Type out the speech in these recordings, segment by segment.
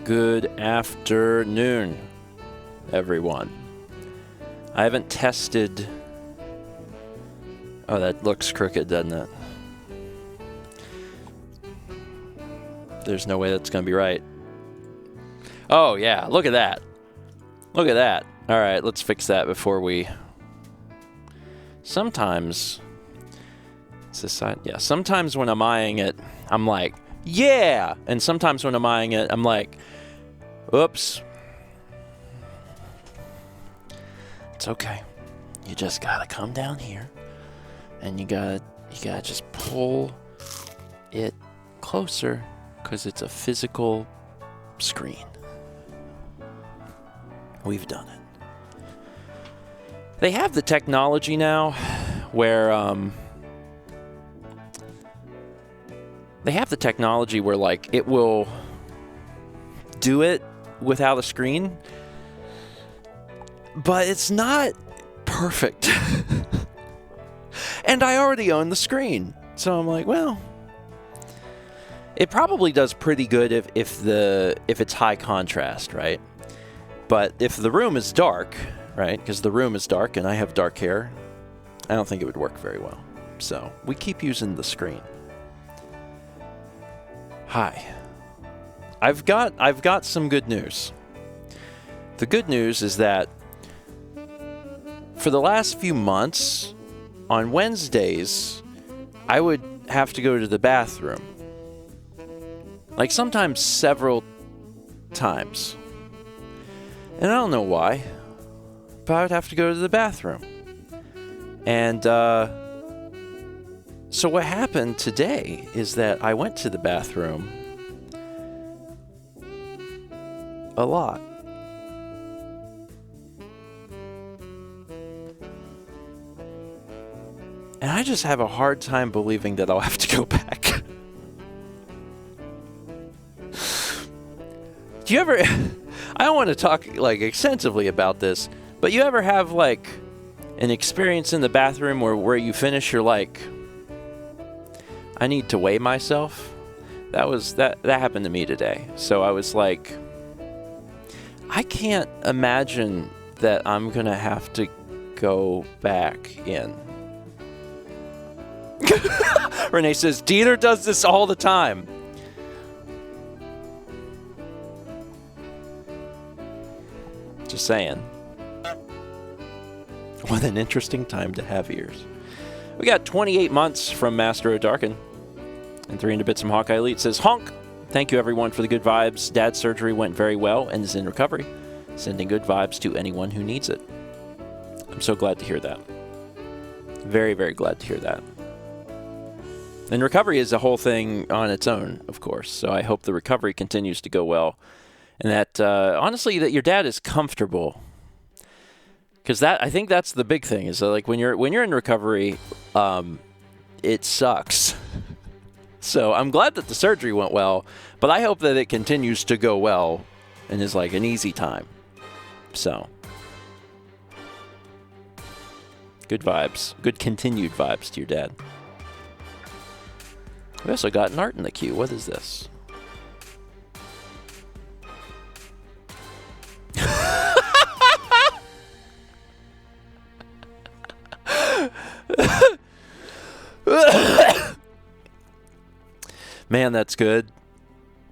Good afternoon, everyone. I haven't tested... Oh, that looks crooked, doesn't it? There's no way that's going to be right. Oh, yeah, look at that. Look at that. All right, let's fix that before we... Sometimes... It's this side? Yeah, sometimes when I'm eyeing it, I'm like, yeah! And sometimes when I'm eyeing it, I'm like, oops. It's okay. You just gotta come down here, and you gotta just pull it closer, because it's a physical screen. We've done it. They have the technology now where, like, it will do it without a screen, but it's not perfect. And I already own the screen, so I'm like, well, it probably does pretty good if it's high contrast, right? But if the room is dark, right, because the room is dark and I have dark hair, I don't think it would work very well. So we keep using the screen. Hi. I've got some good news. The good news is that for the last few months, on Wednesdays, I would have to go to the bathroom. Like sometimes several times. And I don't know why, but I would have to go to the bathroom. And so what happened today is that I went to the bathroom a lot. And I just have a hard time believing that I'll have to go back. Do you ever... I don't want to talk, like, extensively about this, but you ever have, like, an experience in the bathroom where you finish, you're like, I need to weigh myself? That happened to me today. So I was like, I can't imagine that I'm going to have to go back in. Renee says, Dieter does this all the time. Just saying. What an interesting time to have ears. We got 28 months from Master O'Darkin. And 300 bits from Hawkeye Elite says, honk! Thank you everyone for the good vibes. Dad's surgery went very well and is in recovery. Sending good vibes to anyone who needs it. I'm so glad to hear that. Very, very glad to hear that. And recovery is a whole thing on its own, of course. So I hope the recovery continues to go well. And that, honestly, that your dad is comfortable. Because I think that's the big thing, is that, like, when you're in recovery, it sucks. So I'm glad that the surgery went well, but I hope that it continues to go well and is, like, an easy time. So, good vibes. Good continued vibes to your dad. We also got an art in the queue. What is this? Man, that's good.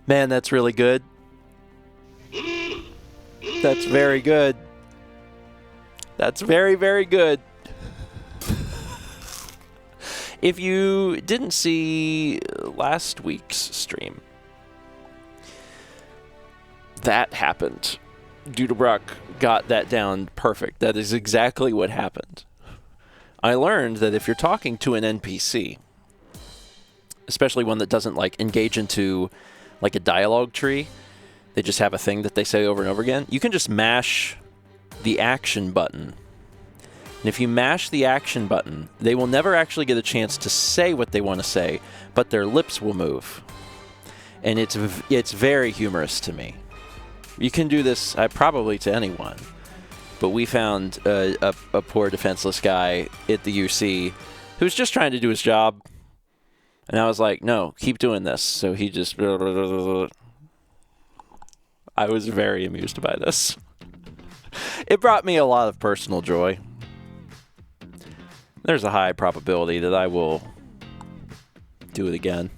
Man, that's really good. That's very good. That's very, very good. If you didn't see last week's stream, that happened. Dudebrock got that down perfect. That is exactly what happened. I learned that if you're talking to an NPC, especially one that doesn't, like, engage into, like, a dialogue tree, they just have a thing that they say over and over again, you can just mash the action button. And if you mash the action button, they will never actually get a chance to say what they want to say, but their lips will move. And it's very humorous to me. You can do this probably to anyone. But we found a poor defenseless guy at the UC who's just trying to do his job. And I was like, no, keep doing this. So he just... I was very amused by this. It brought me a lot of personal joy. There's a high probability that I will do it again.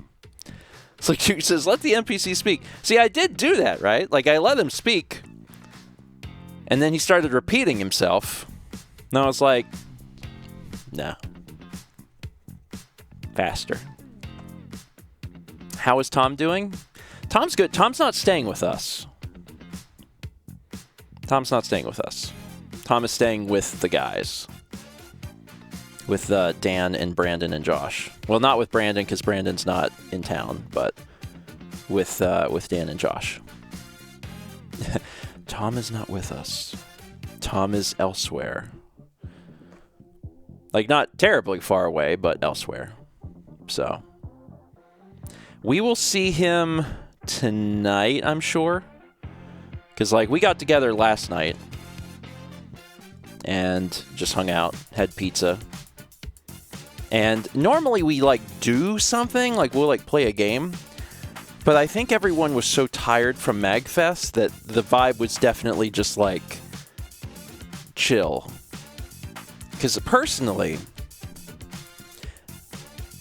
It's like Duke says, let the NPC speak. See, I did do that, right? Like, I let him speak. And then he started repeating himself. And I was like, no. Faster. How is Tom doing? Tom's good. Tom's not staying with us. Tom's not staying with us. Tom is staying with the guys. With Dan and Brandon and Josh. Well, not with Brandon because Brandon's not in town, but with Dan and Josh. Tom is not with us. Tom is elsewhere. Like, not terribly far away, but elsewhere. So, we will see him tonight, I'm sure. Because, like, we got together last night and just hung out, had pizza. And normally we, like, do something, like, we'll, like, play a game. But I think everyone was so tired from MagFest that the vibe was definitely just, like, chill. Because personally,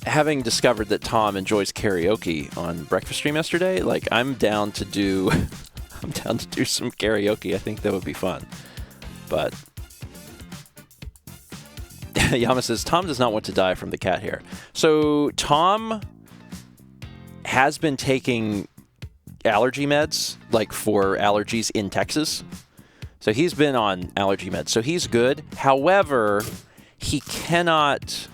having discovered that Tom enjoys karaoke on Breakfast Stream yesterday, like, I'm down to do some karaoke. I think that would be fun. But Yama says, Tom does not want to die from the cat hair. So Tom has been taking allergy meds, like, for allergies in Texas. So he's been on allergy meds. So he's good. However, he cannot,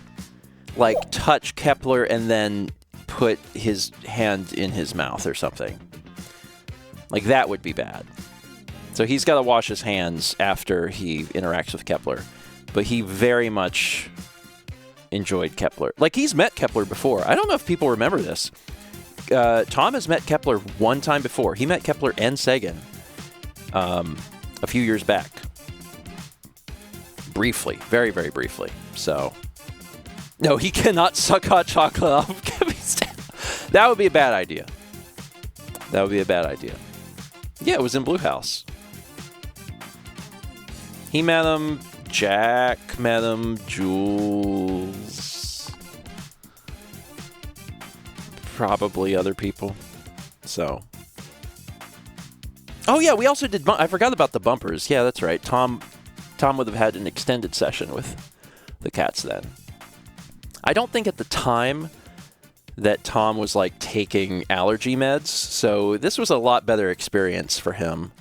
like, touch Kepler and then put his hand in his mouth or something. Like, that would be bad. So he's got to wash his hands after he interacts with Kepler. But he very much enjoyed Kepler. Like, he's met Kepler before. I don't know if people remember this. Tom has met Kepler one time before. He met Kepler and Sagan a few years back. Briefly. Very, very briefly. So, no, he cannot suck hot chocolate off Kevin's tail. That would be a bad idea. That would be a bad idea. Yeah, it was in Blue House. He met him. Jack met him. Jules. Probably other people. So. Oh, yeah, we also did... I forgot about the bumpers. Yeah, that's right. Tom would have had an extended session with the cats then. I don't think at the time that Tom was, like, taking allergy meds, so this was a lot better experience for him,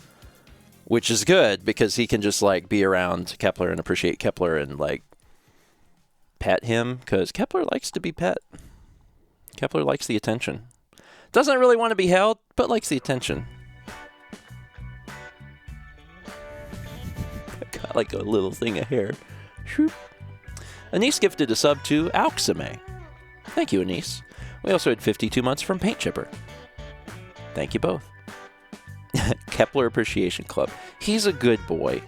which is good because he can just, like, be around Kepler and appreciate Kepler and, like, pet him, because Kepler likes to be pet. Kepler likes the attention. Doesn't really want to be held, but likes the attention. Got, like, a little thing of hair. Shoop. Anise gifted a sub to Auxame. Thank you, Anise. We also had 52 months from Paint Chipper. Thank you both. Kepler Appreciation Club. He's a good boy.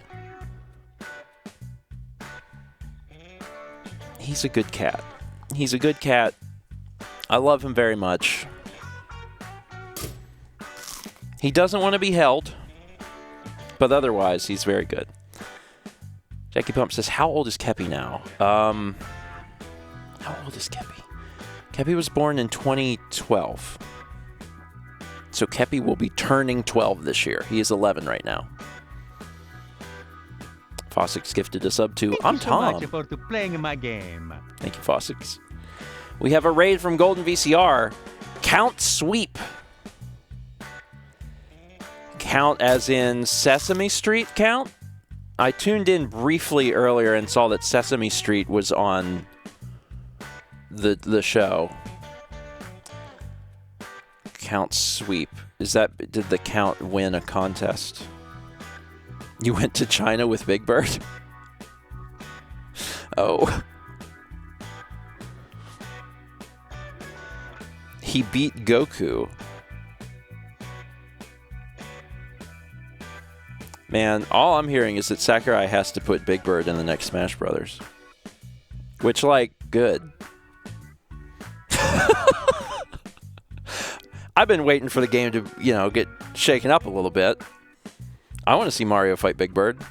He's a good cat. He's a good cat. I love him very much. He doesn't want to be held, but otherwise, he's very good. Jackie Pump says, how old is Kepi now? How old is Kepi? Kepi was born in 2012. So Kepi will be turning 12 this year. He is 11 right now. Fossix gifted a sub to I'm Tom. Thank you so much for playing my game. Thank you, Fossix. We have a raid from Golden VCR. Count Sweep. Count as in Sesame Street count? I tuned in briefly earlier and saw that Sesame Street was on the show. Count Sweep. Did the Count win a contest? You went to China with Big Bird? Oh. He beat Goku. Man, all I'm hearing is that Sakurai has to put Big Bird in the next Smash Brothers. Which, like, good. I've been waiting for the game to, get shaken up a little bit. I want to see Mario fight Big Bird.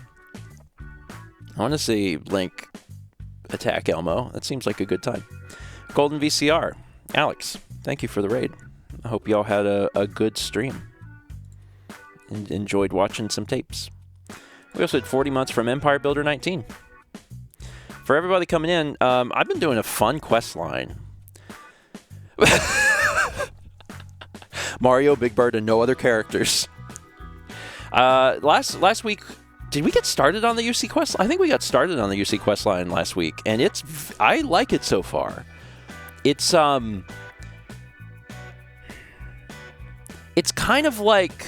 I want to see Link attack Elmo. That seems like a good time. Golden VCR. Alex, thank you for the raid. I hope y'all had a good stream and enjoyed watching some tapes. We also had 40 months from Empire Builder 19. For everybody coming in, I've been doing a fun quest line. Mario, Big Bird, and no other characters. Last week, did we get started on the UC quest? I think we got started on the UC quest line last week, and I like it so far. It's kind of like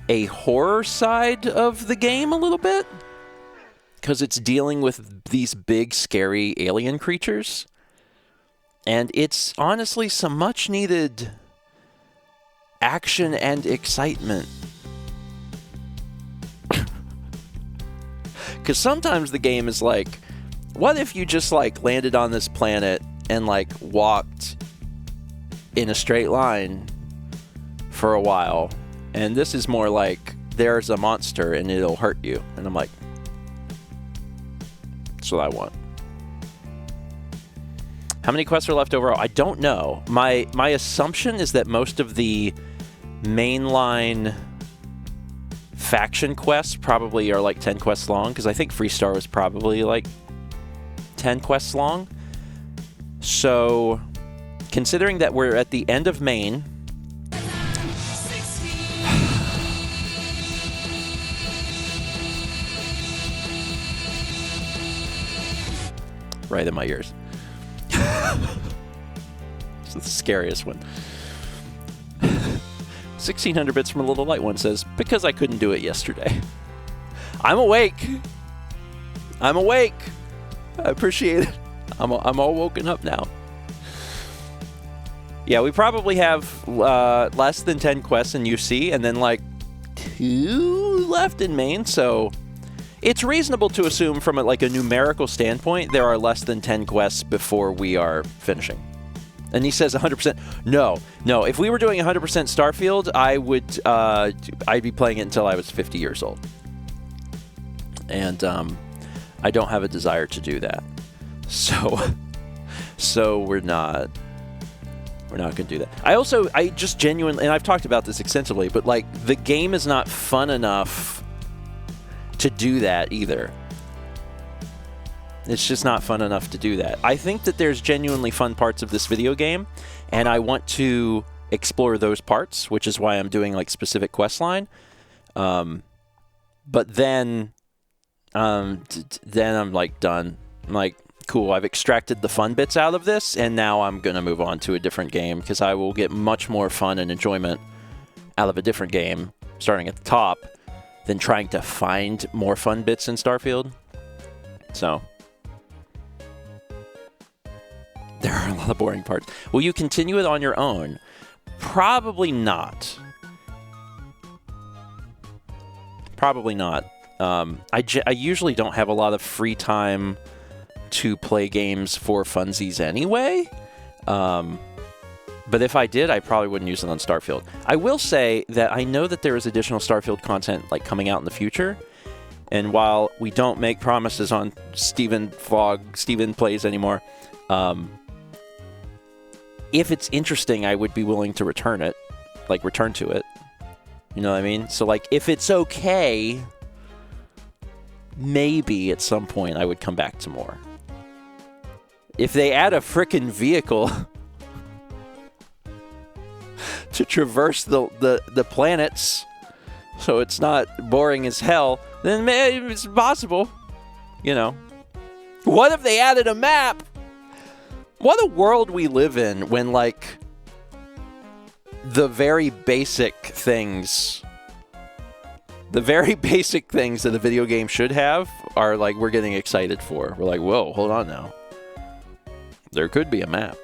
a horror side of the game a little bit, because it's dealing with these big, scary alien creatures, and it's honestly some much needed action and excitement. Because sometimes the game is like, what if you just like landed on this planet and like walked in a straight line for a while, and this is more like there's a monster and it'll hurt you, and I'm like, that's what I want. How many quests are left overall? I don't know. My assumption is that most of the mainline faction quests probably are like 10 quests long, because I think Freestar was probably like 10 quests long. So, considering that we're at the end of main, right in my ears. It's the scariest one. 1600 bits from a little light one says, because I couldn't do it yesterday. I'm awake. I'm awake. I appreciate it. I'm all woken up now. Yeah, we probably have less than 10 quests in UC, and then like 2 left in main, so it's reasonable to assume from like a numerical standpoint there are less than 10 quests before we are finishing. And he says 100%. No. If we were doing 100% Starfield, I'd be playing it until I was 50 years old. And I don't have a desire to do that. So we're not going to do that. I just genuinely, and I've talked about this extensively, but like the game is not fun enough to do that either. It's just not fun enough to do that. I think that there's genuinely fun parts of this video game, and I want to explore those parts, which is why I'm doing like specific quest line. But then I'm like done. I'm like, cool, I've extracted the fun bits out of this, and now I'm going to move on to a different game, because I will get much more fun and enjoyment out of a different game, starting at the top, than trying to find more fun bits in Starfield. So there are a lot of boring parts. Will you continue it on your own? Probably not. Probably not. I usually don't have a lot of free time to play games for funsies anyway. But if I did, I probably wouldn't use it on Starfield. I will say that I know that there is additional Starfield content like coming out in the future. And while we don't make promises on Steven Plays anymore, if it's interesting, I would be willing to return to it. You know what I mean? So, like, if it's okay, maybe at some point I would come back to more. If they add a frickin' vehicle to traverse the planets so it's not boring as hell, then maybe it's possible. You know. What if they added a map? What a world we live in when, like, the very basic things that a video game should have are, like, we're getting excited for. We're like, whoa, hold on now. There could be a map.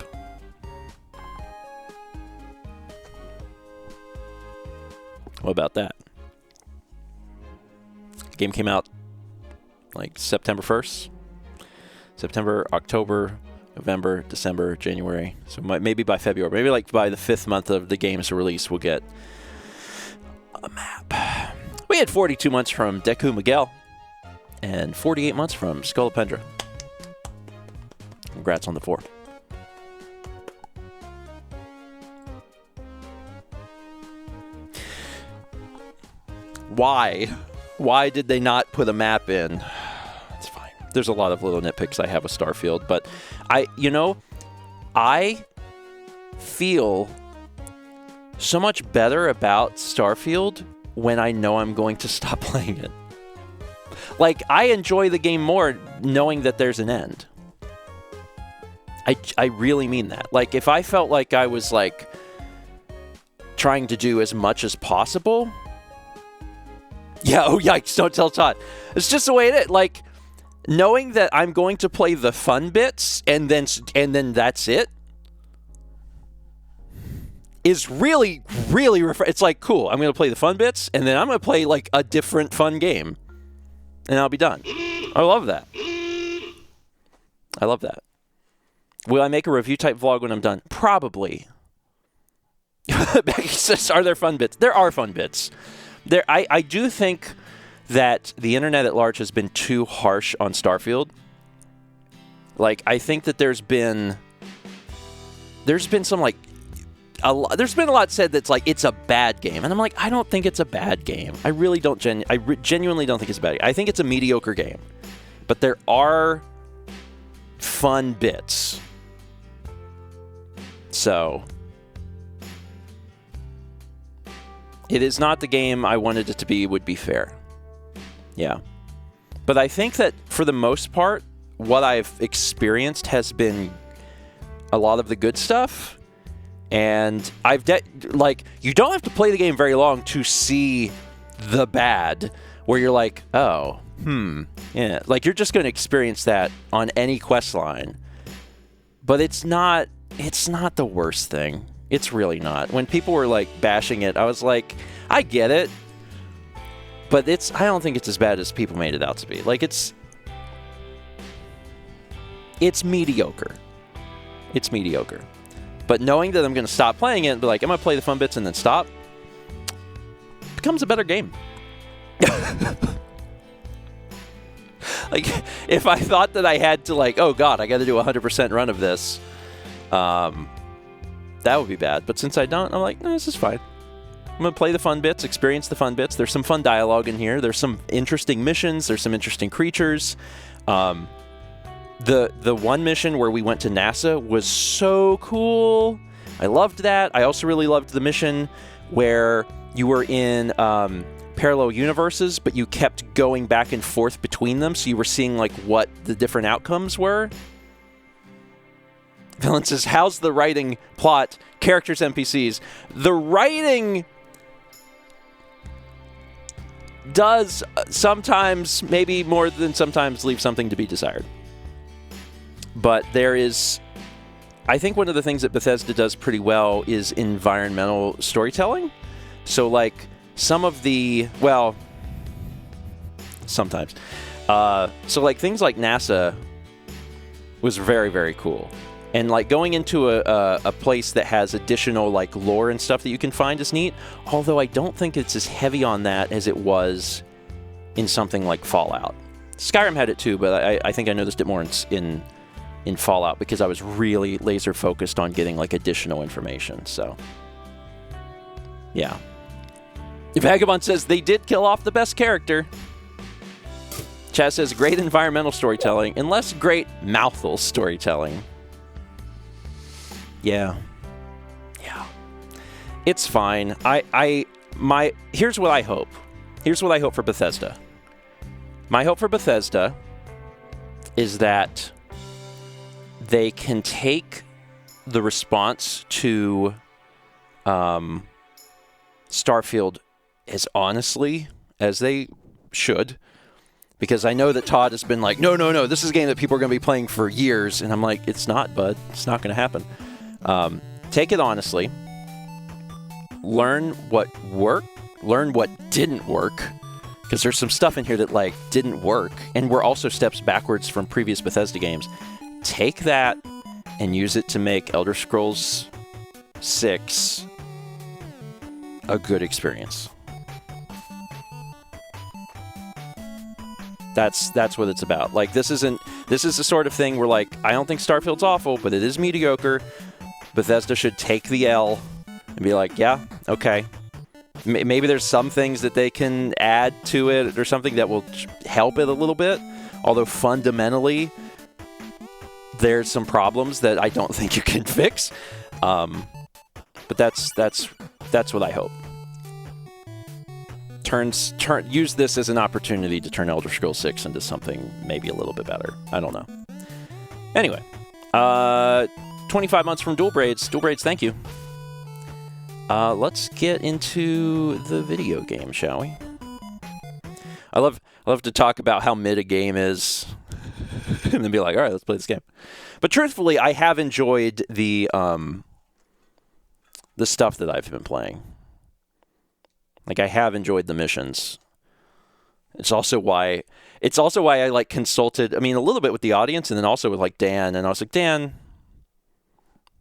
What about that? Game came out, like, September 1st. September, October, November, December, January. So maybe by February, maybe like by the 5th month of the game's release, we'll get a map. We had 42 months from Deku Miguel and 48 months from Scolopendra. Congrats on the 4. Why? Why did they not put a map in? It's fine. There's a lot of little nitpicks I have with Starfield, but I feel so much better about Starfield when I know I'm going to stop playing it. Like, I enjoy the game more knowing that there's an end. I really mean that. Like, if I felt like I was, like, trying to do as much as possible... Yeah, oh yikes, don't tell Todd. It's just the way it is. Like, knowing that I'm going to play the fun bits and then that's it is really, really it's like, cool, I'm going to play the fun bits and then I'm going to play, like, a different fun game. And I'll be done. I love that. I love that. Will I make a review type vlog when I'm done? Probably. Becky says, are there fun bits? There are fun bits. I do think that the internet at large has been too harsh on Starfield. Like, I think that there's been some, like, there's been a lot said that's like, it's a bad game. And I'm like, I don't think it's a bad game. I really don't, genuinely don't think it's a bad game. I think it's a mediocre game. But there are fun bits. So... it is not the game I wanted it to be, would be fair. Yeah. But I think that, for the most part, what I've experienced has been a lot of the good stuff. And you don't have to play the game very long to see the bad, where you're like, oh, yeah. Like, you're just going to experience that on any quest line. But it's not the worst thing. It's really not. When people were, like, bashing it, I was like, I get it. But I don't think it's as bad as people made it out to be. Like, it's mediocre. It's mediocre. But knowing that I'm going to stop playing it and be like, I'm going to play the fun bits and then stop, becomes a better game. Like, if I thought that I had to, like, oh, God, I got to do a 100% run of this, that would be bad. But since I don't, I'm like, no, this is fine. I'm going to play the fun bits, experience the fun bits. There's some fun dialogue in here. There's some interesting missions. There's some interesting creatures. The one mission where we went to NASA was so cool. I loved that. I also really loved the mission where you were in parallel universes, but you kept going back and forth between them, so you were seeing, like, what the different outcomes were. Villain says, how's the writing, plot, characters, NPCs? The writing does sometimes, maybe more than sometimes, leave something to be desired. But there is... I think one of the things that Bethesda does pretty well is environmental storytelling. So, like, some of the... well, sometimes. So, like, things like NASA was very, very cool. And, like, going into a place that has additional, like, lore and stuff that you can find is neat. Although I don't think it's as heavy on that as it was in something like Fallout. Skyrim had it too, but I think I noticed it more in Fallout because I was really laser focused on getting, like, additional information. So, yeah. Vagabond says they did kill off the best character. Chaz says great environmental storytelling and less great mouthful storytelling. Yeah. Yeah. It's fine. Here's what I hope. Here's what I hope for Bethesda. My hope for Bethesda is that they can take the response to Starfield as honestly as they should. Because I know that Todd has been like, no, this is a game that people are going to be playing for years. And I'm like, it's not, bud. It's not going to happen. Take it honestly. Learn what worked. Learn what didn't work. Because there's some stuff in here that, like, didn't work. And were also steps backwards from previous Bethesda games. Take that and use it to make Elder Scrolls 6 a good experience. That's what it's about. Like, this is the sort of thing where, like, I don't think Starfield's awful, but it is mediocre. Bethesda should take the L and be like, yeah, okay. Maybe there's some things that they can add to it or something that will help it a little bit. Although fundamentally, there's some problems that I don't think you can fix. But that's what I hope. Use this as an opportunity to turn Elder Scrolls 6 into something maybe a little bit better. I don't know. Anyway, 25 months from Dual Braids. Dual Braids, thank you. Let's get into the video game, shall we? I love to talk about how mid a game is, and then be like, all right, let's play this game. But truthfully, I have enjoyed the stuff that I've been playing. Like, I have enjoyed the missions. It's also why I like consulted, I mean, a little bit with the audience, and then also with like Dan. And I was like, Dan,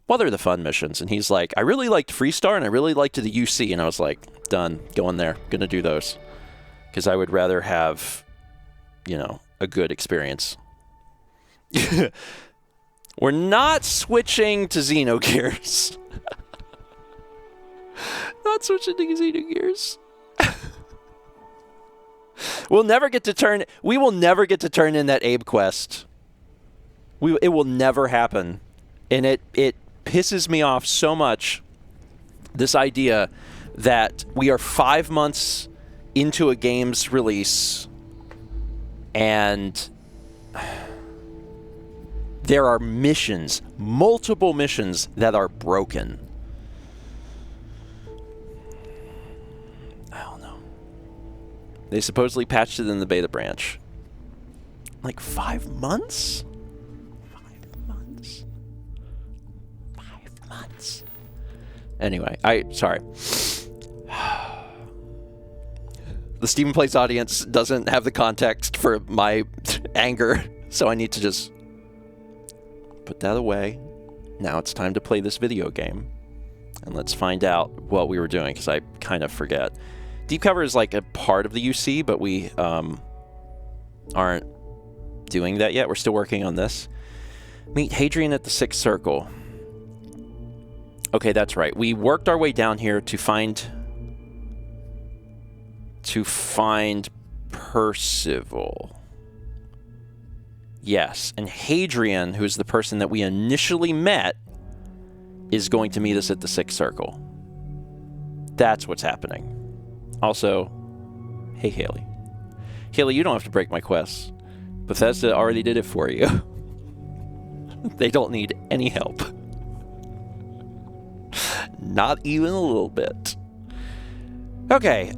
what are the fun missions? And he's like, I really liked Freestar and I really liked the UC. And I was like, done, going there, gonna do those, because I would rather have, a good experience. We're not switching to Xenogears. Not switching to Xenogears. We will never get to turn in that Abe quest. It will never happen. And it pisses me off so much, this idea that we are 5 months into a game's release and there are missions, multiple missions that are broken. I don't know. They supposedly patched it in the beta branch. Like 5 months? 5 months. 5 months. Anyway, sorry. The Stephen Plays audience doesn't have the context for my anger, so I need to just put that away. Now it's time to play this video game. And let's find out what we were doing, because I kind of forget. Deep Cover is like a part of the UC, but we aren't doing that yet. We're still working on this. Meet Hadrian at the Sixth Circle. Okay, that's right. We worked our way down here to find Percival. Yes, and Hadrian, who's the person that we initially met, is going to meet us at the Sixth Circle. That's what's happening. Also, hey, Haley. Haley, you don't have to break my quests. Bethesda already did it for you. They don't need any help. Not even a little bit. Okay,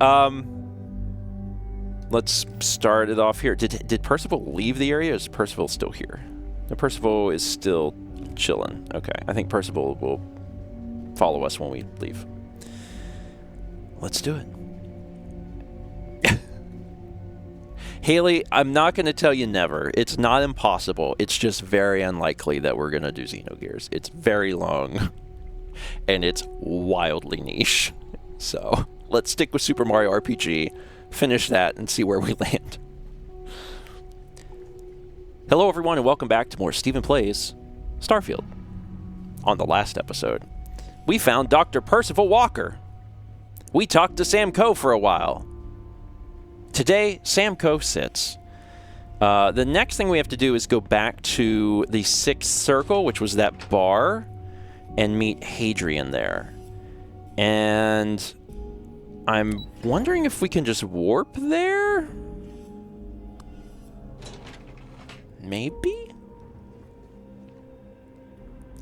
let's start it off here. Did Percival leave the area, or is Percival still here? No, Percival is still chilling. Okay, I think Percival will follow us when we leave. Let's do it. Haley, I'm not going to tell you never. It's not impossible. It's just very unlikely that we're going to do Xenogears. It's very long, and it's wildly niche. So let's stick with Super Mario RPG, finish that, and see where we land. Hello, everyone, and welcome back to more Stephen Plays Starfield. On the last episode, we found Dr. Percival Walker. We talked to Sam Coe for a while. Today, Sam Coe sits. The next thing we have to do is go back to the Sixth Circle, which was that bar, and meet Hadrian there. And I'm wondering if we can just warp there? Maybe?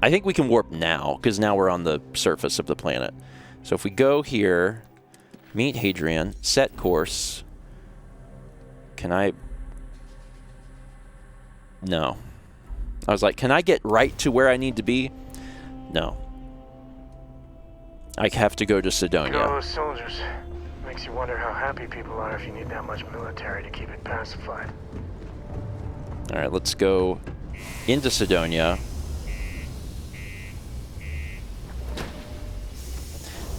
I think we can warp now, because now we're on the surface of the planet. So if we go here, meet Hadrian, set course. Can I? No. I was like, can I get right to where I need to be? No. I have to go to Sidonia. All those soldiers. Makes you wonder how happy people are if you need that much military to keep it pacified. Alright, let's go into Sidonia.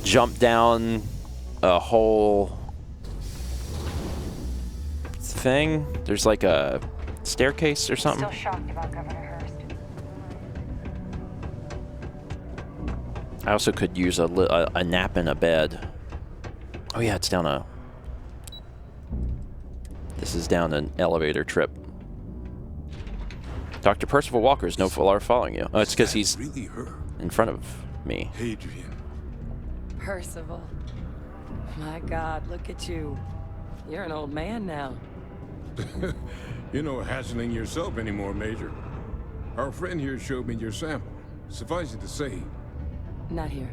Jump down a whole thing. There's like a staircase or something. Still shocked about Governor Hurst. I also could use a nap in a bed. Oh yeah, it's down a... This is down an elevator trip. Dr. Percival Walker is no longer following you. Oh, it's because he's really her. in front of me. Adrian. Percival. My God, look at you. You're an old man now. You're no hassling yourself anymore, Major. Our friend here showed me your sample. Suffice it to say... Not here.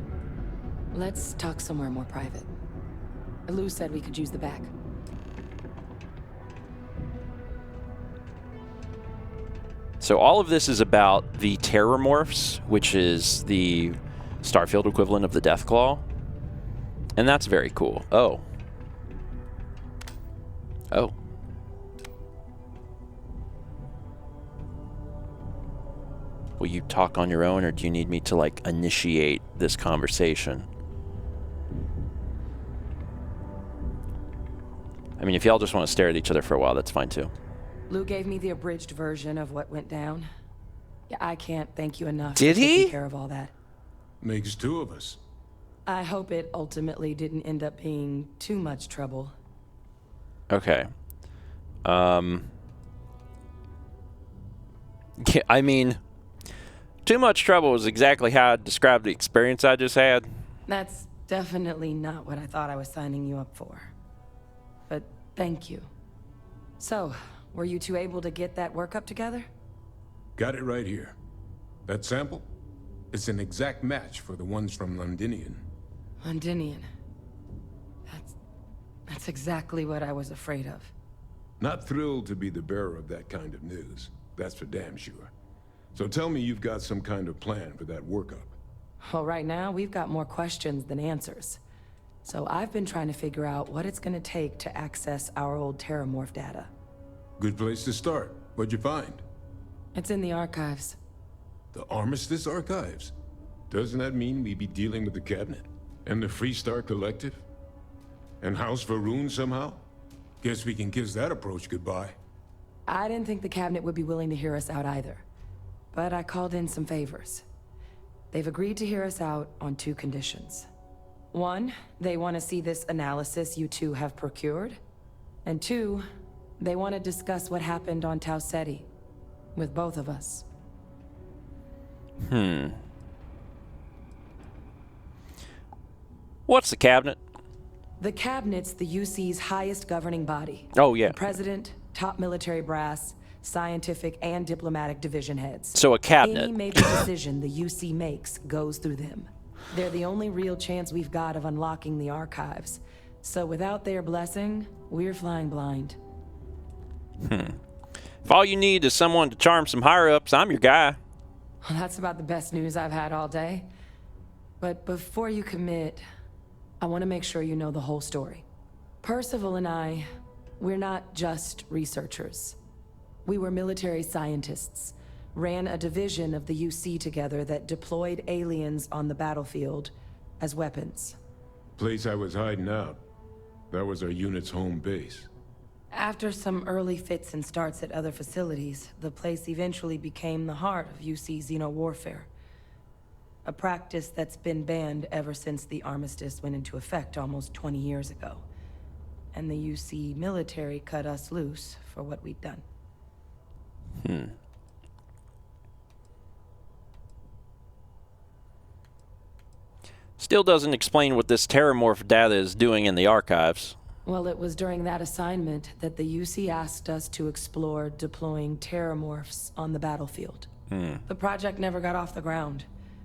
Let's talk somewhere more private. Lou said we could use the back. So all of this is about the Terramorphs, which is the Starfield equivalent of the Deathclaw. And that's very cool. Oh. Oh. Will you talk on your own, or do you need me to, like, initiate this conversation? I mean, if y'all just want to stare at each other for a while, that's fine too. Lou gave me the abridged version of what went down. Yeah, I can't thank you enough Did for he? taking care of all that. Makes two of us. I hope it ultimately didn't end up being too much trouble. Okay. Yeah, I mean, too much trouble is exactly how I described the experience I just had. That's definitely not what I thought I was signing you up for. But thank you. So, were you two able to get that workup together? Got it right here. That sample? It's an exact match for the ones from Londinian. Londinian. That's exactly what I was afraid of. Not thrilled to be the bearer of that kind of news. That's for damn sure. So tell me you've got some kind of plan for that workup. Well, right now, we've got more questions than answers. So I've been trying to figure out what it's gonna take to access our old Terramorph data. Good place to start. What'd you find? It's in the archives. The Armistice Archives? Doesn't that mean we be dealing with the Cabinet? And the Freestar Collective? And House Varun somehow? Guess we can kiss that approach goodbye. I didn't think the cabinet would be willing to hear us out either. But I called in some favors. They've agreed to hear us out on 2 conditions. 1, they want to see this analysis you two have procured. And 2, they want to discuss what happened on Tau Ceti with both of us. What's the cabinet? The cabinet's the UC's highest governing body. Oh, yeah. The president, top military brass, scientific and diplomatic division heads. So a cabinet. Any major decision the UC makes goes through them. They're the only real chance we've got of unlocking the archives. So without their blessing, we're flying blind. If all you need is someone to charm some higher-ups, I'm your guy. Well, that's about the best news I've had all day. But before you commit, I want to make sure you know the whole story. Percival and I, we're not just researchers. We were military scientists, ran a division of the UC together that deployed aliens on the battlefield as weapons. Place I was hiding out. That was our unit's home base. After some early fits and starts at other facilities, the place eventually became the heart of UC xeno-warfare. A practice that's been banned ever since the armistice went into effect almost 20 years ago. And the UC military cut us loose for what we'd done. Still doesn't explain what this Terramorph data is doing in the archives. Well, it was during that assignment that the UC asked us to explore deploying Terramorphs on the battlefield. The project never got off the ground,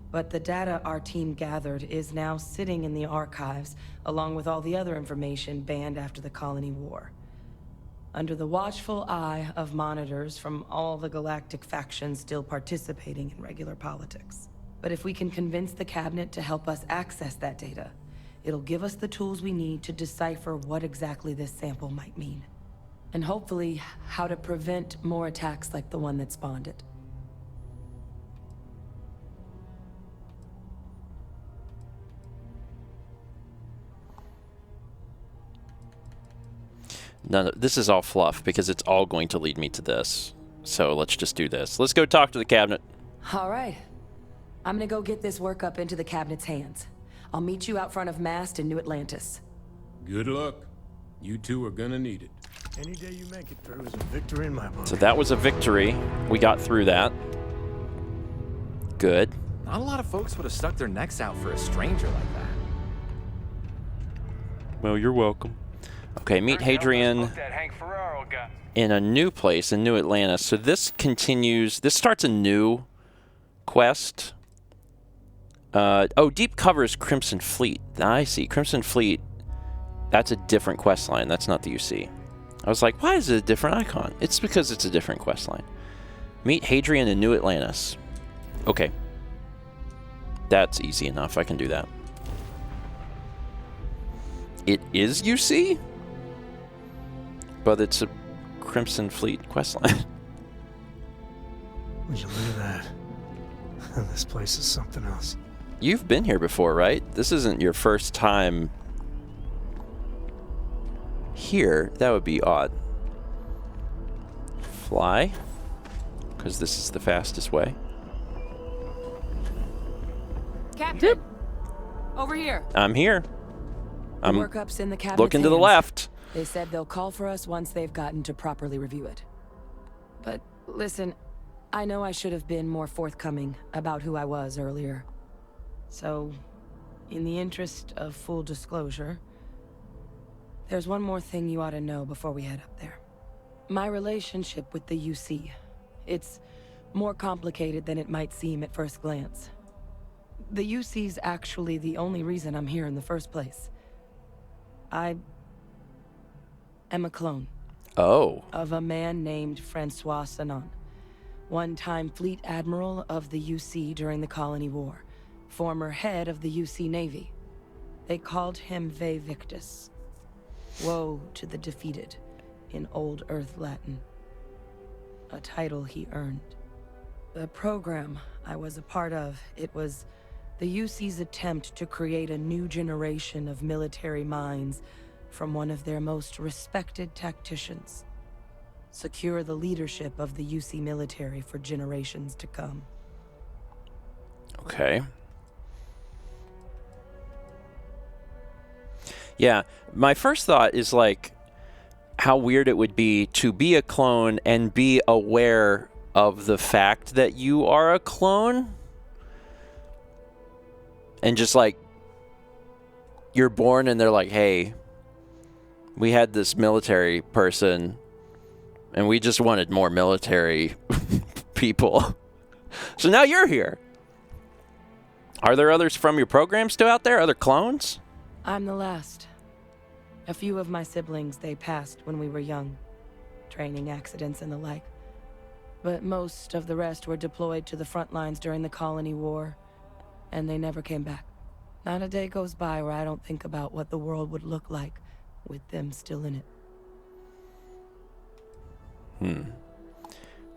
but the data our team gathered is now sitting in the archives, along with all the other information banned after the Colony War. Under the watchful eye of monitors from all the galactic factions still participating in regular politics. But if we can convince the cabinet to help us access that data, it'll give us the tools we need to decipher what exactly this sample might mean. And hopefully, how to prevent more attacks like the one that spawned it. This is all fluff because it's all going to lead me to this. So let's just do this. Let's go talk to the cabinet. All right. I'm gonna go get this work up into the cabinet's hands. I'll meet you out front of Mast in New Atlantis. Good luck. You two are gonna need it. Any day you make it through is a victory in my book. So that was a victory. We got through that. Good. Not a lot of folks would have stuck their necks out for a stranger like that. Well, you're welcome. Okay, meet Hadrian in a new place in New Atlantis. So this continues. This starts a new quest. Deep covers Crimson Fleet. I see. Crimson Fleet. That's a different quest line. That's not the UC. I was like, why is it a different icon? It's because it's a different quest line. Meet Hadrian in New Atlantis. Okay. That's easy enough. I can do that. It is UC? But it's a Crimson Fleet questline. Would you look at that? This place is something else. You've been here before, right? This isn't your first time here. That would be odd. Fly. Because this is the fastest way. Captain! Over here. I'm here. I'm Workup's in the cabinet's looking to the hands. left. They said they'll call for us once they've gotten to properly review it. But listen, I know I should have been more forthcoming about who I was earlier. So, in the interest of full disclosure, there's one more thing you ought to know before we head up there. My relationship with the UC. It's more complicated than it might seem at first glance. The UC's actually the only reason I'm here in the first place. I am a clone. Oh. Of a man named Francois Sanon. One-time fleet admiral of the UC during the Colony War. Former head of the UC Navy. They called him Ve Victus. Woe to the defeated, in Old Earth Latin. A title he earned. The program I was a part of, it was the UC's attempt to create a new generation of military minds from one of their most respected tacticians. Secure the leadership of the UC military for generations to come. Okay. Yeah, my first thought is like how weird it would be to be a clone and be aware of the fact that you are a clone. And just like, you're born and they're like, hey, we had this military person and we just wanted more military people. So now you're here. Are there others from your program still out there? Other clones? I'm the last. A few of my siblings, they passed when we were young. Training accidents and the like. But most of the rest were deployed to the front lines during the Colony War. And they never came back. Not a day goes by where I don't think about what the world would look like with them still in it.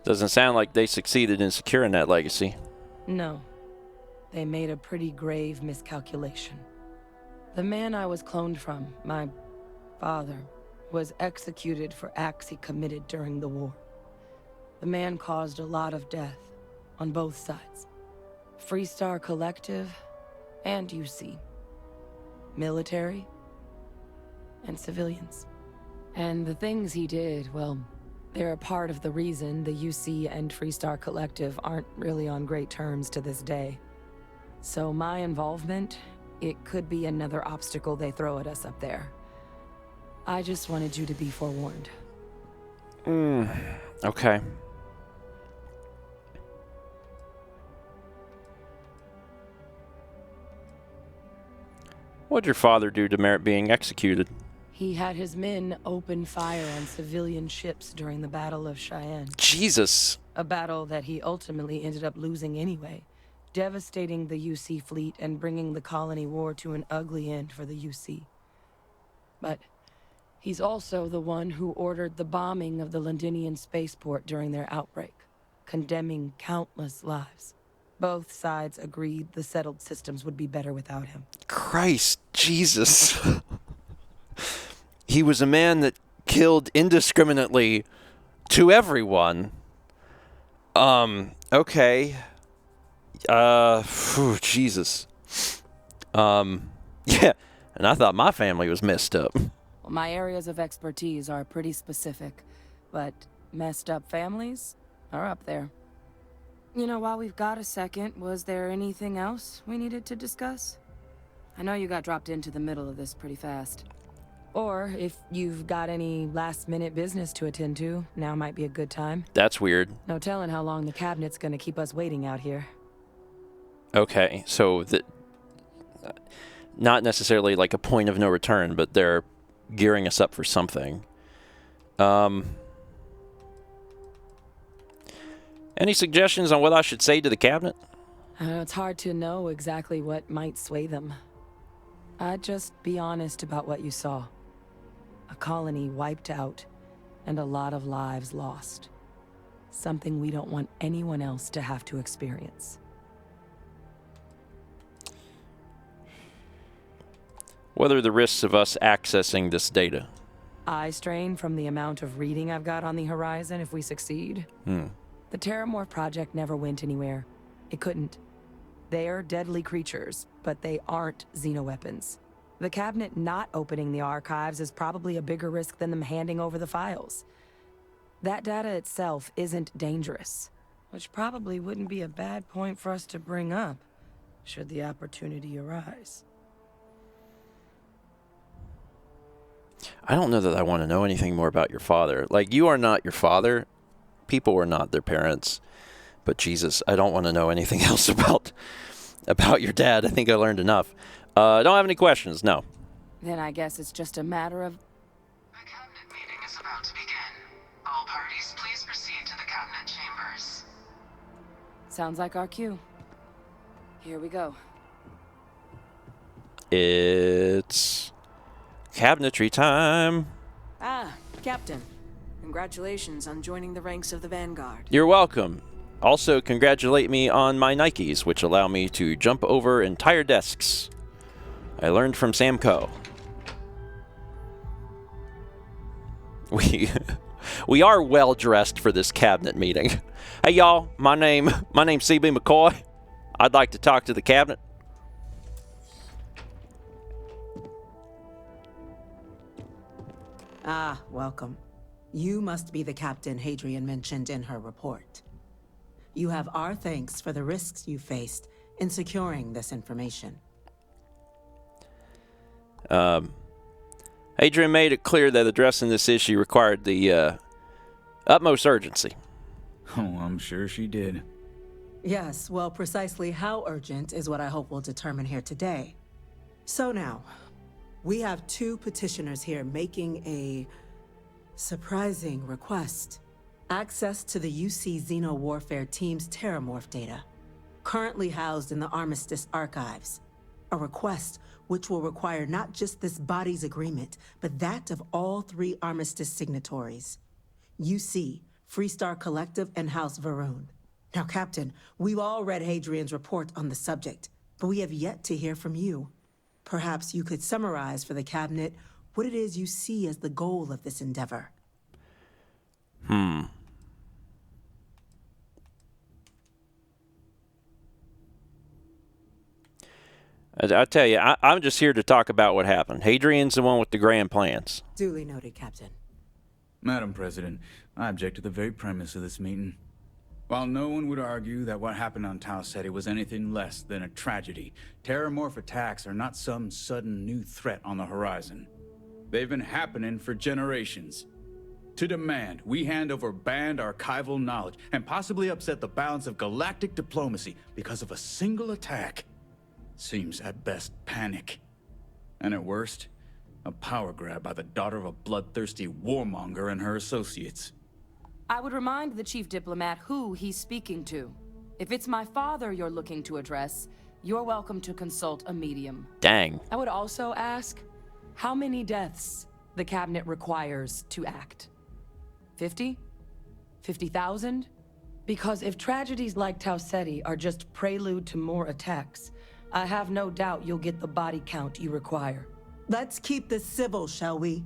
Doesn't sound like they succeeded in securing that legacy. No. They made a pretty grave miscalculation. The man I was cloned from, my father, was executed for acts he committed during the war. The man caused a lot of death on both sides. Freestar Collective and UC. Military and civilians. And the things he did, well, they're a part of the reason the UC and Freestar Collective aren't really on great terms to this day. So my involvement, it could be another obstacle they throw at us up there. I just wanted you to be forewarned. Okay. What'd your father do to merit being executed? He had his men open fire on civilian ships during the Battle of Cheyenne. Jesus. A battle that he ultimately ended up losing anyway, devastating the UC fleet and bringing the Colony War to an ugly end for the UC. But he's also the one who ordered the bombing of the Londinian spaceport during their outbreak, condemning countless lives. Both sides agreed the settled systems would be better without him. Christ, Jesus. He was a man that killed indiscriminately to everyone. Okay. Jesus. Yeah, and I thought my family was messed up. Well, my areas of expertise are pretty specific, but messed up families are up there. You know, while we've got a second, was there anything else we needed to discuss? I know you got dropped into the middle of this pretty fast. Or if you've got any last-minute business to attend to, now might be a good time. That's weird. No telling how long the cabinet's gonna keep us waiting out here. Okay, so not necessarily like a point of no return, but they're gearing us up for something. Any suggestions on what I should say to the cabinet? It's hard to know exactly what might sway them. I'd just be honest about what you saw. A colony wiped out, and a lot of lives lost. Something we don't want anyone else to have to experience. What are the risks of us accessing this data? Eye strain from the amount of reading I've got on the horizon if we succeed. The Terramorph project never went anywhere. It couldn't. They're deadly creatures, but they aren't xenoweapons. The cabinet not opening the archives is probably a bigger risk than them handing over the files. That data itself isn't dangerous, which probably wouldn't be a bad point for us to bring up, should the opportunity arise. I don't know that I want to know anything more about your father. Like, you are not your father. People are not their parents. But Jesus, I don't want to know anything else about your dad. I think I learned enough. I don't have any questions, no. Then I guess it's just a matter of... The cabinet meeting is about to begin. All parties, please proceed to the cabinet chambers. Sounds like our cue. Here we go. It's cabinetry time. Ah, Captain. Congratulations on joining the ranks of the Vanguard. You're welcome. Also, congratulate me on my Nikes, which allow me to jump over entire desks. I learned from Sam Coe. We are well dressed for this cabinet meeting. Hey y'all, my name's CB McCoy. I'd like to talk to the cabinet. Ah, welcome. You must be the captain Hadrian mentioned in her report. You have our thanks for the risks you faced in securing this information. Adrian made it clear that addressing this issue required the utmost urgency. Oh, I'm sure she did. Yes, well, precisely how urgent is what I hope we'll determine here today. So now, we have two petitioners here making a surprising request. Access to the UC Xeno Warfare Team's Terramorph data, currently housed in the Armistice archives. A request which will require not just this body's agreement, but that of all three Armistice signatories. UC, Freestar Collective, and House Varun. Now, Captain, we've all read Hadrian's report on the subject, but we have yet to hear from you. Perhaps you could summarize for the Cabinet what it is you see as the goal of this endeavor. I tell you, I'm just here to talk about what happened. Hadrian's the one with the grand plans. Duly noted, Captain. Madam President, I object to the very premise of this meeting. While no one would argue that what happened on Tau Ceti was anything less than a tragedy, Terramorph attacks are not some sudden new threat on the horizon. They've been happening for generations. To demand we hand over banned archival knowledge and possibly upset the balance of galactic diplomacy because of a single attack seems at best panic. And at worst, a power grab by the daughter of a bloodthirsty warmonger and her associates. I would remind the chief diplomat who he's speaking to. If it's my father you're looking to address, you're welcome to consult a medium. Dang. I would also ask how many deaths the cabinet requires to act. 50? 50,000? Because if tragedies like Tau Ceti are just prelude to more attacks, I have no doubt you'll get the body count you require. Let's keep this civil, shall we?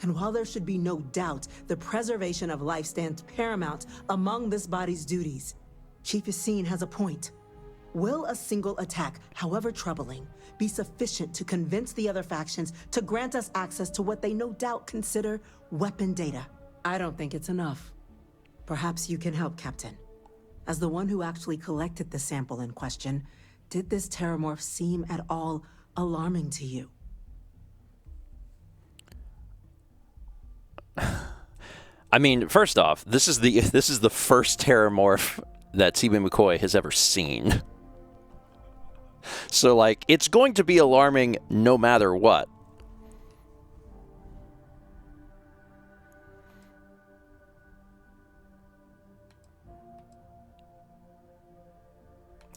And while there should be no doubt the preservation of life stands paramount among this body's duties, Chief Yassine has a point. Will a single attack, however troubling, be sufficient to convince the other factions to grant us access to what they no doubt consider weapon data? I don't think it's enough. Perhaps you can help, Captain. As the one who actually collected the sample in question, did this terramorph seem at all alarming to you? I mean, first off, this is the first terramorph that CB McCoy has ever seen. So, like, it's going to be alarming no matter what.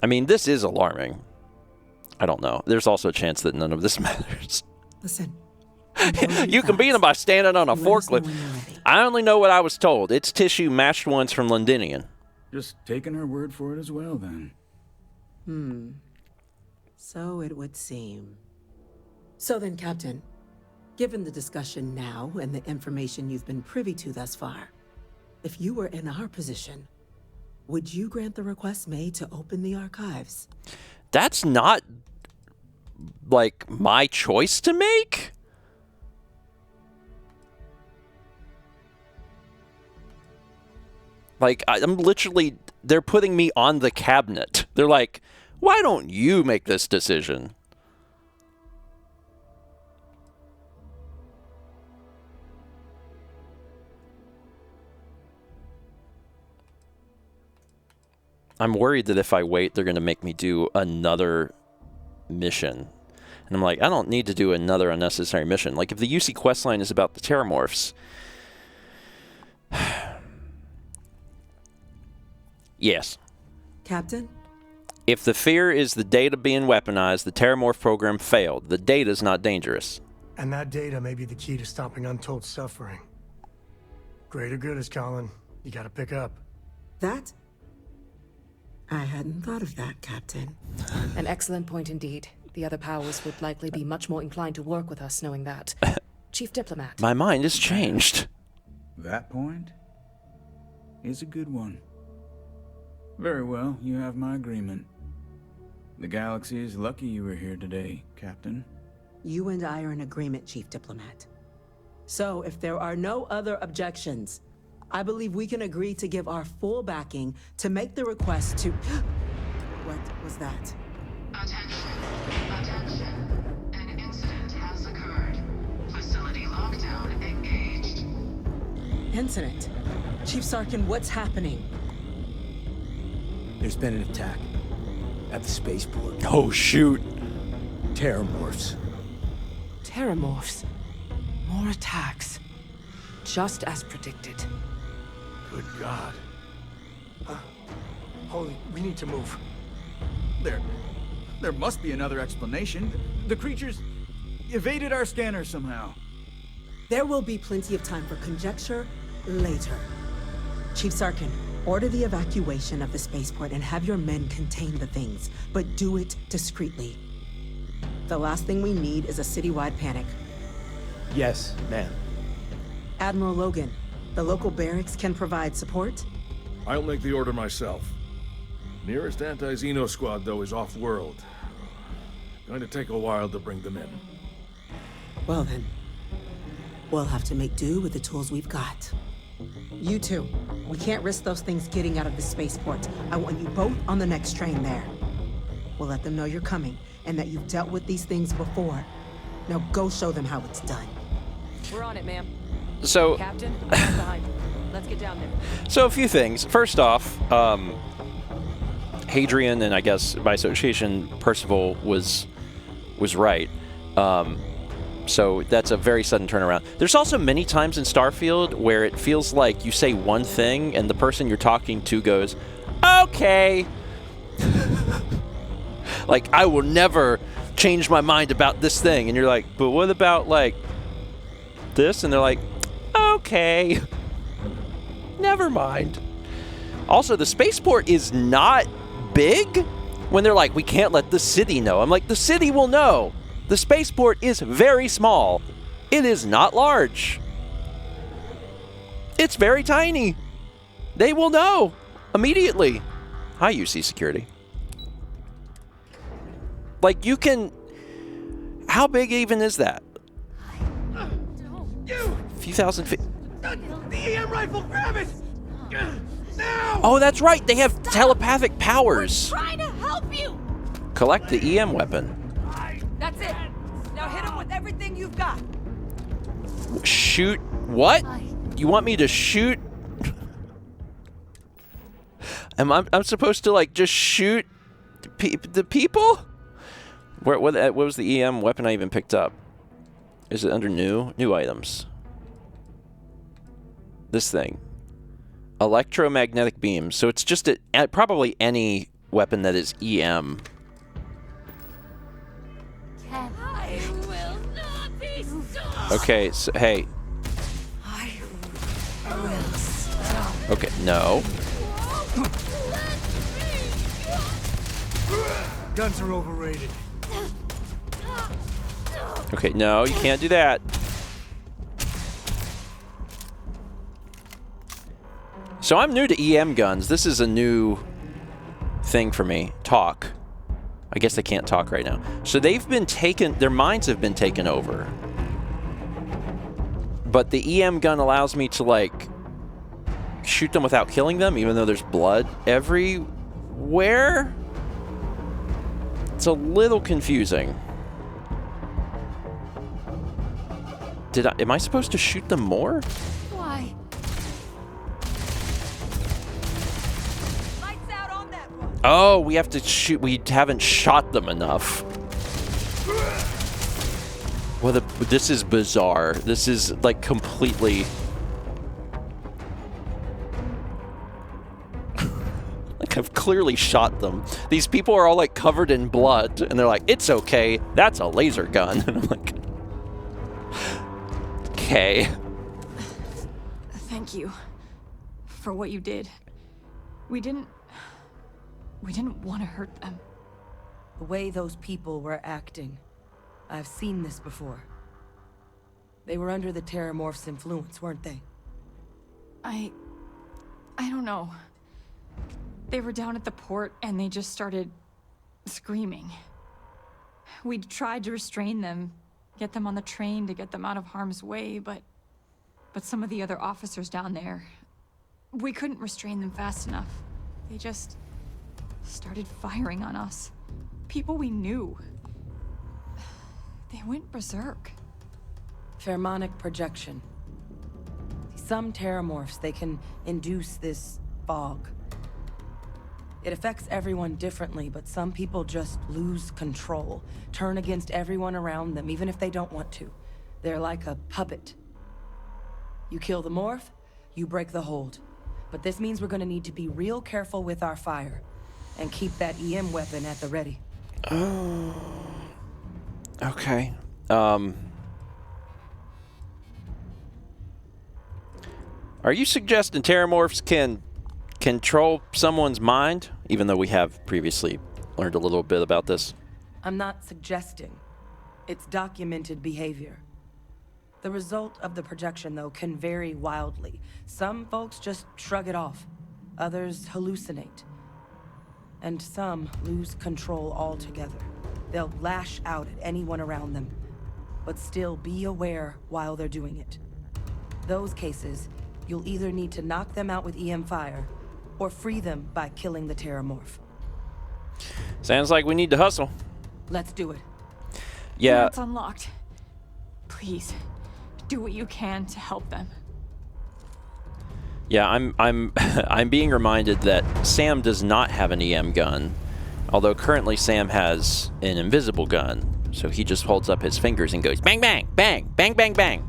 I mean, this is alarming. I don't know. There's also a chance that none of this matters. Listen. You can beat them by standing on a forklift. I only know what I was told. It's tissue matched ones from Londinian. Just taking her word for it as well, then. So it would seem. So then, Captain, given the discussion now and the information you've been privy to thus far, if you were in our position, would you grant the request made to open the archives? That's not, like, my choice to make? Like, I'm literally, they're putting me on the cabinet. They're like, why don't you make this decision? I'm worried that if I wait, they're going to make me do another mission. And I'm like, I don't need to do another unnecessary mission. Like, if the UC questline is about the terramorphs... Yes. Captain? If the fear is the data being weaponized, the terramorph program failed. The data's not dangerous. And that data may be the key to stopping untold suffering. Greater good is calling. You gotta pick up. That? I hadn't thought of that, Captain. An excellent point indeed. The other powers would likely be much more inclined to work with us knowing that. Chief Diplomat. My mind has changed. That point is a good one. Very well, you have my agreement. The galaxy is lucky you were here today, Captain. You and I are in agreement, Chief Diplomat. So, if there are no other objections, I believe we can agree to give our full backing to make the request to... What was that? Attention. Attention. An incident has occurred. Facility lockdown engaged. Incident? Chief Sarkin, what's happening? There's been an attack at the spaceport. Oh, shoot. Terramorphs. Terramorphs. More attacks. Just as predicted. Good God. Holy, we need to move. There must be another explanation. The creatures evaded our scanner somehow. There will be plenty of time for conjecture later. Chief Sarkin, order the evacuation of the spaceport and have your men contain the things, but do it discreetly. The last thing we need is a citywide panic. Yes, ma'am. Admiral Logan, the local barracks can provide support? I'll make the order myself. Nearest anti-Xeno squad, though, is off-world. Going to take a while to bring them in. Well then, we'll have to make do with the tools we've got. You two, we can't risk those things getting out of the spaceport. I want you both on the next train there. We'll let them know you're coming and that you've dealt with these things before. Now go show them how it's done. We're on it, ma'am. So, Captain, I'm behind. Let's get down there. So a few things. First off, Hadrian and I guess by association Percival was right. So that's a very sudden turnaround. There's also many times in Starfield where it feels like you say one thing and the person you're talking to goes, okay. Like, I will never change my mind about this thing. And you're like, but what about, like, this? And they're like, okay. Never mind. Also, the spaceport is not big. When they're like, we can't let the city know. I'm like, the city will know. The spaceport is very small. It is not large. It's very tiny. They will know immediately. Hi, UC Security. Like, you can... How big even is that? A few thousand feet. The EM rifle, grab it! Now! Oh, that's right. They have telepathic powers. We're trying to help you. Collect the EM weapon. That's it. Now hit him with everything you've got. Shoot. What? You want me to shoot? I'm supposed to, like, just shoot the people? What was the EM weapon I even picked up? Is it under new? New items. This thing. Electromagnetic beam. So it's just probably any weapon that is EM. I will not be stopped. Okay, so, hey. I will stop. Okay, no. Guns are overrated. Okay, no, you can't do that. So I'm new to EM guns. This is a new thing for me. Talk. I guess they can't talk right now. So they've been taken, their minds have been taken over. But the EM gun allows me to, like, shoot them without killing them, even though there's blood everywhere. It's a little confusing. Am I supposed to shoot them more? Why? Lights out on that one. Oh, we have to shoot. We haven't shot them enough. Well, this is bizarre. This is, like, completely... like, I've clearly shot them. These people are all, like, covered in blood, and they're like, it's okay, that's a laser gun. And I'm like... Okay. Thank you for what you did. We didn't want to hurt them. The way those people were acting, I've seen this before. They were under the Terramorph's influence, weren't they? I don't know. They were down at the port and they just started screaming. We tried to restrain them, get them on the train to get them out of harm's way, but some of the other officers down there, we couldn't restrain them fast enough. They just started firing on us. People we knew. They went berserk. Pheromonic projection. Some Terramorphs, they can induce this fog. It affects everyone differently, but some people just lose control, turn against everyone around them, even if they don't want to. They're like a puppet. You kill the morph, you break the hold. But this means we're gonna need to be real careful with our fire, and keep that EM weapon at the ready. Oh. Okay. Are you suggesting Terramorphs can control someone's mind? Even though we have previously learned a little bit about this. I'm not suggesting. It's documented behavior. The result of the projection, though, can vary wildly. Some folks just shrug it off. Others hallucinate. And some lose control altogether. They'll lash out at anyone around them, but still be aware while they're doing it. Those cases, you'll either need to knock them out with EM fire, or free them by killing the Terramorph. Sounds like we need to hustle. Let's do it. Yeah. It's unlocked. Please, do what you can to help them. Yeah, I'm being reminded that Sam does not have an EM gun, although currently Sam has an invisible gun, so he just holds up his fingers and goes bang bang bang bang bang bang.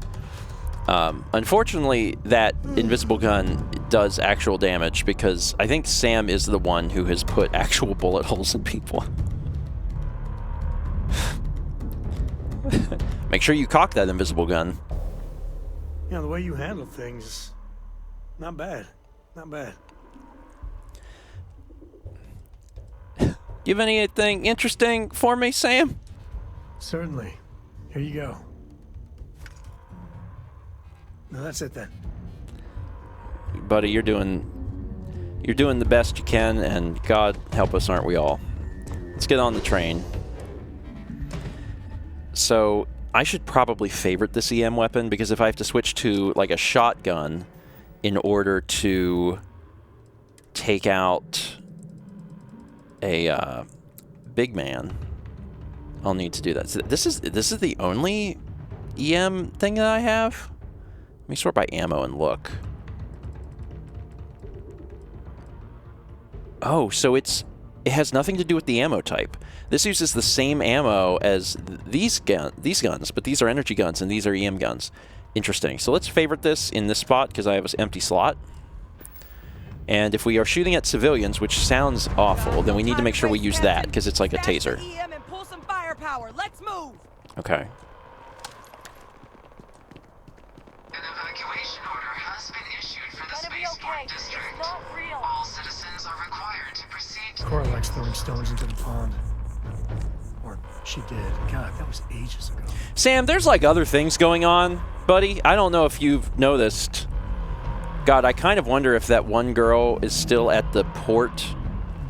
Unfortunately, that invisible gun does actual damage because I think Sam is the one who has put actual bullet holes in people. Make sure you cock that invisible gun. You know, the way you handle things, not bad. Not bad. You have anything interesting for me, Sam? Certainly. Here you go. No, that's it then. buddy, you're doing the best you can, and God help us, aren't we all? Let's get on the train. So I should probably favorite this EM weapon, because if I have to switch to like a shotgun in order to take out a big man, I'll need to do that. So this is the only EM thing that I have. Let me sort by ammo and look. Oh, so it has nothing to do with the ammo type. This uses the same ammo as these guns, but these are energy guns and these are EM guns. Interesting. So let's favorite this in this spot because I have an empty slot. And if we are shooting at civilians, which sounds awful, then we need to make sure we use that because it's like a taser. Let's move. Okay. An evacuation order has been issued for the spaceport district. All citizens are required to proceed. Cora likes throwing stones into the pond. Or she did. God, that was ages ago. Sam, there's like other things going on, buddy. I don't know if you've noticed. God, I kind of wonder if that one girl is still at the port,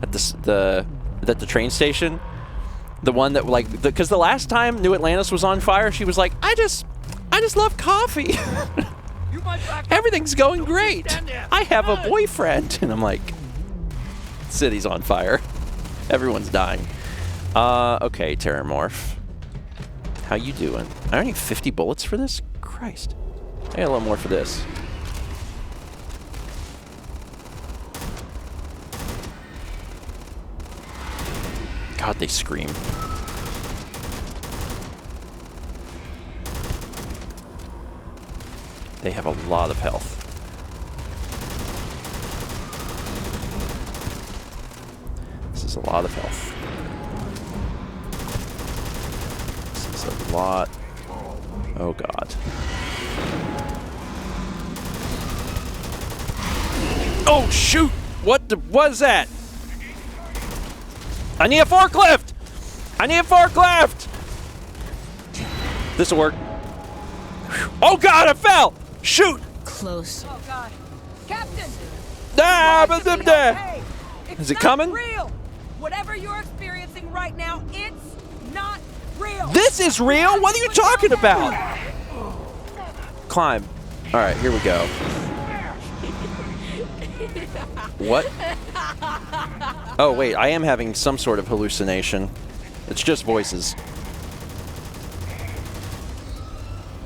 at the train station. The one that, like, because the last time New Atlantis was on fire, she was like, I just love coffee. Everything's going great. I have a boyfriend. And I'm like, city's on fire. Everyone's dying. Okay, Terramorph. How you doing? I only need 50 bullets for this? Christ. I got a little more for this. God, they scream. They have a lot of health. This is a lot of health. This is a lot. Oh, God. Oh, shoot! What was that? I need a forklift! I need a forklift! This'll work. Oh God, I fell! Shoot! Close. Oh God. Captain! Ah, but them there. Okay. Is it coming? Real. Whatever you're experiencing right now, it's not real. This is real? What are you talking about? Climb. Alright, here we go. What? Oh, wait, I am having some sort of hallucination. It's just voices.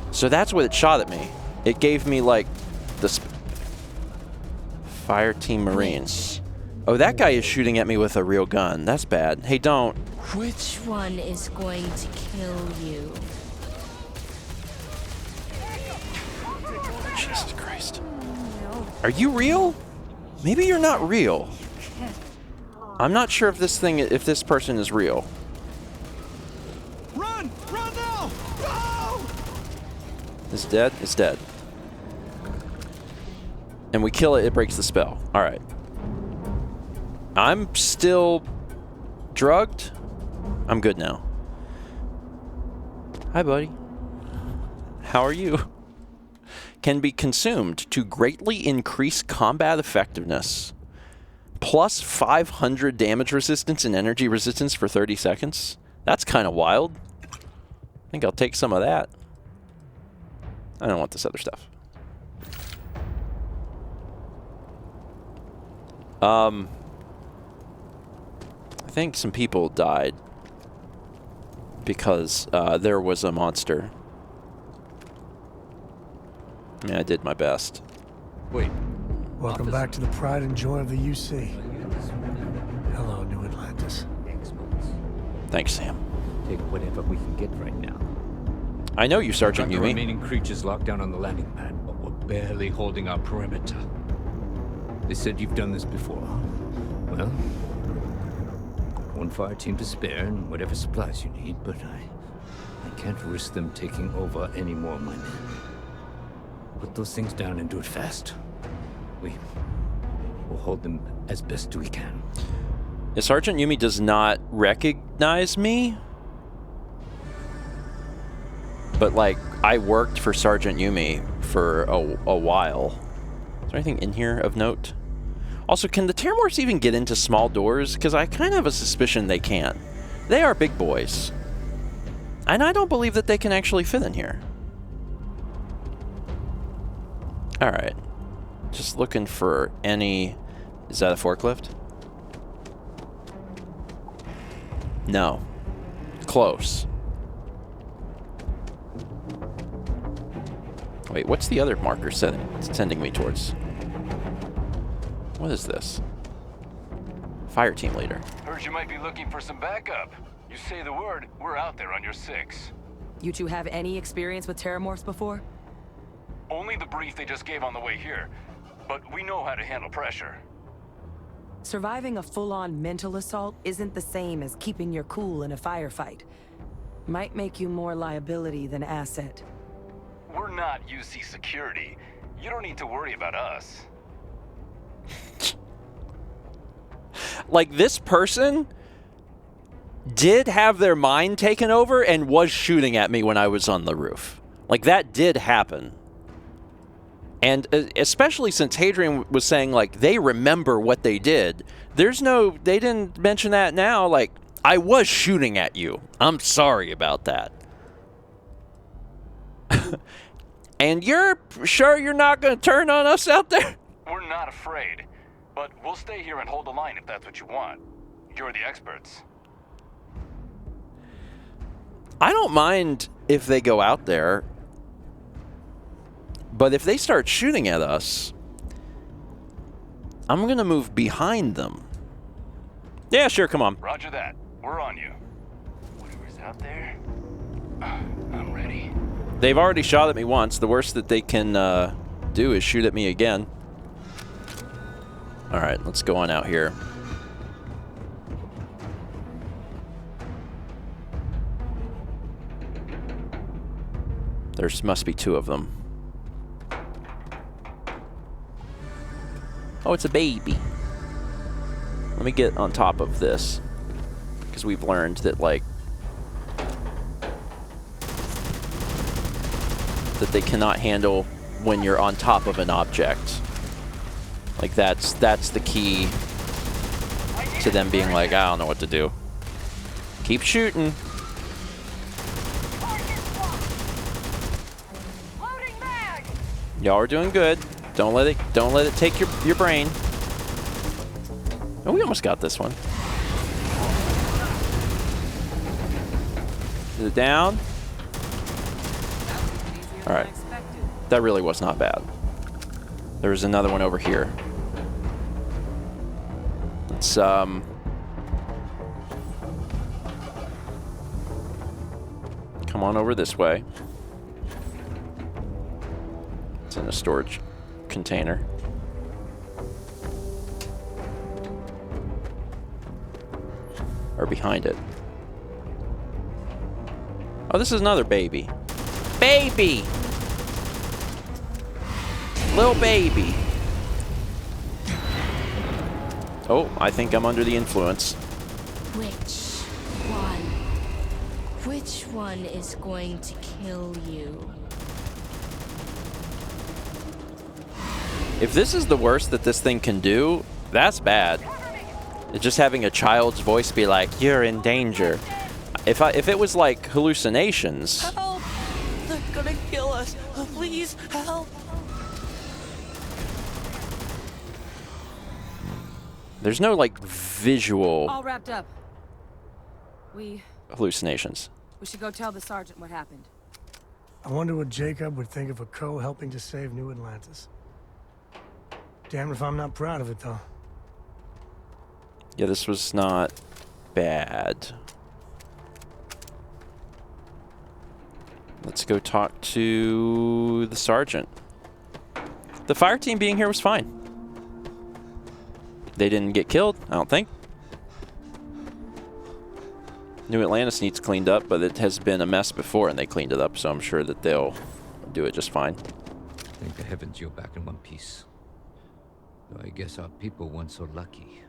So that's what it shot at me. It gave me, like, the Fire Team Marines. Oh, that guy is shooting at me with a real gun. That's bad. Hey, don't. Which one is going to kill you? Jesus Christ. Are you real? Maybe you're not real. I'm not sure if this person is real. Run! Run now! Go! It's dead? It's dead. And we kill it, it breaks the spell. Alright. I'm still drugged. I'm good now. Hi, buddy. How are you? Can be consumed to greatly increase combat effectiveness. Plus 500 damage resistance and energy resistance for 30 seconds. That's kind of wild. I think I'll take some of that. I don't want this other stuff. I think some people died because there was a monster. I mean, I did my best. Wait. Welcome back to the pride and joy of the UC. Hello, New Atlantis. Thanks, Sam. Take whatever we can get right now. I know you, Sergeant The Yumi. remaining creatures locked down on the landing pad, but we're barely holding our perimeter. They said you've done this before. Well, one fire team to spare and whatever supplies you need, but I can't risk them taking over any more of my men. Put those things down and do it fast. We'll hold them as best we can. Sergeant Yumi does not recognize me. But, like, I worked for Sergeant Yumi for a while. Is there anything in here of note? Also, can the Terramorphs even get into small doors? Because I kind of have a suspicion they can. They are big boys. And I don't believe that they can actually fit in here. Alright. Just looking for any... Is that a forklift? No. Close. Wait, what's the other marker sending me towards? What is this? Fire team leader. Heard you might be looking for some backup. You say the word, we're out there on your 6. You two have any experience with Terramorphs before? Only the brief they just gave on the way here, but we know how to handle pressure. Surviving a full-on mental assault isn't the same as keeping your cool in a firefight. Might make you more liability than asset. We're not UC security. You don't need to worry about us. Like, this person did have their mind taken over and was shooting at me when I was on the roof. Like, that did happen. And especially since Hadrian was saying, like, they remember what they did. There's no... They didn't mention that now. Like, I was shooting at you. I'm sorry about that. And you're sure you're not going to turn on us out there? We're not afraid, but we'll stay here and hold the line if that's what you want. You're the experts. I don't mind if they go out there, but if they start shooting at us, I'm going to move behind them. Yeah, sure, come on. Roger that. We're on you. Whatever's out there, I'm ready. They've already shot at me once. The worst that they can do is shoot at me again. All right, let's go on out here. There must be 2 of them. Oh, it's a baby. Let me get on top of this, because we've learned that, like, that they cannot handle when you're on top of an object. Like, that's the key to them being like, I don't know what to do. Keep shooting. Y'all are doing good. Don't let it take your brain. Oh, we almost got this one. Is it down? All right. That really was not bad. There's another one over here. Let's come on over this way. It's in a storage container. Or behind it. Oh, this is another baby. Baby! Little baby. Oh, I think I'm under the influence. Which one is going to kill you? If this is the worst that this thing can do, that's bad. It's just having a child's voice be like, you're in danger. If it was like hallucinations... Help! They're gonna kill us. Please, help! There's no, like, visual... All wrapped up. hallucinations. We should go tell the sergeant what happened. I wonder what Jacob would think of a crow helping to save New Atlantis. Damn if I'm not proud of it, though. Yeah, this was not bad. Let's go talk to the sergeant. The fire team being here was fine. They didn't get killed, I don't think. New Atlantis needs cleaned up, but it has been a mess before and they cleaned it up, so I'm sure that they'll do it just fine. Thank the heavens you're back in one piece. Though I guess our people weren't so lucky.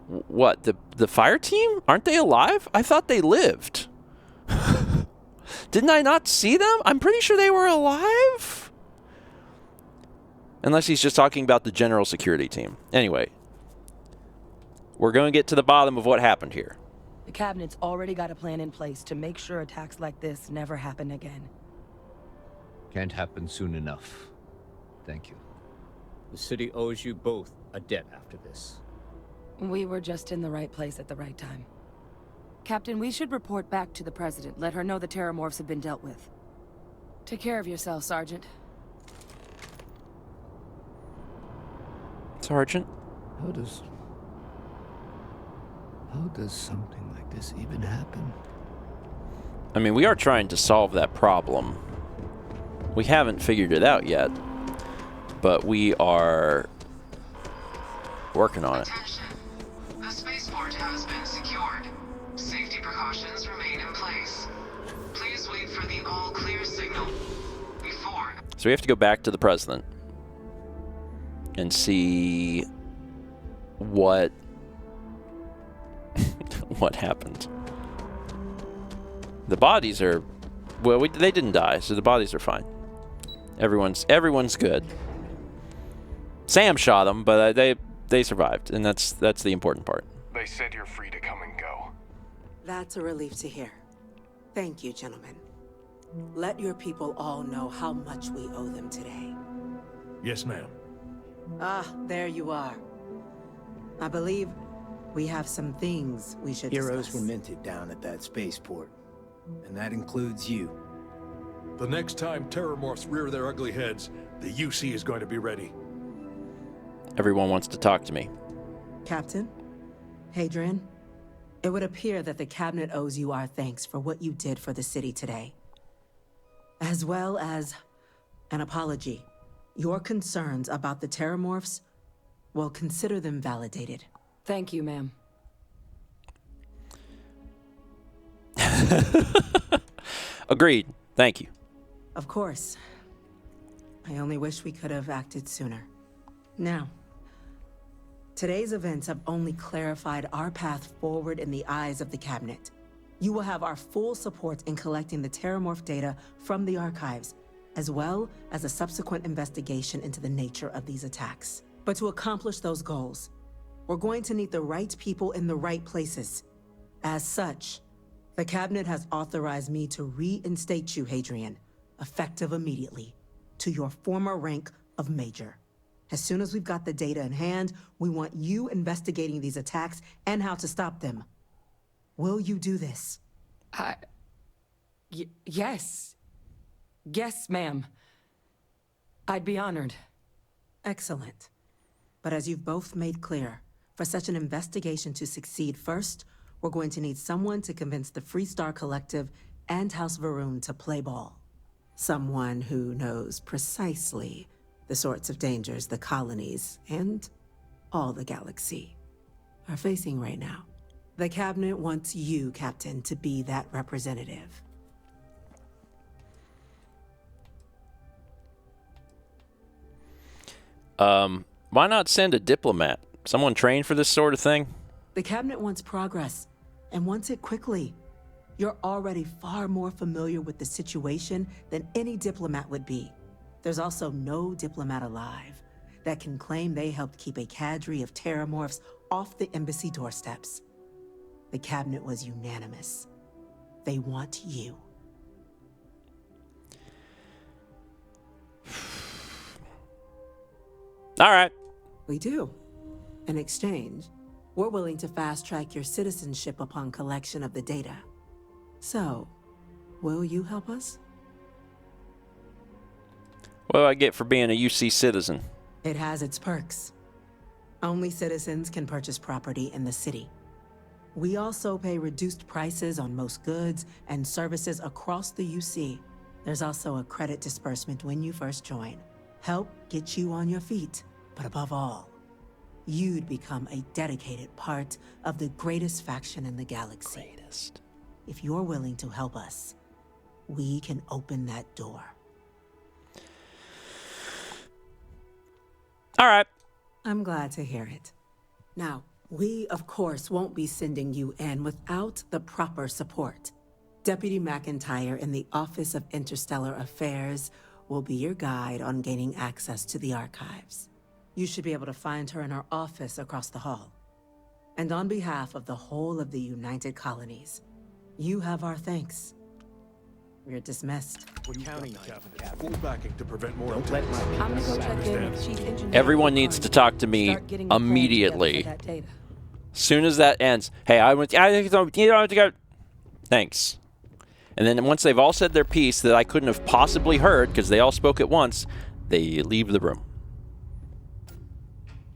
What, the fire team? Aren't they alive? I thought they lived. Didn't I not see them? I'm pretty sure they were alive. Unless he's just talking about the general security team. Anyway, we're going to get to the bottom of what happened here. The cabinet's already got a plan in place to make sure attacks like this never happen again. Can't happen soon enough. Thank you. The city owes you both a debt after this. We were just in the right place at the right time. Captain, we should report back to the President. Let her know the Terramorphs have been dealt with. Take care of yourself, Sergeant. Sergeant? How does something like this even happen? I mean, we are trying to solve that problem. We haven't figured it out yet, but we are working on it. Attention. The spaceport has been secured. Safety precautions remain in place. Please wait for the all-clear signal before... So we have to go back to the President and see what what happened. The bodies are, well, they didn't die, so the bodies are fine. Everyone's good. Sam shot them, but they survived, and that's the important part. They said you're free to come and go. That's a relief to hear. Thank you, gentlemen. Let your people all know how much we owe them today. Yes, ma'am. Ah, there you are. I believe we have some things we should Heroes discuss. were minted down at that spaceport. And that includes you. The next time Terramorphs rear their ugly heads, the UC is going to be ready. Everyone wants to talk to me. Captain, Hadrian, it would appear that the Cabinet owes you our thanks for what you did for the city today. As well as an apology. Your concerns about the Terramorphs, well, consider them validated. Thank you, ma'am. Agreed. Thank you. Of course. I only wish we could have acted sooner. Now, today's events have only clarified our path forward in the eyes of the Cabinet. You will have our full support in collecting the Terramorph data from the archives, as well as a subsequent investigation into the nature of these attacks. But to accomplish those goals, we're going to need the right people in the right places. As such, the Cabinet has authorized me to reinstate you, Hadrian, effective immediately, to your former rank of Major. As soon as we've got the data in hand, we want you investigating these attacks and how to stop them. Will you do this? Yes. Yes, ma'am. I'd be honored. Excellent. But as you've both made clear, for such an investigation to succeed first, we're going to need someone to convince the Freestar Collective and House Varun to play ball. Someone who knows precisely the sorts of dangers the colonies and all the galaxy are facing right now. The Cabinet wants you, Captain, to be that representative. Why not send a diplomat? Someone trained for this sort of thing? The Cabinet wants progress, and wants it quickly. You're already far more familiar with the situation than any diplomat would be. There's also no diplomat alive that can claim they helped keep a cadre of Terramorphs off the embassy doorsteps. The Cabinet was unanimous. They want you. All right. We do. In exchange, we're willing to fast-track your citizenship upon collection of the data. So, will you help us? What do I get for being a UC citizen? It has its perks. Only citizens can purchase property in the city. We also pay reduced prices on most goods and services across the UC. There's also a credit disbursement when you first join. Help get you on your feet, but above all, you'd become a dedicated part of the greatest faction in the galaxy. Greatest. If you're willing to help us, we can open that door. All right. I'm glad to hear it. Now, we, of course, won't be sending you in without the proper support. Deputy McIntyre in the Office of Interstellar Affairs will be your guide on gaining access to the archives. You should be able to find her in her office across the hall. And on behalf of the whole of the United Colonies, you have our thanks. You're dismissed. We're counting on Cabinet's full backing to prevent more I'm gonna go check in with Chief Engineer. Everyone needs to talk to me immediately. As soon as that ends. Hey, you don't have to go. Thanks. And then once they've all said their piece that I couldn't have possibly heard because they all spoke at once, they leave the room.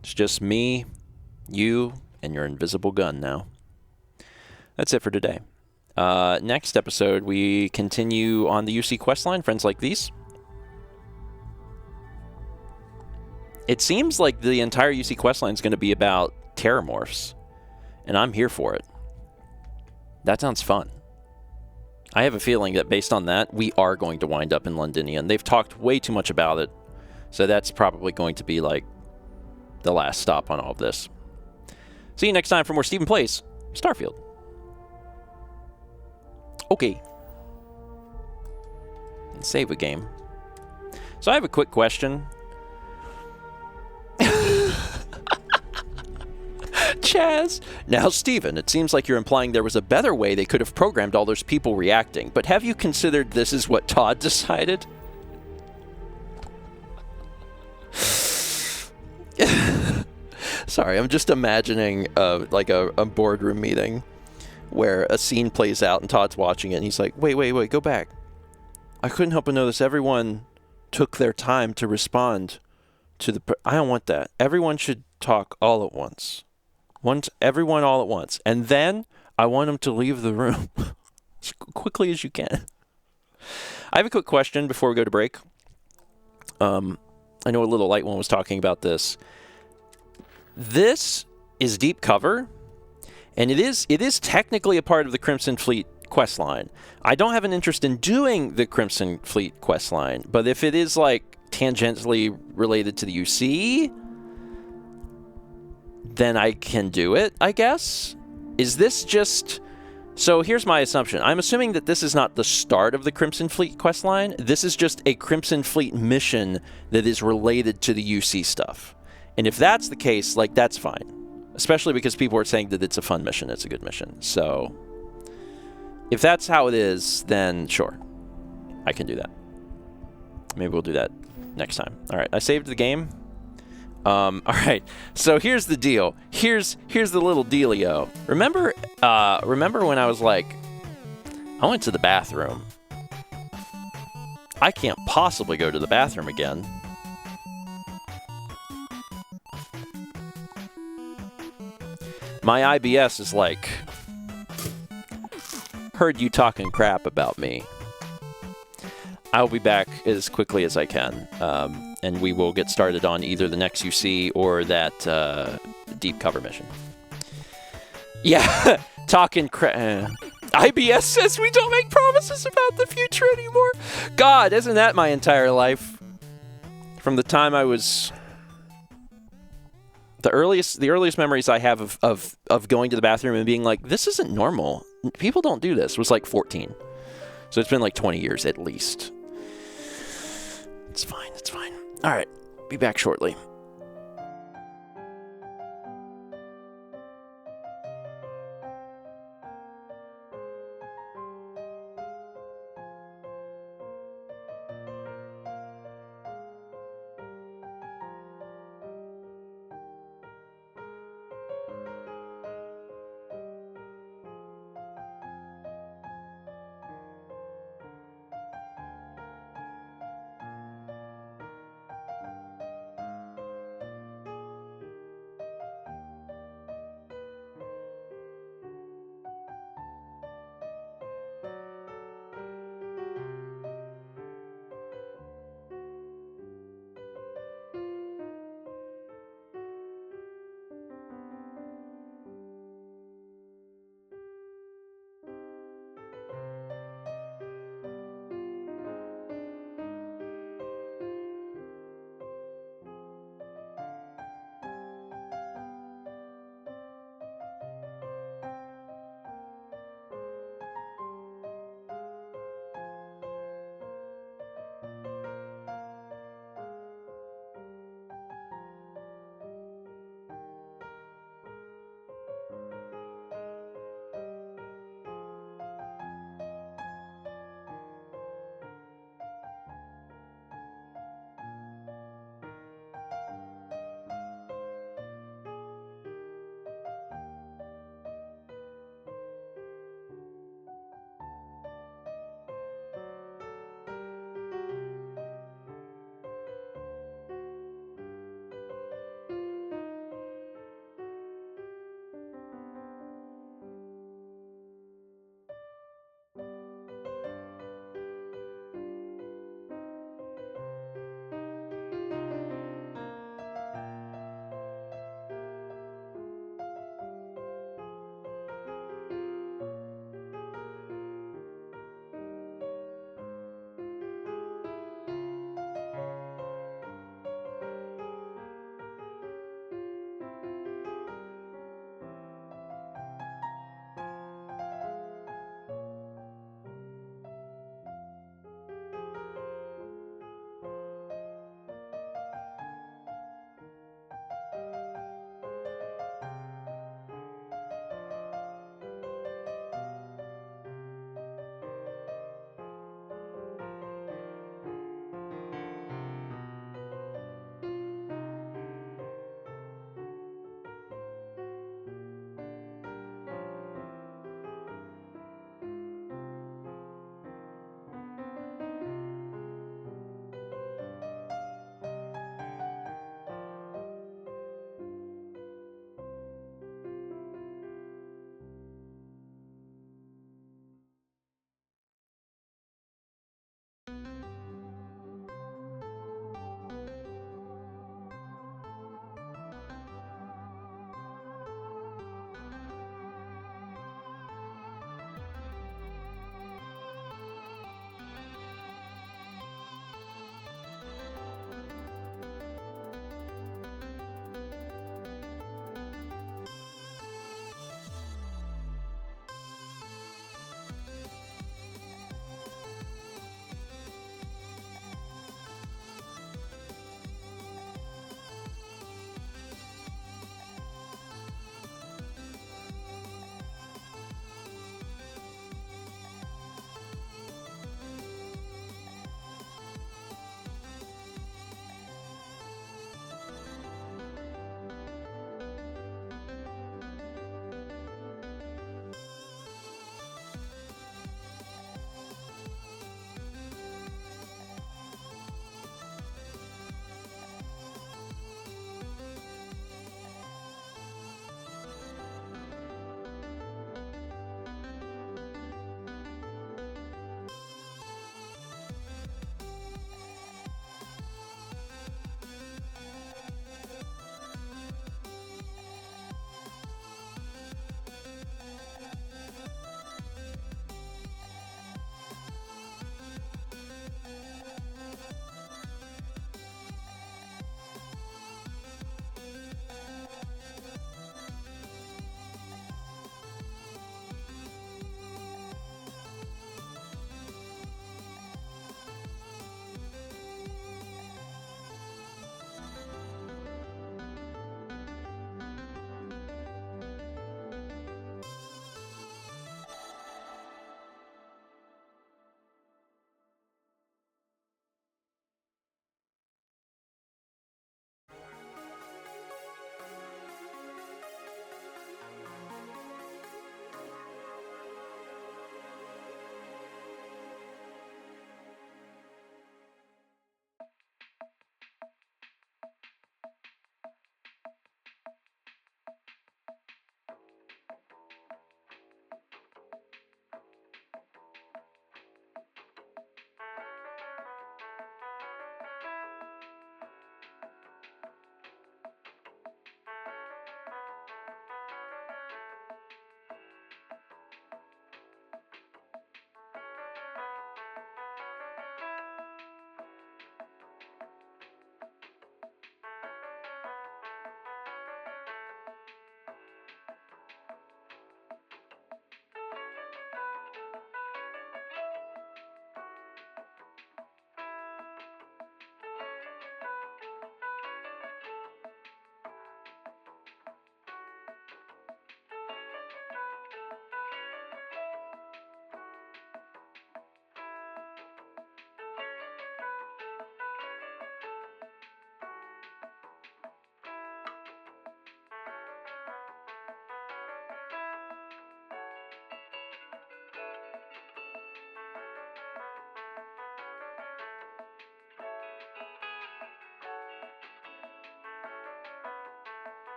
It's just me, you, and your invisible gun now. That's it for today. Next episode, we continue on the UC questline, Friends Like These. It seems like the entire UC questline is going to be about terramorphs, and I'm here for it. That sounds fun. I have a feeling that based on that, we are going to wind up in Londinium. They've talked way too much about it, so that's probably going to be like the last stop on all of this. See you next time for more Stephen Plays Starfield. Okay. And save a game. So I have a quick question. Chaz. Now, Steven, it seems like you're implying there was a better way they could have programmed all those people reacting, but have you considered this is what Todd decided? Sorry, I'm just imagining like a boardroom meeting where a scene plays out and Todd's watching it and he's like, wait, go back. I couldn't help but notice everyone took their time to respond to the... I don't want that. Everyone should talk all at once. Everyone all at once. And then I want them to leave the room as quickly as you can. I have a quick question before we go to break. I know a little light one was talking about this. This is deep cover, and it is technically a part of the Crimson Fleet questline. I don't have an interest in doing the Crimson Fleet questline, but if it is like tangentially related to the UC, then I can do it, I guess. Is this just... So here's my assumption. I'm assuming that this is not the start of the Crimson Fleet questline. This is just a Crimson Fleet mission that is related to the UC stuff. And if that's the case, like, that's fine. Especially because people are saying that it's a fun mission, it's a good mission. So if that's how it is, then sure. I can do that. Maybe we'll do that next time. All right, I saved the game. All right, so here's the deal. Here's the little dealio. Remember when I was like, I went to the bathroom. I can't possibly go to the bathroom again. My IBS is like, heard you talking crap about me. I'll be back as quickly as I can, and we will get started on either the next UC or that deep cover mission. Yeah, talking crap. IBS says we don't make promises about the future anymore. God, isn't that my entire life? From the time I was... The earliest memories I have of going to the bathroom and being like, this isn't normal. People don't do this, was like 14. So it's been like 20 years at least. It's fine, it's fine. All right, be back shortly.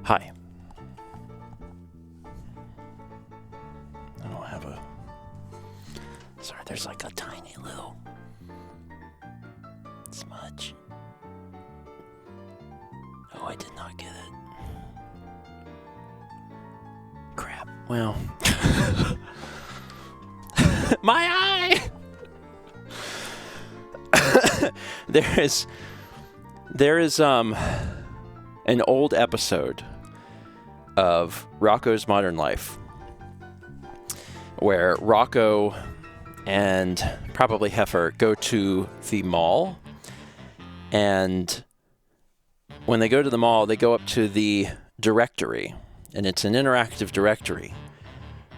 Hi. I don't have a... Sorry, there's like a tiny little smudge. Oh, I did not get it. Crap. Well... My eye! There is an old episode of Rocko's Modern Life where Rocco and probably Heifer go to the mall, and when they go to the mall, they go up to the directory, and it's an interactive directory,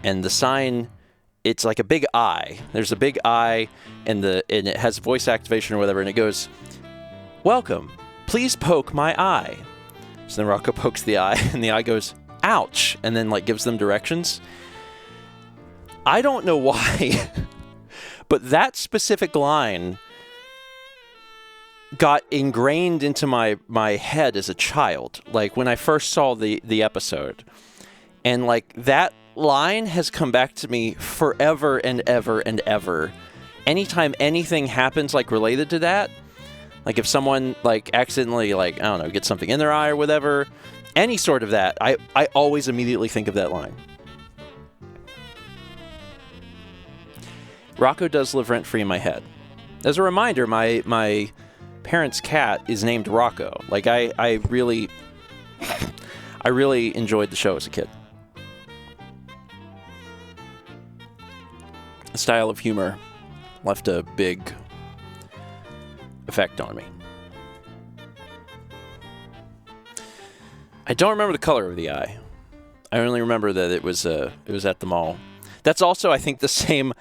and the sign, it's like a big eye. There's a big eye, and it has voice activation or whatever, and it goes, "Welcome, please poke my eye." So then Rocco pokes the eye, and the eye goes, "Ouch," and then like gives them directions. I don't know why, but that specific line got ingrained into my head as a child, like when I first saw the episode. And like that line has come back to me forever and ever and ever. Anytime anything happens like related to that, like if someone like accidentally, like, I don't know, gets something in their eye or whatever, any sort of that, I always immediately think of that line. Rocco does live rent-free in my head. As a reminder, my parents' cat is named Rocco. Like I really enjoyed the show as a kid. The style of humor left a big effect on me. I don't remember the color of the eye. I only remember that it was at the mall. That's also, I think, the same.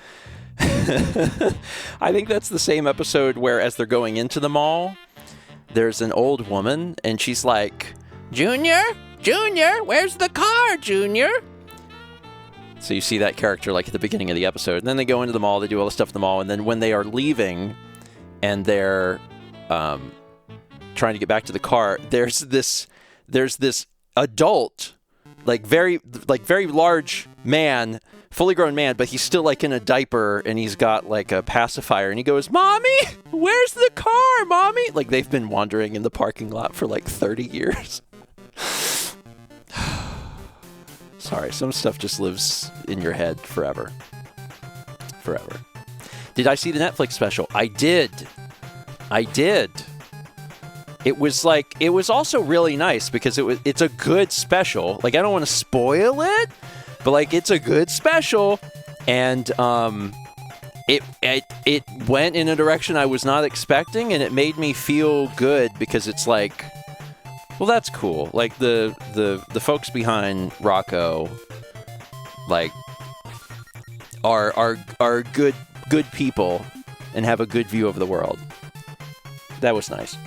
I think that's the same episode where, as they're going into the mall, there's an old woman, and she's like, Junior, where's the car, Junior? So you see that character like at the beginning of the episode. And then they go into the mall, they do all the stuff at the mall, and then when they are leaving and they're trying to get back to the car, there's this adult, like very large man, fully grown man, but he's still like in a diaper, and he's got like a pacifier, and he goes, "Mommy, where's the car, Mommy?" Like they've been wandering in the parking lot for like 30 years. Sorry, some stuff just lives in your head forever. Forever. Did I see the Netflix special? I did. It was also really nice because it's a good special. Like, I don't want to spoil it, but like it's a good special, and it went in a direction I was not expecting, and it made me feel good because it's like, well, that's cool. Like the folks behind Rocco, like, are good people and have a good view of the world. That was nice.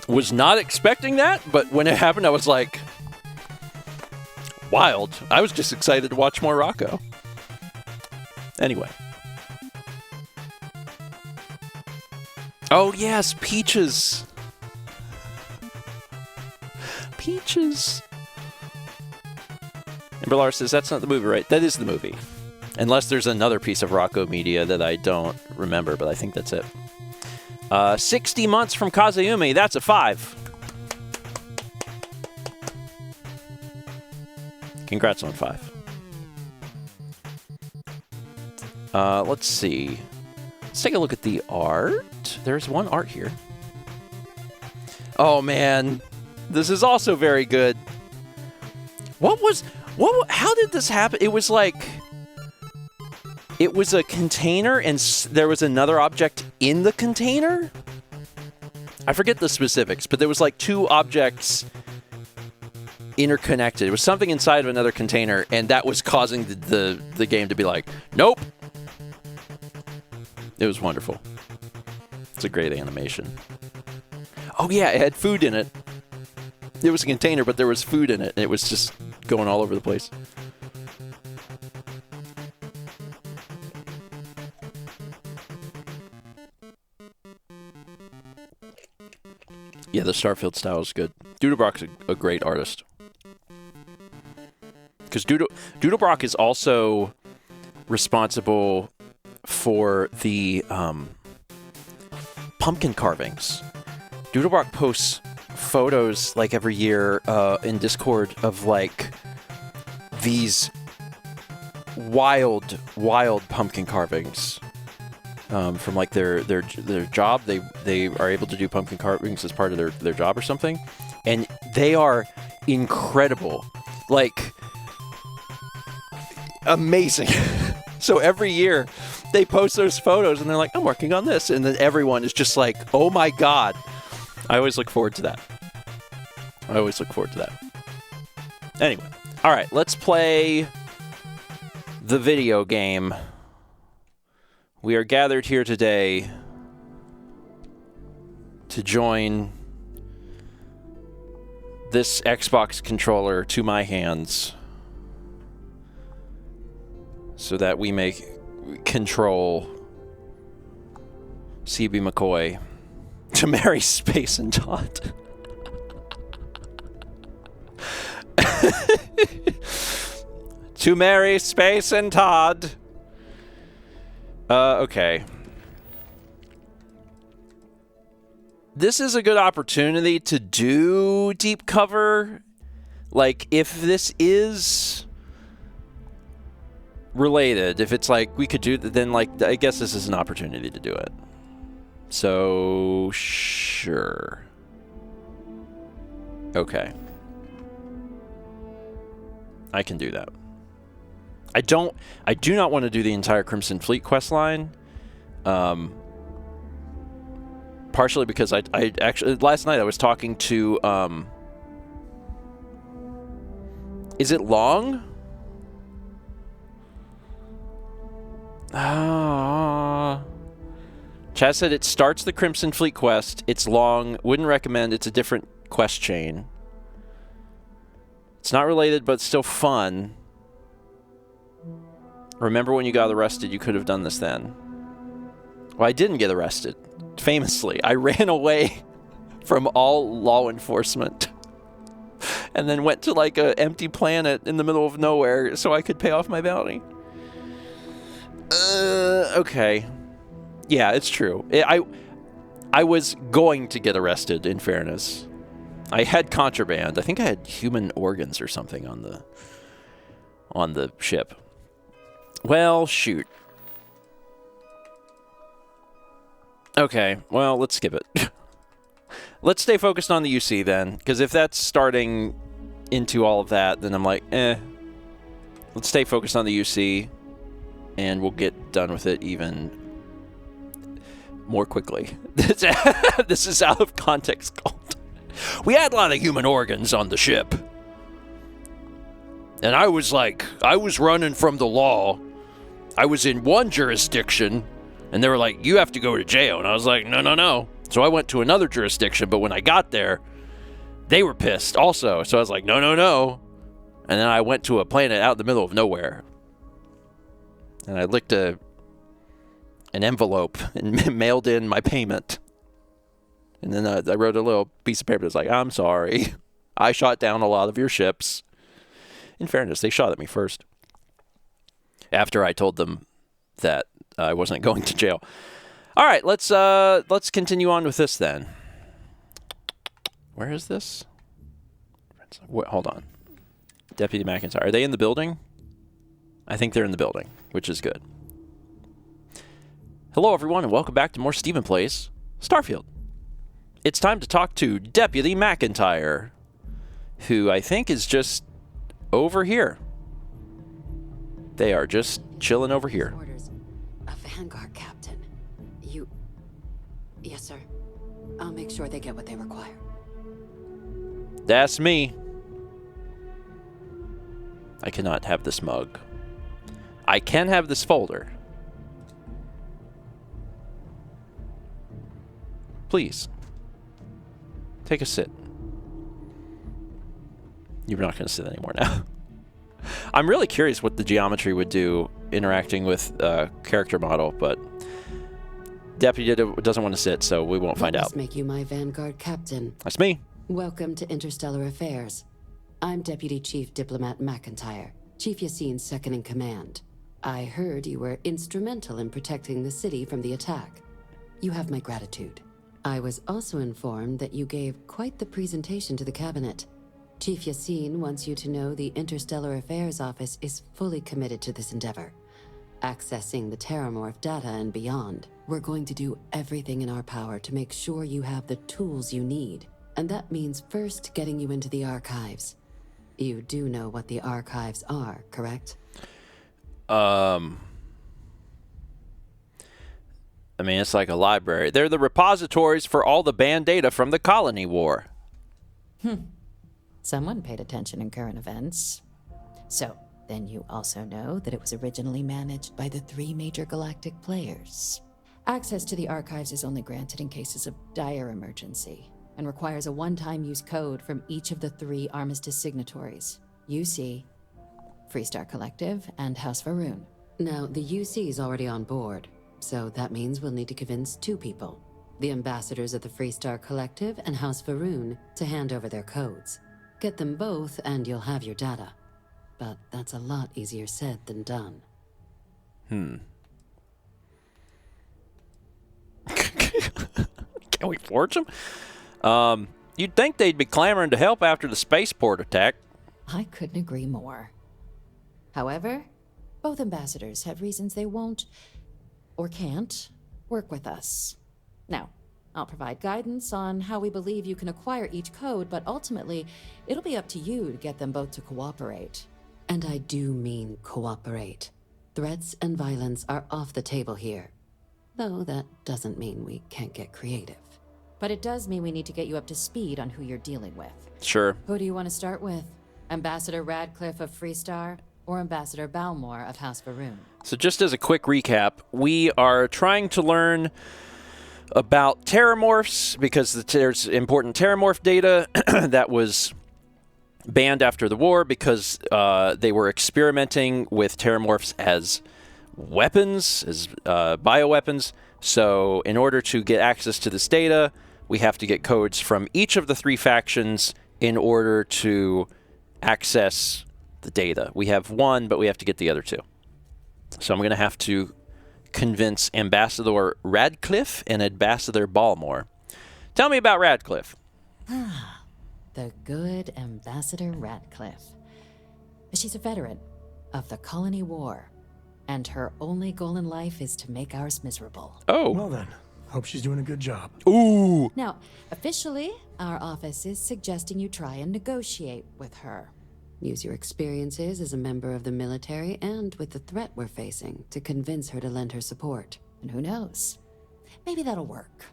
Was not expecting that, but when it happened, I was like, wild. I was just excited to watch more Rocco. Anyway. Oh, yes, Peaches. Peaches. Amberlar says, that's not the movie, right? That is the movie. Unless there's another piece of Rocco media that I don't remember, but I think that's it. 60 months from Kazuyumi, that's a 5. Congrats on 5. Let's see. Let's take a look at the art. There's one art here. Oh, man. This is also very good. How did this happen? It was like... It was a container, and there was another object in the container? I forget the specifics, but there was like two objects interconnected. It was something inside of another container, and that was causing the game to be like, nope. It was wonderful. It's a great animation. Oh yeah, it had food in it. It was a container, but there was food in it, and it was just going all over the place. Yeah, the Starfield style is good. Doodlebrock's a great artist. Because Doodlebrock is also responsible for the pumpkin carvings. Doodlebrock posts photos like every year in Discord of like these wild pumpkin carvings from like their job. They are able to do pumpkin carvings as part of their job or something, and they are incredible, like amazing. So every year they post those photos and they're like, I'm working on this, and then everyone is just like, oh my god. I always look forward to that. Anyway, all right, let's play the video game. We are gathered here today to join this Xbox controller to my hands so that we may control CB McCoy to marry Space and Todd. To marry Space and Todd. Okay. This is a good opportunity to do deep cover. Like, if this is related, if it's like we could do, then like I guess this is an opportunity to do it. So sure. Okay. I can do that. I do not want to do the entire Crimson Fleet quest line. Partially because I actually last night I was talking to is it long? Chaz said it starts the Crimson Fleet quest. It's long. Wouldn't recommend. It's a different quest chain. It's not related, but still fun. Remember when you got arrested, you could have done this then. Well, I didn't get arrested. Famously, I ran away from all law enforcement and then went to like an empty planet in the middle of nowhere so I could pay off my bounty. Okay. Yeah, it's true. I was going to get arrested, in fairness. I had contraband. I think I had human organs or something on the ship. Well, shoot. Okay, well, let's skip it. Let's stay focused on the UC then, because if that's starting into all of that, then I'm like, Let's stay focused on the UC, and we'll get done with it even more quickly. This is out of context called. We had a lot of human organs on the ship. And I was running from the law. I was in one jurisdiction, and they were like, you have to go to jail. And I was like, no. So I went to another jurisdiction, but when I got there, they were pissed also. So I was like, no. And then I went to a planet out in the middle of nowhere. And I licked an envelope and mailed in my payment. And then I wrote a little piece of paper that was like, I'm sorry. I shot down a lot of your ships. In fairness, they shot at me first. After I told them that I wasn't going to jail. All right, let's continue on with this then. Where is this? Hold on. Deputy McIntyre. Are they in the building? I think they're in the building, which is good. Hello, everyone, and welcome back to more Stephen Plays Starfield. It's time to talk to Deputy McIntyre, who I think is just over here. They are just chilling over here. Orders. A Vanguard captain. You... Yes, sir. I'll make sure they get what they require. That's me. I cannot have this mug. I can have this folder. Please. Take a sit. You're not going to sit anymore now. I'm really curious what the geometry would do interacting with character model, but deputy doesn't want to sit, so we won't find out. Let's make you my Vanguard captain. That's me. Welcome to Interstellar Affairs. I'm Deputy Chief Diplomat McIntyre, Chief Yassine's second in command. I heard you were instrumental in protecting the city from the attack. You have my gratitude. I was also informed that you gave quite the presentation to the cabinet. Chief Yassine wants you to know the Interstellar Affairs Office is fully committed to this endeavor. Accessing the Terramorph data and beyond, we're going to do everything in our power to make sure you have the tools you need. And that means first getting you into the archives. You do know what the archives are, correct? I mean, it's like a library. They're the repositories for all the banned data from the Colony War. Someone paid attention in current events. So, then you also know that it was originally managed by the 3 major galactic players. Access to the archives is only granted in cases of dire emergency, and requires a one-time use code from each of the 3 Armistice signatories. UC, Freestar Collective, and House Varun. Now, the UC is already on board, so that means we'll need to convince 2 people. The ambassadors of the Freestar Collective and House Varun to hand over their codes. Get them both and you'll have your data. But that's a lot easier said than done. Can we forge them? You'd think they'd be clamoring to help after the spaceport attack. I couldn't agree more. However, both ambassadors have reasons they won't, or can't, work with us. Now, I'll provide guidance on how we believe you can acquire each code, but ultimately, it'll be up to you to get them both to cooperate. And I do mean cooperate. Threats and violence are off the table here. Though that doesn't mean we can't get creative. But it does mean we need to get you up to speed on who you're dealing with. Sure. Who do you want to start with? Ambassador Radcliffe of Freestar, or Ambassador Balmore of House Varun? So just as a quick recap, we are trying to learn about terramorphs because there's important terramorph data that was banned after the war because they were experimenting with terramorphs as weapons, as bioweapons. So in order to get access to this data, we have to get codes from each of the 3 factions in order to access the data. We have 1, but we have to get the other 2. So I'm going to have to convince Ambassador Radcliffe and Ambassador Balmore. Tell me about Radcliffe. The good Ambassador Radcliffe. She's a veteran of the Colony War, and her only goal in life is to make ours miserable. Oh. Well then, hope she's doing a good job. Ooh. Now, officially, our office is suggesting you try and negotiate with her. Use your experiences as a member of the military and with the threat we're facing to convince her to lend her support. And who knows? Maybe that'll work.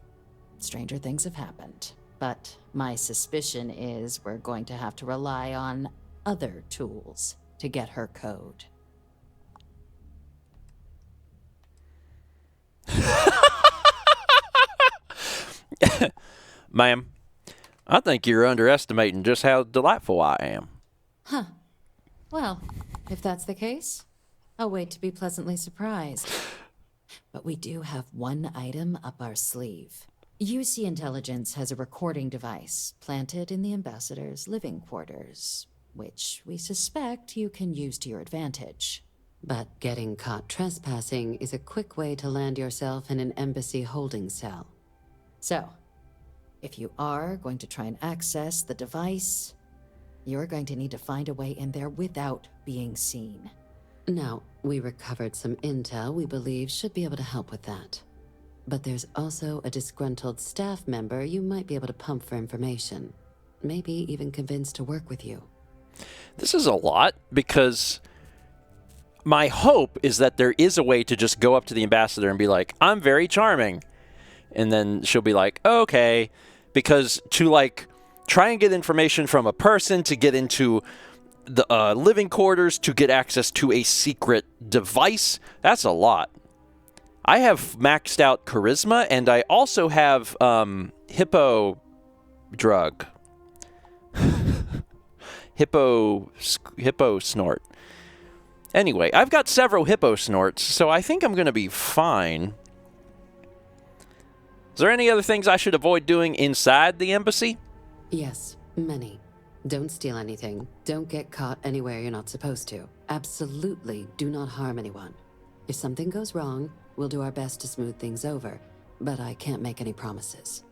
Stranger things have happened. But my suspicion is we're going to have to rely on other tools to get her code. Ma'am, I think you're underestimating just how delightful I am. Huh. Well, if that's the case, I'll wait to be pleasantly surprised. But we do have one item up our sleeve. UC Intelligence has a recording device planted in the ambassador's living quarters, which we suspect you can use to your advantage. But getting caught trespassing is a quick way to land yourself in an embassy holding cell. So, if you are going to try and access the device, you're going to need to find a way in there without being seen. Now, we recovered some intel we believe should be able to help with that. But there's also a disgruntled staff member you might be able to pump for information. Maybe even convince to work with you. This is a lot because my hope is that there is a way to just go up to the ambassador and be like, I'm very charming. And then she'll be like, okay. Because to like try and get information from a person to get into the living quarters to get access to a secret device, that's a lot. I have maxed out charisma, and I also have hippo drug. hippo snort. Anyway, I've got several hippo snorts, so I think I'm going to be fine. Is there any other things I should avoid doing inside the embassy? Yes, many. Don't steal anything. Don't get caught anywhere you're not supposed to. Absolutely do not harm anyone. If something goes wrong, we'll do our best to smooth things over, but I can't make any promises.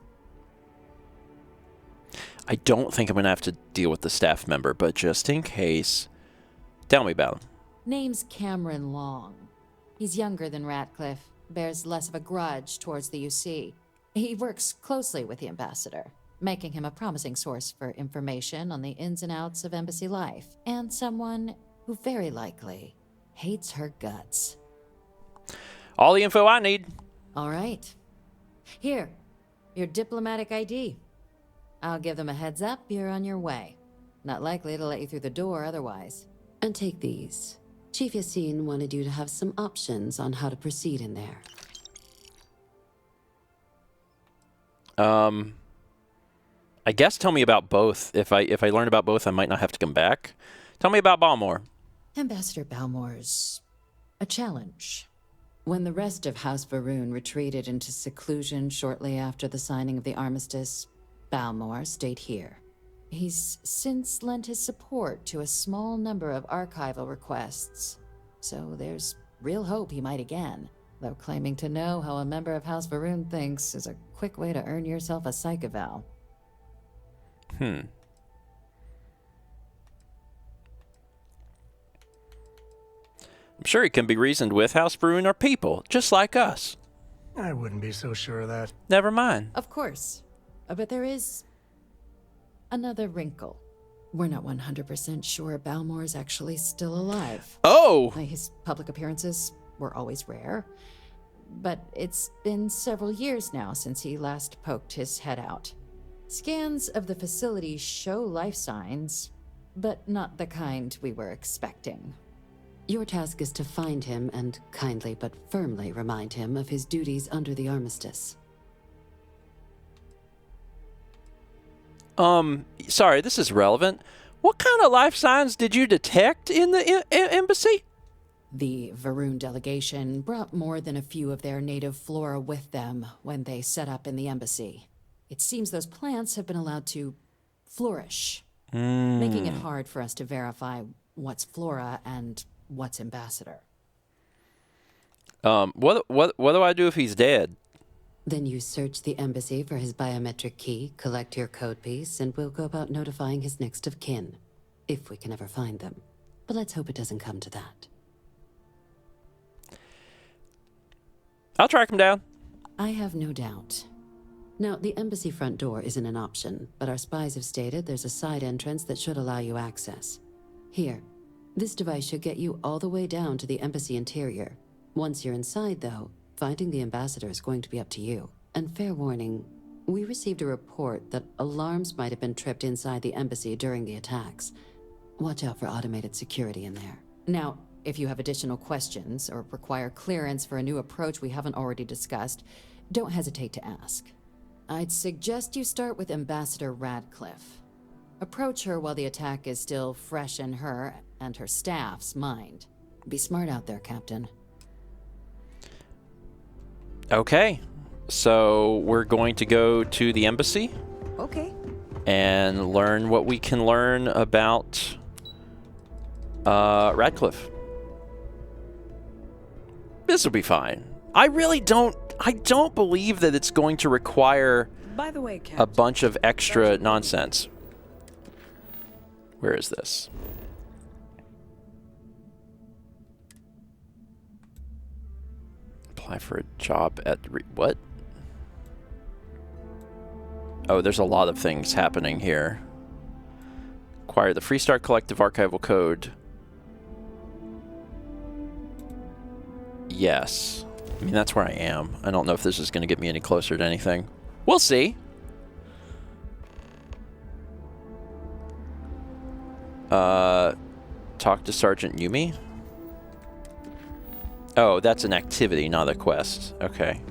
I don't think I'm going to have to deal with the staff member, but just in case, tell me about him. Name's Cameron Long. He's younger than Ratcliffe, bears less of a grudge towards the UC. He works closely with the ambassador, making him a promising source for information on the ins and outs of embassy life, and someone who very likely hates her guts. All the info I need. All right. Here, your diplomatic ID. I'll give them a heads up you're on your way. Not likely to let you through the door otherwise. And take these. Chief Yassine wanted you to have some options on how to proceed in there. I guess tell me about both. If I learn about both, I might not have to come back. Tell me about Balmore. Ambassador Balmore's a challenge. When the rest of House Varun retreated into seclusion shortly after the signing of the armistice, Balmore stayed here. He's since lent his support to a small number of archival requests, so there's real hope he might again, though claiming to know how a member of House Varun thinks is a quick way to earn yourself a psych eval. I'm sure he can be reasoned with. House Varun are people, just like us. I wouldn't be so sure of that. Never mind. Of course. But there is another wrinkle. We're not 100% sure Balmore's actually still alive. Oh! His public appearances were always rare, but it's been several years now since he last poked his head out. Scans of the facility show life signs, but not the kind we were expecting. Your task is to find him and kindly but firmly remind him of his duties under the armistice. Sorry, this is relevant. What kind of life signs did you detect in the embassy? The Varun delegation brought more than a few of their native flora with them when they set up in the embassy. It seems those plants have been allowed to flourish, making it hard for us to verify what's flora and what's ambassador. What do I do if he's dead? Then you search the embassy for his biometric key, collect your code piece, and we'll go about notifying his next of kin, if we can ever find them. But let's hope it doesn't come to that. I'll track him down. I have no doubt. Now, the embassy front door isn't an option, but our spies have stated there's a side entrance that should allow you access. Here, this device should get you all the way down to the embassy interior. Once you're inside, though, finding the ambassador is going to be up to you. And fair warning, we received a report that alarms might have been tripped inside the embassy during the attacks. Watch out for automated security in there. Now, if you have additional questions or require clearance for a new approach we haven't already discussed, don't hesitate to ask. I'd suggest you start with Ambassador Radcliffe. Approach her while the attack is still fresh in her and her staff's mind. Be smart out there, Captain. Okay, so we're going to go to the embassy. Okay. And learn what we can learn about Radcliffe. This will be fine. I don't believe that it's going to require By the way, a bunch of extra nonsense. Where is this? Apply for a job at what? Oh, there's a lot of things happening here. Acquire the Freestar Collective archival code. Yes. I mean, that's where I am. I don't know if this is going to get me any closer to anything. We'll see. Talk to Sergeant Yumi. Oh, that's an activity, not a quest. Okay.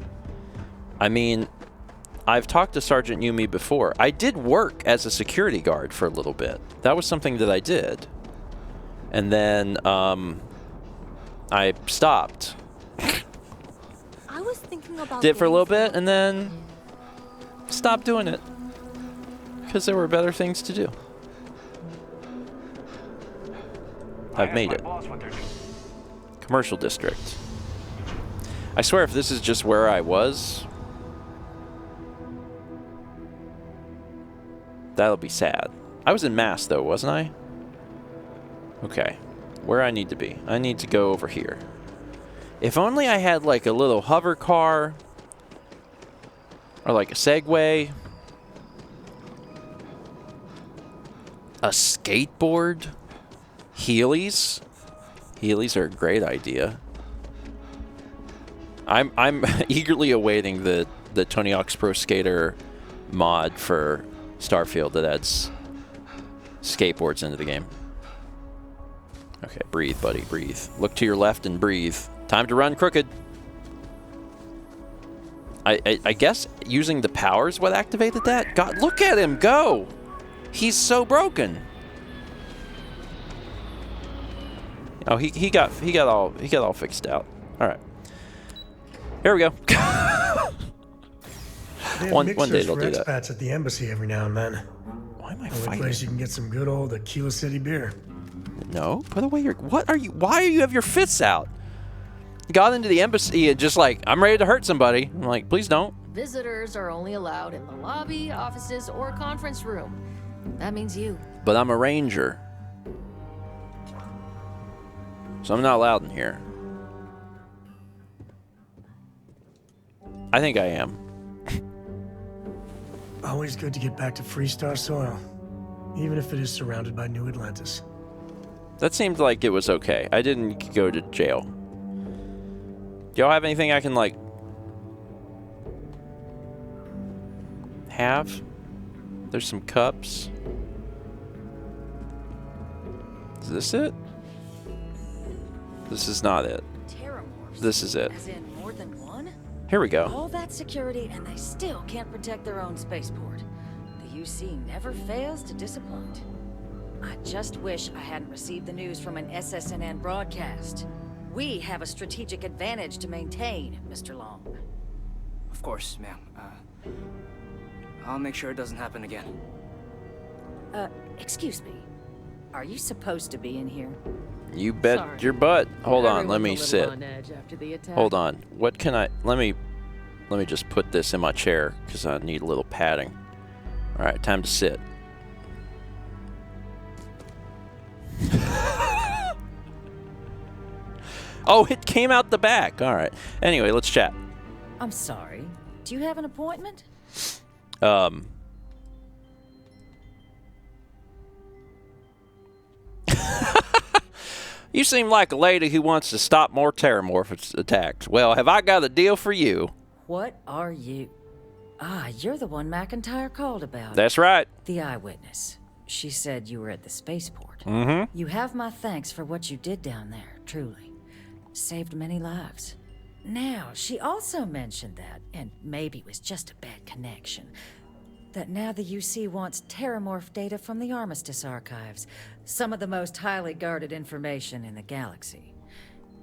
I mean, I've talked to Sergeant Yumi before. I did work as a security guard for a little bit. That was something that I did. And then, I stopped. I was thinking about Did it for a little bit, and then stopped doing it because there were better things to do. I've made it. Commercial district. I swear if this is just where I was, that'll be sad. I was in Mass though, wasn't I? Okay. Where I need to be. I need to go over here. If only I had like a little hover car or like a Segway. A skateboard. Heelys. Heelys are a great idea. I'm eagerly awaiting the Tony Hawk's Pro Skater mod for Starfield that adds skateboards into the game. Okay, breathe, buddy, breathe. Look to your left and breathe. Time to run crooked. I guess using the power is what activated that? God, look at him go! He's so broken. Oh, he got all fixed out. All right. Here we go. one day they'll do that. Expats at the embassy every now and then. Why am I Only fighting? place you can get some good old Aquila City beer. No, put away your. What are you? Why are you have your fists out? Got into the embassy and just like, I'm ready to hurt somebody. I'm like, please don't. Visitors are only allowed in the lobby, offices, or conference room. That means you. But I'm a ranger, so I'm not allowed in here. I think I am. Always good to get back to Freestar soil, even if it is surrounded by New Atlantis. That seemed like it was okay. I didn't go to jail. Do y'all have anything I can, like, have? There's some cups. Is this it? This is not it. This is it. As in more than one? Here we go. All that security and they still can't protect their own spaceport. The UC never fails to disappoint. I just wish I hadn't received the news from an SSNN broadcast. We have a strategic advantage to maintain, Mr. Long. Of course, ma'am. I'll make sure it doesn't happen again. Excuse me. Are you supposed to be in here? You bet your butt. Hold on, let me sit. Hold on. What can I... Let me just put this in my chair, because I need a little padding. Alright, time to sit. Oh, it came out the back. Alright. Anyway, let's chat. I'm sorry. Do you have an appointment? You seem like a lady who wants to stop more Terramorph attacks. Well, have I got a deal for you? What are you? Ah, you're the one McIntyre called about. That's right. The eyewitness. She said you were at the spaceport. Mm-hmm. You have my thanks for what you did down there, truly. Saved many lives. Now, she also mentioned that, and maybe it was just a bad connection, that now the UC wants Terramorph data from the Armistice archives, some of the most highly guarded information in the galaxy,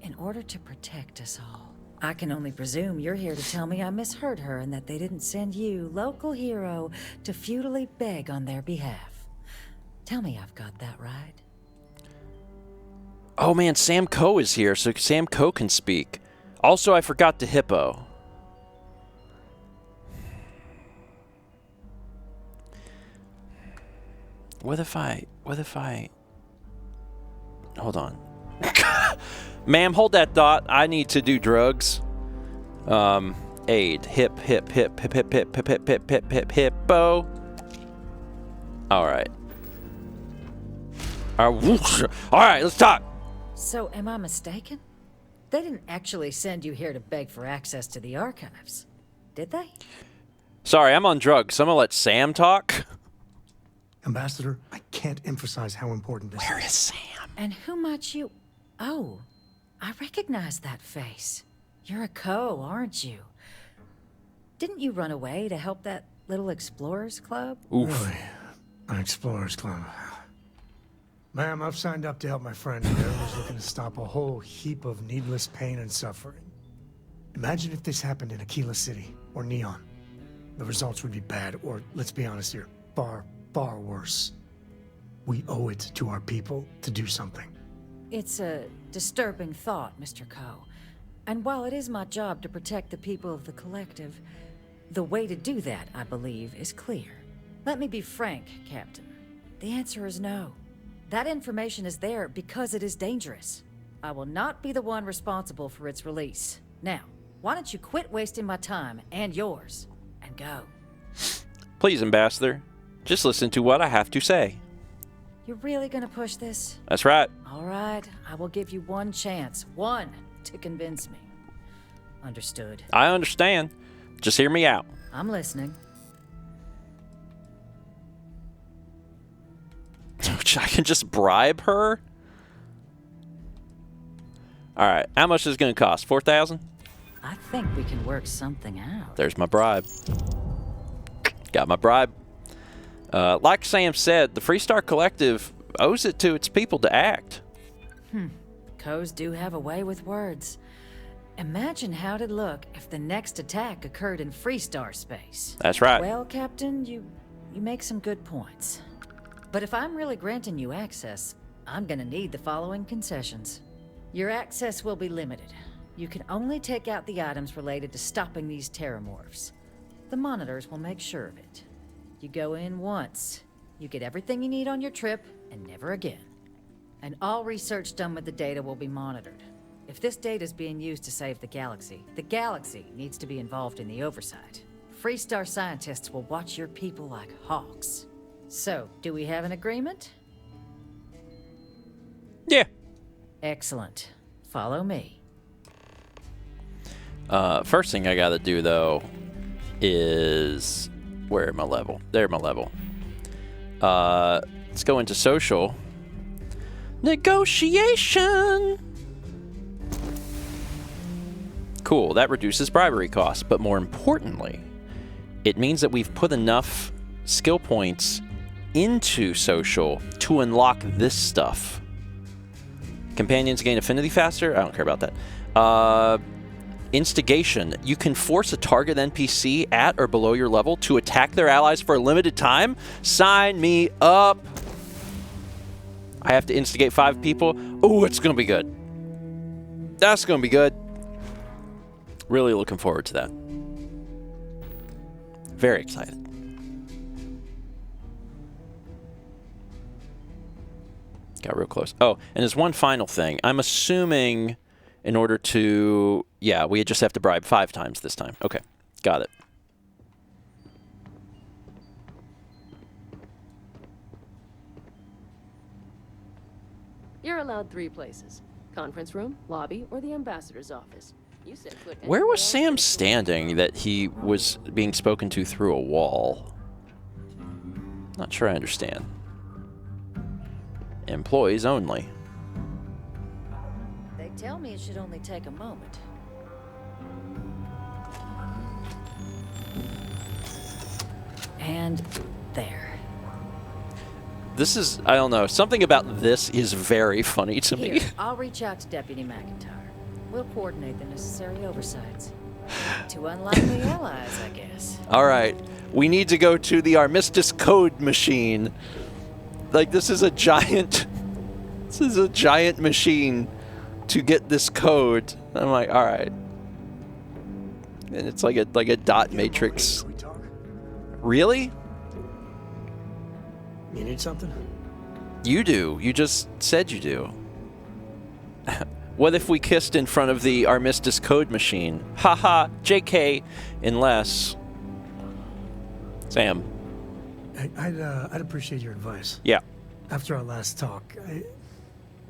in order to protect us all. I can only presume you're here to tell me I misheard her and that they didn't send you, local hero, to futilely beg on their behalf. Tell me I've got that right. Oh man, Sam Coe is here, so Sam Coe can speak. Also, I forgot the hippo. What if I... Hold on. Ma'am, hold that thought. I need to do drugs. Aid. Hippo. Alright. Alright, let's talk. So, am I mistaken? They didn't actually send you here to beg for access to the archives, did they? Sorry, I'm on drugs. So I'm gonna let Sam talk. Ambassador, I can't emphasize how important this is. Where is Sam? And who might you... Oh, I recognize that face. You're a Coe, aren't you? Didn't you run away to help that little Explorers Club? Oof. Really? An Explorers Club. Ma'am, I've signed up to help my friend here who's looking to stop a whole heap of needless pain and suffering. Imagine if this happened in Aquila City or Neon. the results would be bad, or let's be honest here, far, far worse. We owe it to our people to do something. It's a disturbing thought, Mr. Coe. And while it is my job to protect the people of the Collective, the way to do that, I believe, is clear. Let me be frank, Captain. The answer is no. That information is there because it is dangerous. I will not be the one responsible for its release. Now, why don't you quit wasting my time and yours, and go? Please, Ambassador, just listen to what I have to say. You're really gonna push this? That's right. All right, I will give you one chance. One, to convince me. Understood. I understand. Just hear me out. I'm listening. I can just bribe her? Alright, how much is it going to cost? 4,000? I think we can work something out. There's my bribe. Got my bribe. Like Sam said, the Freestar Collective owes it to its people to act. Coes do have a way with words. Imagine how it'd look if the next attack occurred in Freestar space. That's right. Well, Captain, you make some good points. But if I'm really granting you access, I'm gonna need the following concessions. Your access will be limited. You can only take out the items related to stopping these terramorphs. The monitors will make sure of it. You go in once, you get everything you need on your trip, and never again. And all research done with the data will be monitored. If this data is being used to save the galaxy needs to be involved in the oversight. Freestar scientists will watch your people like hawks. So, do we have an agreement? Yeah. Excellent. Follow me. First thing I gotta do, though, is... Where am I level? There, my level. Let's go into social. Negotiation! Cool, that reduces bribery costs, but more importantly, it means that we've put enough skill points into social to unlock this stuff. Companions gain affinity faster? I don't care about that. Instigation. You can force a target NPC at or below your level to attack their allies for a limited time? Sign me up! I have to instigate 5 people? Oh, it's gonna be good. That's gonna be good. Really looking forward to that. Very excited. Got real close. Oh, and there's one final thing. I'm assuming in order to... Yeah, we just have to bribe 5 times this time. Okay, got it. You're allowed 3 places. Conference room, lobby, or the ambassador's office. You said put Where was Sam standing that he was being spoken to through a wall? Not sure I understand. Employees only. They tell me it should only take a moment. And there. This is, I don't know, something about this is very funny to me. Here, I'll reach out to Deputy McIntyre. We'll coordinate the necessary oversights. 2 unlikely allies, I guess. All right, we need to go to the Armistice Code Machine. Like, this is a giant machine to get this code. I'm like, all right. And it's like a dot matrix. Really? You need something? You do. You just said you do. What if we kissed in front of the Armistice Code Machine? Haha, JK, unless... Sam. I'd appreciate your advice. Yeah. After our last talk,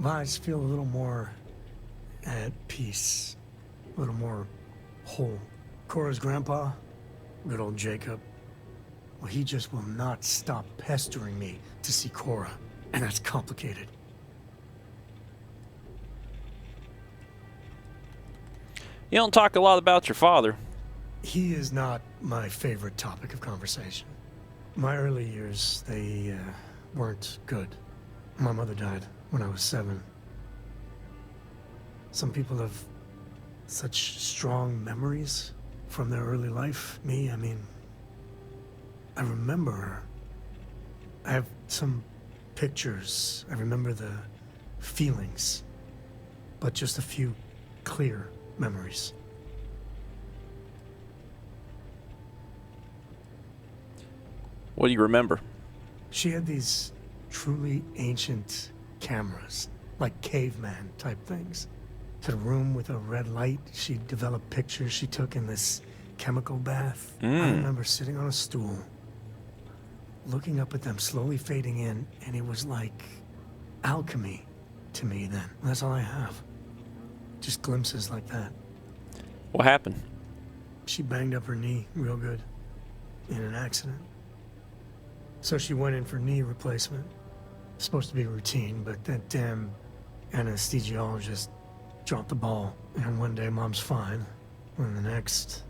I just feel a little more at peace. A little more whole. Cora's grandpa, good old Jacob, well, he just will not stop pestering me to see Cora, and that's complicated. You don't talk a lot about your father. He is not my favorite topic of conversation. My early years, they weren't good. My mother died when I was 7. Some people have such strong memories from their early life. Me, I mean, I remember her. I have some pictures. I remember the feelings, but just a few clear memories. What do you remember? She had these truly ancient cameras, like caveman type things. Had a room with a red light. She developed pictures she took in this chemical bath. I remember sitting on a stool, looking up at them slowly fading in, and it was like alchemy to me then. That's all I have. Just glimpses like that. What happened? She banged up her knee real good in an accident. So she went in for knee replacement. Supposed to be routine, but that damn anesthesiologist dropped the ball. And one day mom's fine, and the next,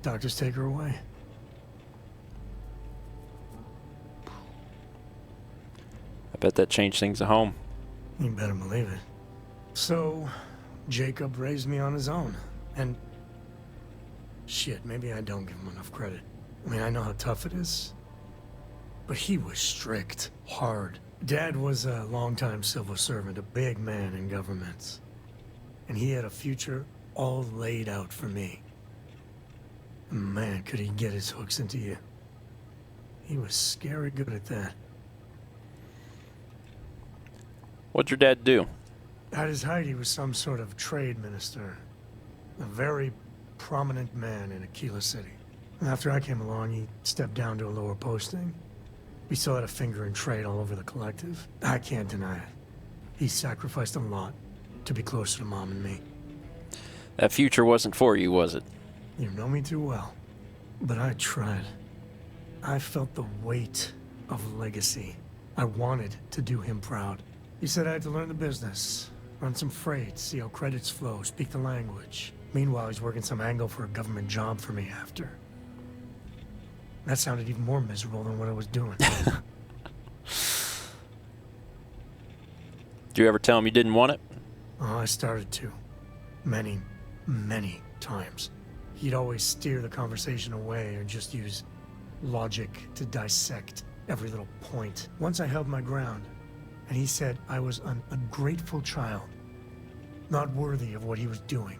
doctors take her away. I bet that changed things at home. You better believe it. So, Jacob raised me on his own. And shit, maybe I don't give him enough credit. I mean, I know how tough it is. But he was strict, hard. Dad was a longtime civil servant, a big man in government. And he had a future all laid out for me. Man, could he get his hooks into you. He was scary good at that. What'd your dad do? At his height, he was some sort of trade minister. A very prominent man in Aquila City. After I came along, he stepped down to a lower posting. We still had a finger in trade all over the collective. I can't deny it. He sacrificed a lot to be closer to Mom and me. That future wasn't for you, was it? You know me too well. But I tried. I felt the weight of legacy. I wanted to do him proud. He said I had to learn the business, run some freight, see how credits flow, speak the language. Meanwhile, he's working some angle for a government job for me after. That sounded even more miserable than what I was doing. Did you ever tell him you didn't want it? Oh, I started to. Many, many times. He'd always steer the conversation away or just use logic to dissect every little point. Once I held my ground, and he said I was an ungrateful child, not worthy of what he was doing.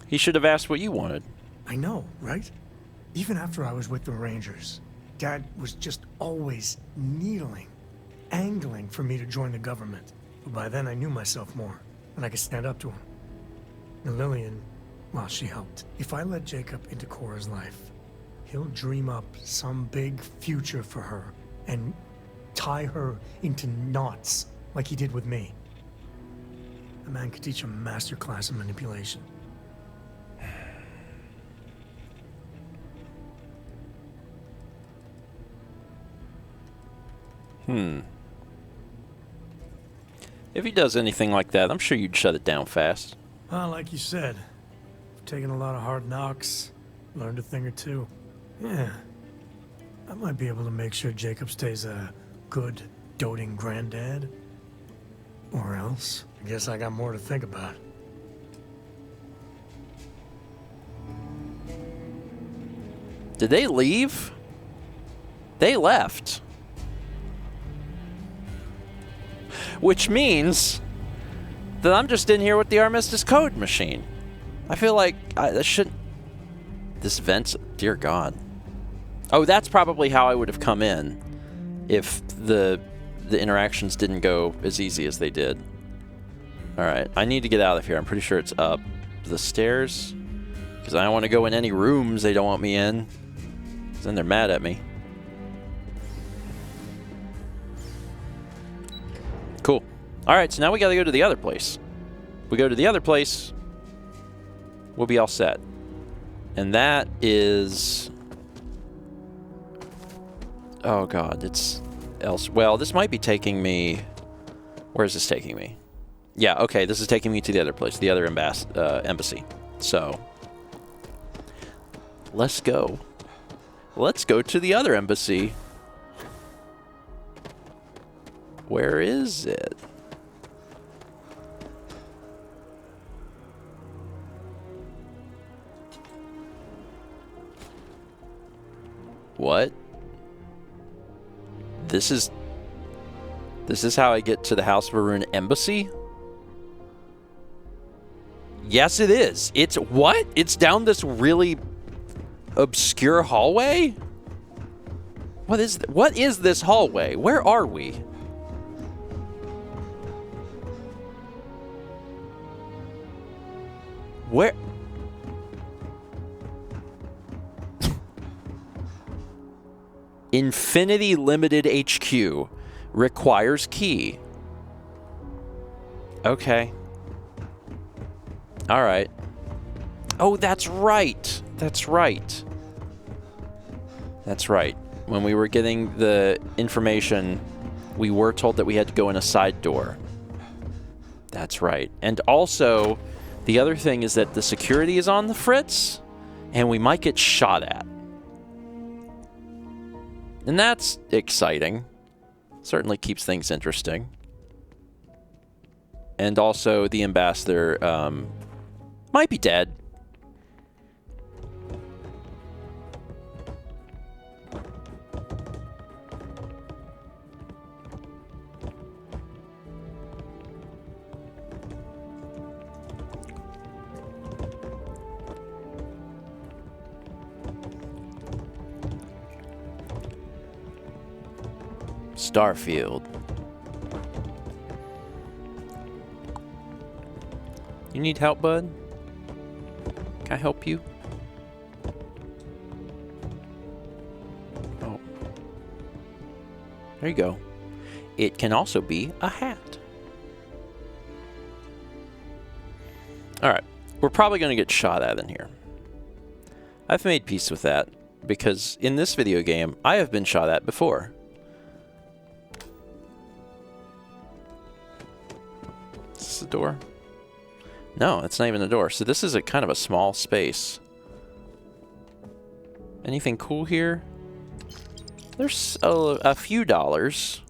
He should have asked what you wanted. I know, right? Even after I was with the Rangers, Dad was just always needling, angling for me to join the government. But by then I knew myself more, and I could stand up to him. And Lillian, well, she helped. If I let Jacob into Cora's life, he'll dream up some big future for her and tie her into knots like he did with me. A man could teach a master class in manipulation. If he does anything like that, I'm sure you'd shut it down fast. Well, like you said, I've taken a lot of hard knocks, learned a thing or two. Yeah, I might be able to make sure Jacob stays a good, doting granddad. Or else, I guess I got more to think about. Did they leave? They left. Which means that I'm just in here with the Armistice code machine. I feel like I shouldn't... This vent's... Dear God. Oh, that's probably how I would have come in if the interactions didn't go as easy as they did. Alright, I need to get out of here. I'm pretty sure it's up the stairs. Because I don't want to go in any rooms they don't want me in. Because then they're mad at me. Cool. Alright, so now we gotta go to the other place. If we go to the other place, we'll be all set. And that is... Oh God, it's else. Well, this might be taking me... Where is this taking me? Yeah, okay, this is taking me to the other place, the other embassy. So, let's go. Let's go to the other embassy. Where is it? What? This is how I get to the House of Varun embassy? Yes, it is. It's what? It's down this really obscure hallway? What is this hallway? Where are we? Where? Infinity Limited HQ requires key. Okay. All right. Oh, that's right. That's right. That's right. When we were getting the information, we were told that we had to go in a side door. That's right. And also, the other thing is that the security is on the fritz, and we might get shot at. And that's exciting. Certainly keeps things interesting. And also, the ambassador might be dead. Starfield. You need help, bud? Can I help you? Oh. There you go. It can also be a hat. Alright. We're probably going to get shot at in here. I've made peace with that, because in this video game, I have been shot at before. Is this a door? No, it's not even a door. So this is a kind of a small space. Anything cool here? There's a few dollars.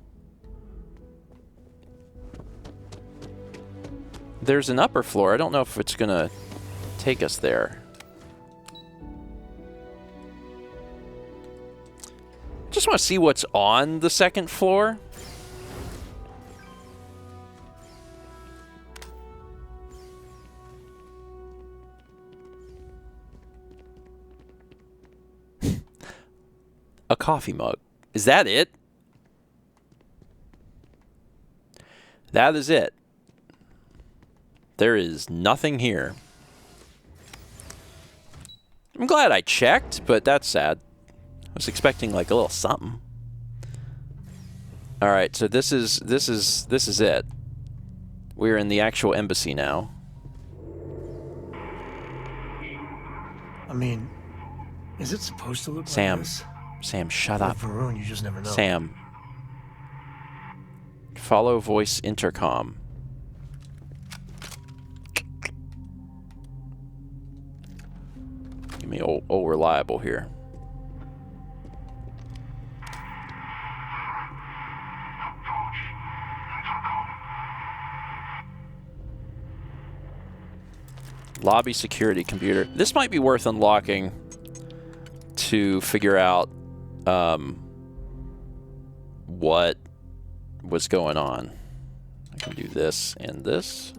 There's an upper floor. I don't know if it's gonna take us there. Just want to see what's on the second floor. A coffee mug. Is that it? That is it. There is nothing here. I'm glad I checked, but that's sad. I was expecting like a little something. All right, so this is it. We're in the actual embassy now. I mean, is it supposed to look Sam. like this? Sam, shut With up. Varun, you just never know. Sam. Follow voice intercom. Give me old reliable here. Lobby security computer. This might be worth unlocking to figure out what was going on. I can do this and this,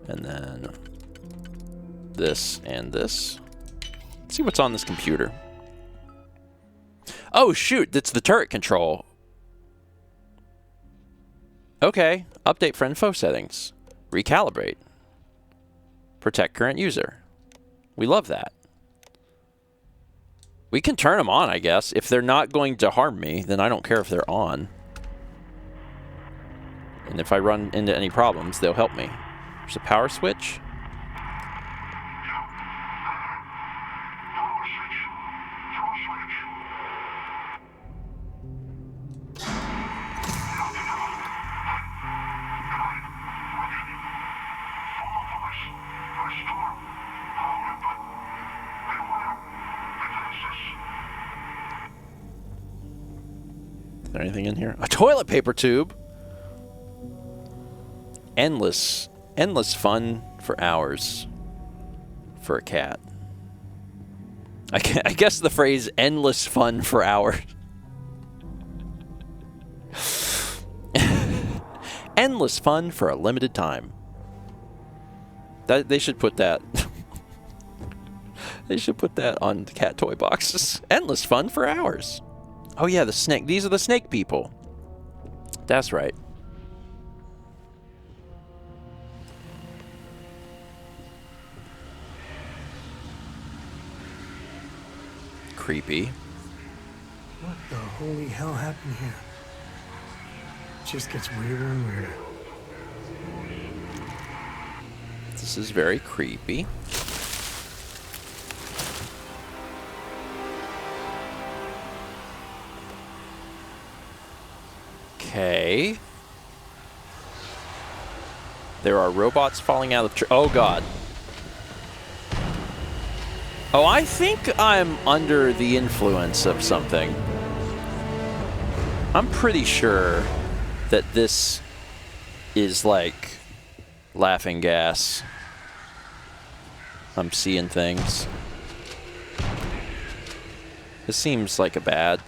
and then this and this. Let's see what's on this computer. Oh shoot, that's the turret control. Okay, update friend foe settings. Recalibrate. Protect current user. We love that. We can turn them on, I guess. If they're not going to harm me, then I don't care if they're on. And if I run into any problems, they'll help me. There's a power switch. Is there anything in here? A toilet paper tube. Endless fun for hours for a cat. I guess the phrase endless fun for hours. Endless fun for a limited time. They should put that. They should put that on the cat toy boxes. Endless fun for hours. Oh yeah, the snake. These are the snake people. That's right. Creepy. What the holy hell happened here? It just gets weirder and weirder. This is very creepy. Okay. There are robots falling out of oh god. Oh, I think I'm under the influence of something. I'm pretty sure that this is like laughing gas. I'm seeing things. This seems like a bad.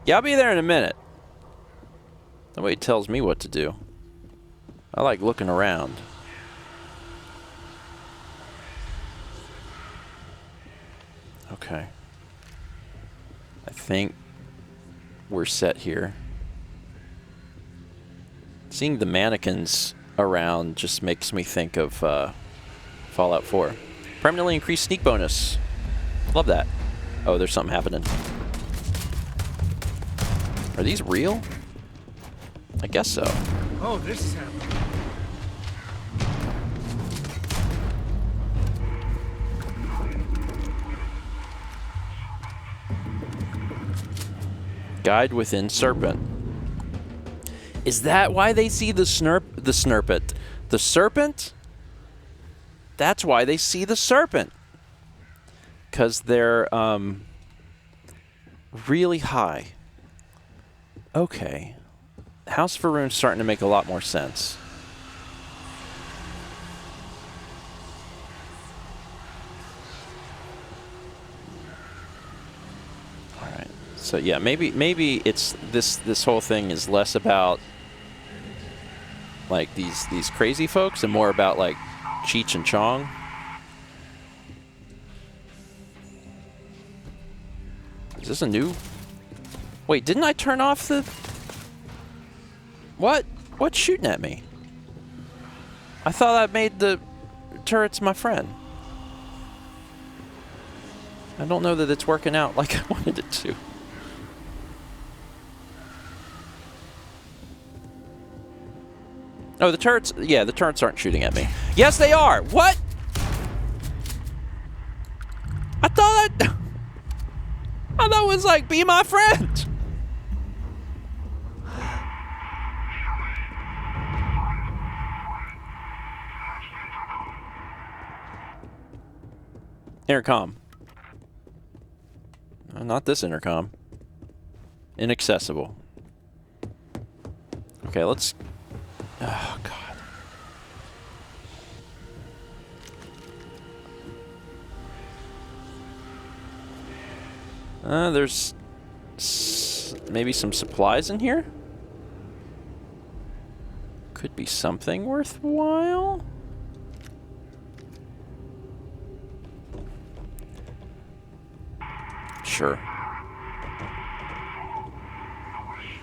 Yeah, I'll be there in a minute. Nobody tells me what to do. I like looking around. Okay. I think we're set here. Seeing the mannequins around just makes me think of Fallout 4. Permanently increased sneak bonus. Love that. Oh, there's something happening. Are these real? I guess so. Oh, this is happening. Guide within serpent. Is that why they see the snurpet? The serpent? That's why they see the serpent. 'Cause they're really high. Okay. House of Faroon's starting to make a lot more sense. Alright. So yeah, maybe it's this whole thing is less about like these crazy folks and more about like Cheech and Chong. Is this a new? Wait, didn't I turn off the... What? What's shooting at me? I thought I made the turrets my friend. I don't know that it's working out like I wanted it to. Oh, the turrets... Yeah, the turrets aren't shooting at me. Yes, they are! What? I thought it was like, be my friend! Intercom. Not this intercom. Inaccessible. Okay, let's... Oh, God. There's maybe some supplies in here? Could be something worthwhile? Sure.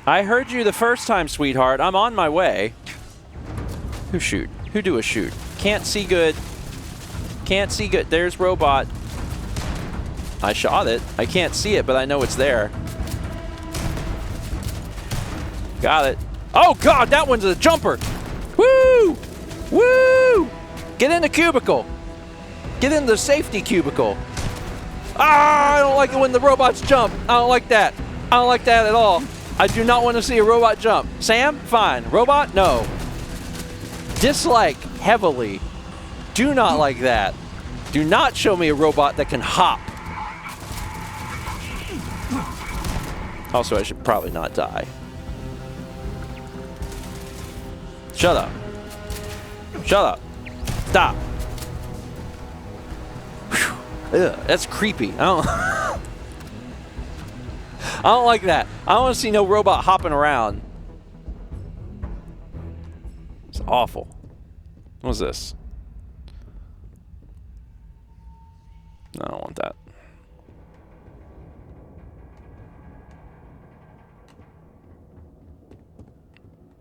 I heard you the first time, sweetheart. I'm on my way. Who shoot? Who do a shoot? Can't see good. Can't see good. There's robot. I shot it. I can't see it, but I know it's there. Got it. Oh, God, that one's a jumper. Woo! Woo! Get in the cubicle. Get in the safety cubicle. Ah, I don't like it when the robots jump. I don't like that. I don't like that at all. I do not want to see a robot jump. Sam? Fine. Robot? No. Dislike heavily. Do not like that. Do not show me a robot that can hop. Also, I should probably not die. Shut up. Shut up. Stop. Whew. Ugh, that's creepy. I don't I don't like that. I don't want to see no robot hopping around. It's awful. What's this? No, I don't want that.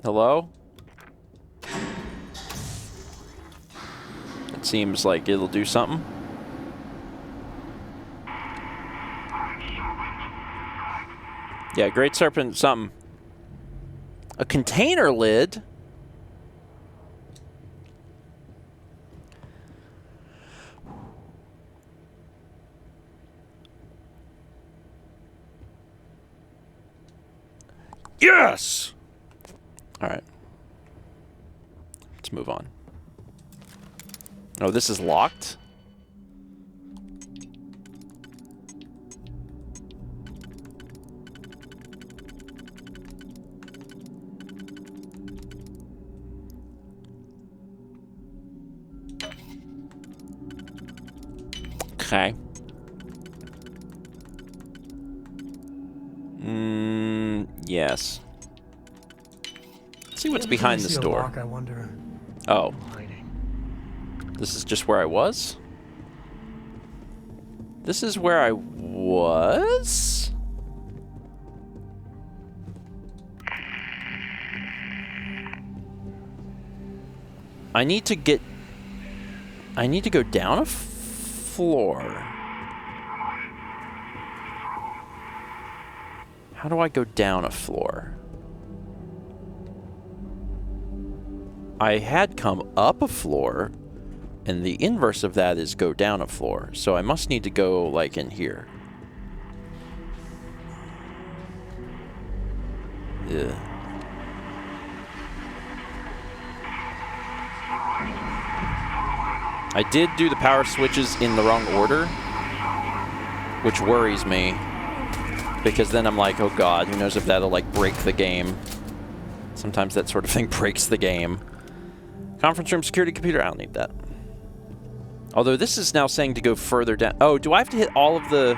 Hello? It seems like it'll do something. Yeah, Great Serpent something. A container lid? Yes! Alright. Let's move on. Oh, this is locked? Okay. Yes. Let's see what's behind this door. Lock, I wonder. Oh. This is just where I was? This is where I was? I need to go down a floor. How do I go down a floor? I had come up a floor, and the inverse of that is go down a floor. So I must need to go, like, in here. Yeah. I did do the power switches in the wrong order, which worries me. Because then I'm like, oh god, who knows if that'll, like, break the game. Sometimes that sort of thing breaks the game. Conference room security computer, I don't need that. Although this is now saying to go further down. Oh, do I have to hit all of the...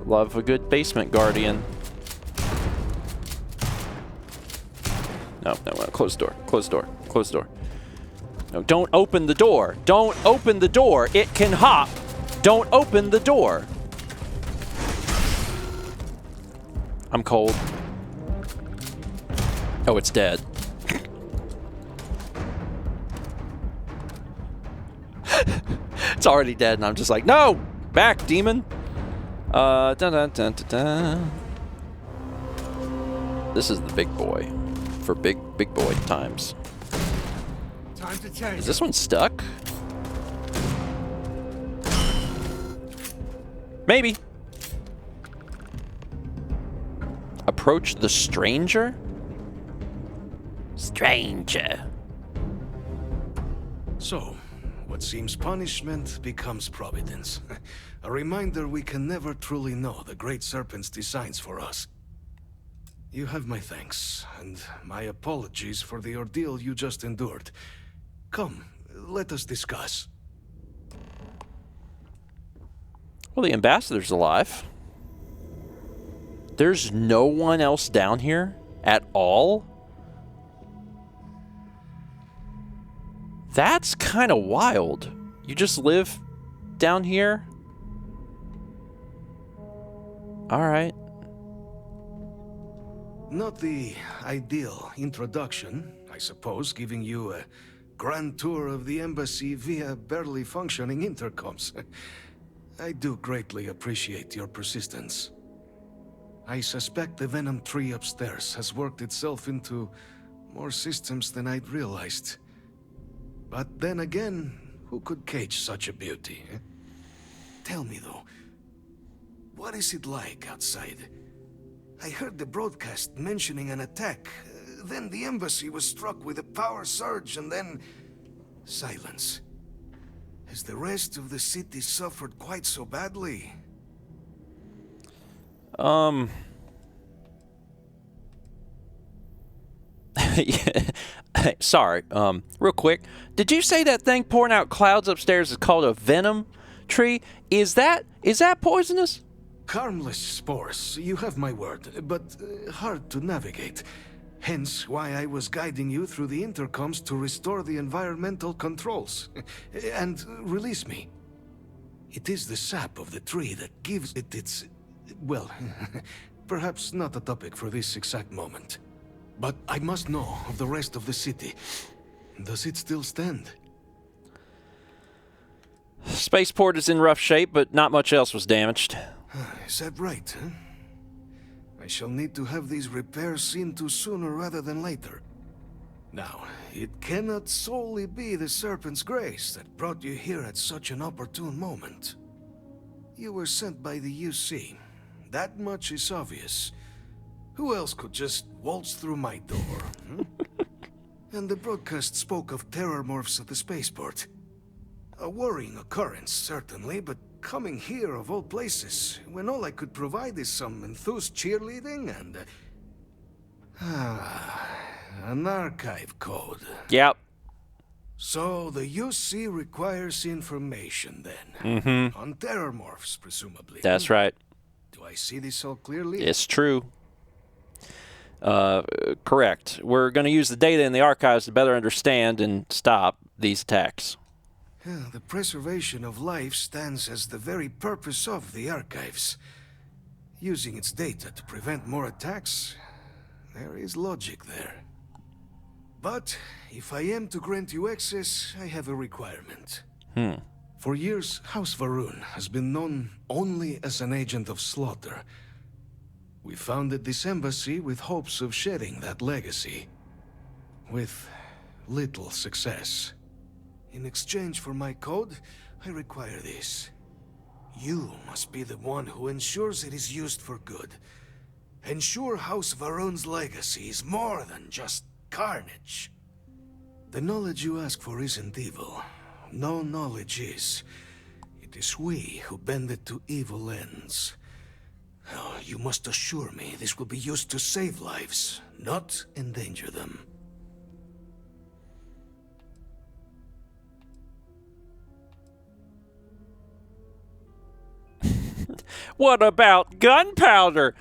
Love a good basement guardian. No, close door, close door, close door. No, don't open the door. Don't open the door. It can hop. Don't open the door. I'm cold. Oh, it's dead. It's already dead, and I'm just like, no! Back, demon! Dun, dun, dun, dun, dun. This is the big boy. For big boy times. Time to change. Is this one stuck? Maybe. Approach the stranger? Stranger. So, what seems punishment becomes providence. A reminder we can never truly know the Great Serpent's designs for us. You have my thanks, and my apologies for the ordeal you just endured. Come, let us discuss. Well, the ambassador's alive. There's no one else down here at all? That's kind of wild. You just live down here? All right. Not the ideal introduction, I suppose, giving you a grand tour of the embassy via barely functioning intercoms. I do greatly appreciate your persistence. I suspect the Venom tree upstairs has worked itself into more systems than I'd realized. But then again, who could cage such a beauty? Eh? Tell me though, what is it like outside? I heard the broadcast mentioning an attack. Then the embassy was struck with a power surge and then... silence. Has the rest of the city suffered quite so badly? Sorry, real quick. Did you say that thing pouring out clouds upstairs is called a venom tree? Is that poisonous? Harmless spores, you have my word, but hard to navigate. Hence why I was guiding you through the intercoms to restore the environmental controls. And release me. It is the sap of the tree that gives it its... well, perhaps not a topic for this exact moment. But I must know of the rest of the city. Does it still stand? Spaceport is in rough shape, but not much else was damaged. Is that right, huh? I shall need to have these repairs seen to sooner rather than later. Now, it cannot solely be the Serpent's grace that brought you here at such an opportune moment. You were sent by the UC. That much is obvious. Who else could just waltz through my door? And the broadcast spoke of terror morphs at the spaceport. A worrying occurrence, certainly, but coming here of all places, when all I could provide is some enthused cheerleading and... an archive code. Yep. So the UC requires information then. Mm-hmm. On terror morphs, presumably. That's right. Do I see this all clearly? It's true. Correct. We're going to use the data in the archives to better understand and stop these attacks. The preservation of life stands as the very purpose of the archives. Using its data to prevent more attacks, there is logic there. But if I am to grant you access, I have a requirement. For years, House Varun has been known only as an agent of slaughter. We founded this embassy with hopes of shedding that legacy. With little success. In exchange for my code, I require this. You must be the one who ensures it is used for good. Ensure House Varun's legacy is more than just carnage. The knowledge you ask for isn't evil. No knowledge is. It is we who bend it to evil ends. Oh, you must assure me this will be used to save lives, not endanger them. What about gunpowder?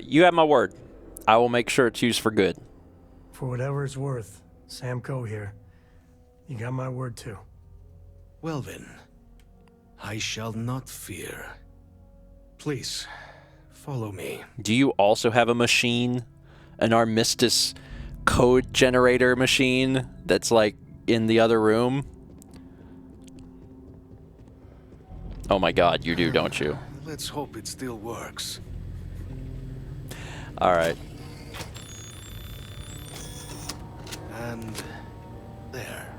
You have my word. I will make sure it's used for good. For whatever it's worth, Sam Coe here. You got my word too. Well then, I shall not fear. Please, follow me. Do you also have a machine? An Armistice code generator machine that's like in the other room? Oh my god, you do, don't you? Let's hope it still works. Alright. And there.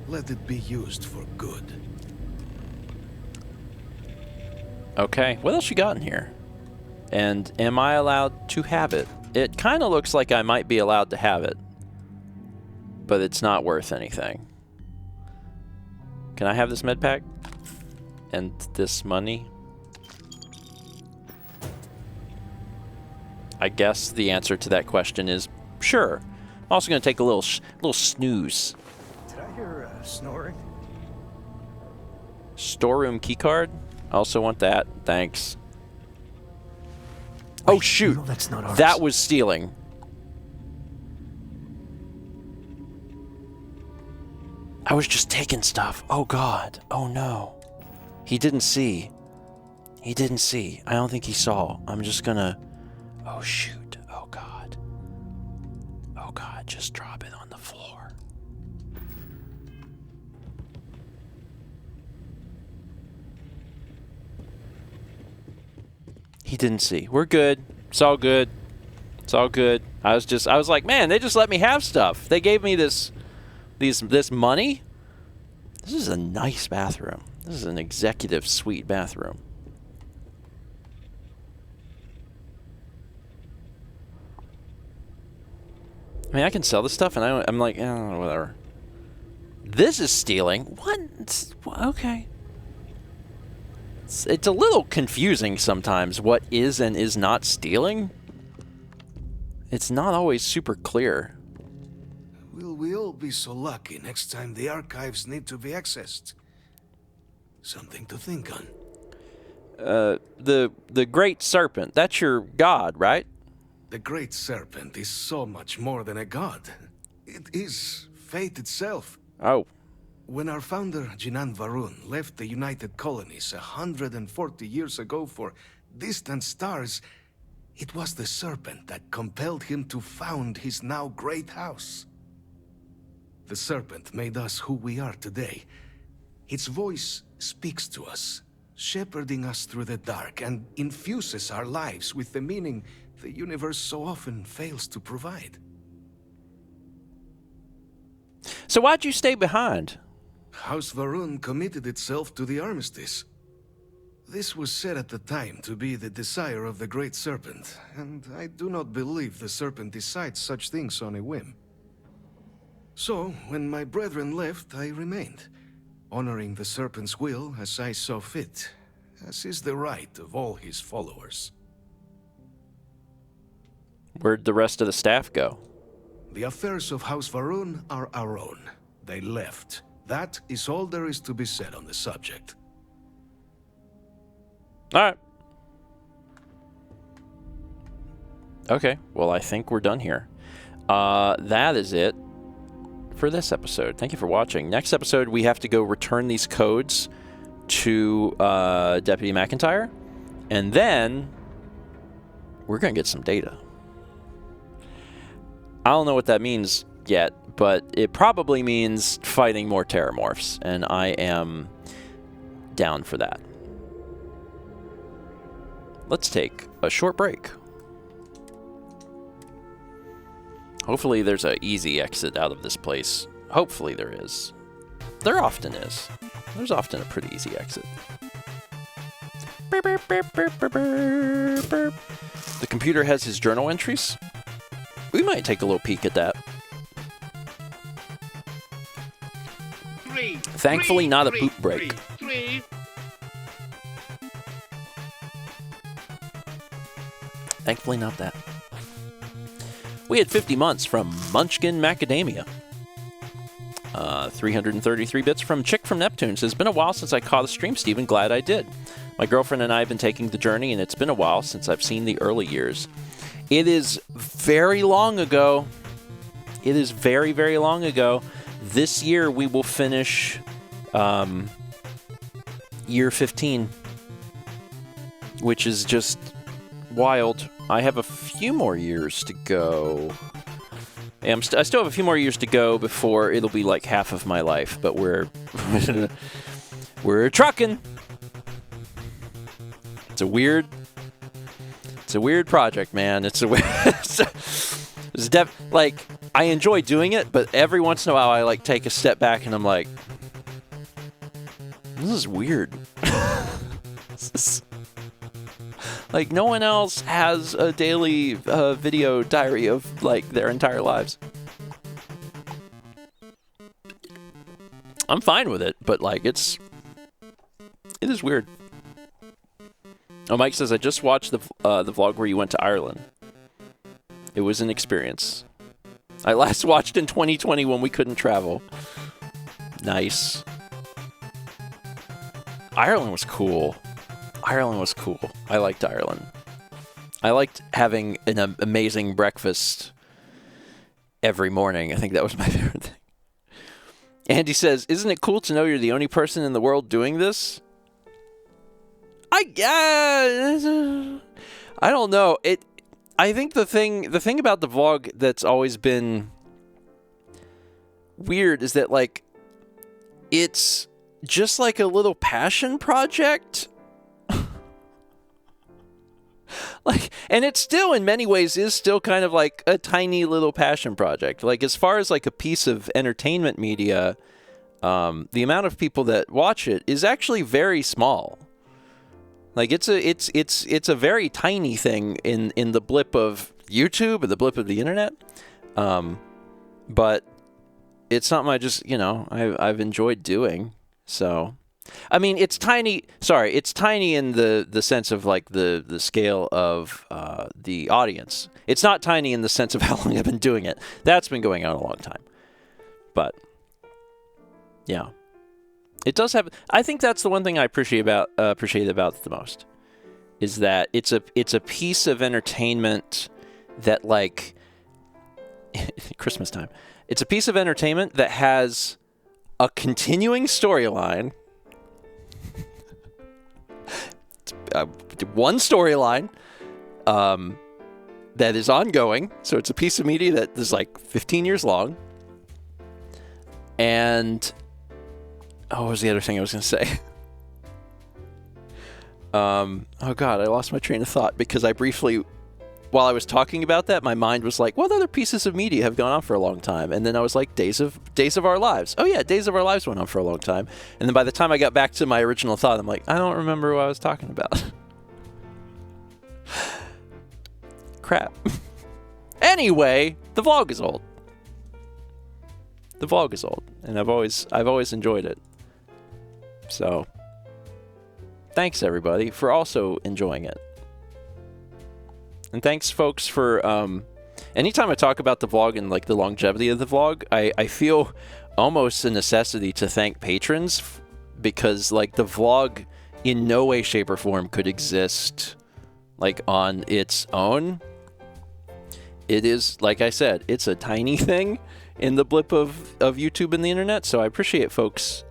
Let it be used for good. Okay, what else you got in here? And am I allowed to have it? It kind of looks like I might be allowed to have it. But it's not worth anything. Can I have this med pack? And this money? I guess the answer to that question is sure. I'm also going to take a little snooze. Did I hear snoring? Storeroom keycard? I also want that. Thanks. Oh shoot! No, that's not ours. That was stealing. I was just taking stuff. Oh god. Oh no. He didn't see. He didn't see. I don't think he saw. I'm just gonna... Oh shoot. Oh god. Oh god. Just drop it on the floor. He didn't see. We're good. It's all good. It's all good. I was like, man, they just let me have stuff. They gave me this money. This is a nice bathroom. This is an executive suite bathroom. I mean, I can sell this stuff, and I'm like, whatever. This is stealing. What? Okay. It's a little confusing sometimes what is and is not stealing. It's not always super clear. Will we all be so lucky next time the archives need to be accessed? Something to think on. The Great Serpent, that's your god, right? The Great Serpent is so much more than a god. It is fate itself. Oh. When our founder, Jinan Varun, left the United Colonies 140 years ago for distant stars, it was the Serpent that compelled him to found his now great house. The Serpent made us who we are today. Its voice speaks to us, shepherding us through the dark, and infuses our lives with the meaning the universe so often fails to provide. So why'd you stay behind? House Varun committed itself to the armistice. This was said at the time to be the desire of the Great Serpent, and I do not believe the Serpent decides such things on a whim. So, when my brethren left, I remained, honoring the Serpent's will as I saw fit, as is the right of all his followers. Where'd the rest of the staff go? The affairs of House Varun are our own. They left. That is all there is to be said on the subject. Alright. Okay, well, I think we're done here. That is it for this episode. Thank you for watching. Next episode, we have to go return these codes to Deputy McIntyre, and then we're going to get some data. I don't know what that means yet, but it probably means fighting more Terramorphs, and I am down for that. Let's take a short break. Hopefully there's an easy exit out of this place. Hopefully there is. There often is. There's often a pretty easy exit. The computer has his journal entries. We might take a little peek at that. Thankfully, not a poop break. Thankfully, not that. We had 50 months from Munchkin Macadamia. 333 bits from Chick from Neptune says, been a while since I caught a stream, Steven. Glad I did. My girlfriend and I have been taking the journey, and it's been a while since I've seen the early years. It is very long ago. It is very, very long ago. This year, we will finish year 15, which is just wild. I have a few more years to go. I still have a few more years to go before it'll be like half of my life, but we're trucking. It's a weird project, man. It's a weird. Like, I enjoy doing it, but every once in a while I like take a step back and I'm like, this is weird. Like, no one else has a daily video diary of, like, their entire lives. I'm fine with it, but, like, it is weird. Oh, Mike says, I just watched the vlog where you went to Ireland. It was an experience. I last watched in 2020 when we couldn't travel. Nice. Ireland was cool. Ireland was cool. I liked Ireland. I liked having an amazing breakfast every morning. I think that was my favorite thing. Andy says, isn't it cool to know you're the only person in the world doing this? I don't know. I think the thing about the vlog that's always been weird is that, like, it's just like a little passion project. Like, and it still, in many ways, is still kind of like a tiny little passion project. Like, as far as like a piece of entertainment media, the amount of people that watch it is actually very small. Like, it's a very tiny thing in the blip of YouTube or the blip of the internet. But it's something I just, you know, I've enjoyed doing. So, I mean, it's tiny. Sorry, it's tiny in the sense of like the scale of the audience. It's not tiny in the sense of how long I've been doing it. That's been going on a long time. But yeah, it does have. I think that's the one thing I appreciate about it the most, is that it's a piece of entertainment that, like, Christmas time. It's a piece of entertainment that has a continuing storyline. One storyline that is ongoing. So it's a piece of media that is like 15 years long. And what was the other thing I was going to say? Oh God, I lost my train of thought because I briefly, while I was talking about that, my mind was like, what other pieces of media have gone on for a long time? And then I was like, Days of Our Lives. Oh yeah, Days of Our Lives went on for a long time. And then by the time I got back to my original thought, I'm like, I don't remember what I was talking about. Crap. Anyway, the vlog is old. The vlog is old, and I've always enjoyed it. So, thanks everybody for also enjoying it. And thanks, folks, for anytime I talk about the vlog and like the longevity of the vlog, I feel almost a necessity to thank patrons, because like the vlog in no way, shape, or form could exist like on its own. It is, like I said, it's a tiny thing in the blip of YouTube and the internet. So I appreciate folks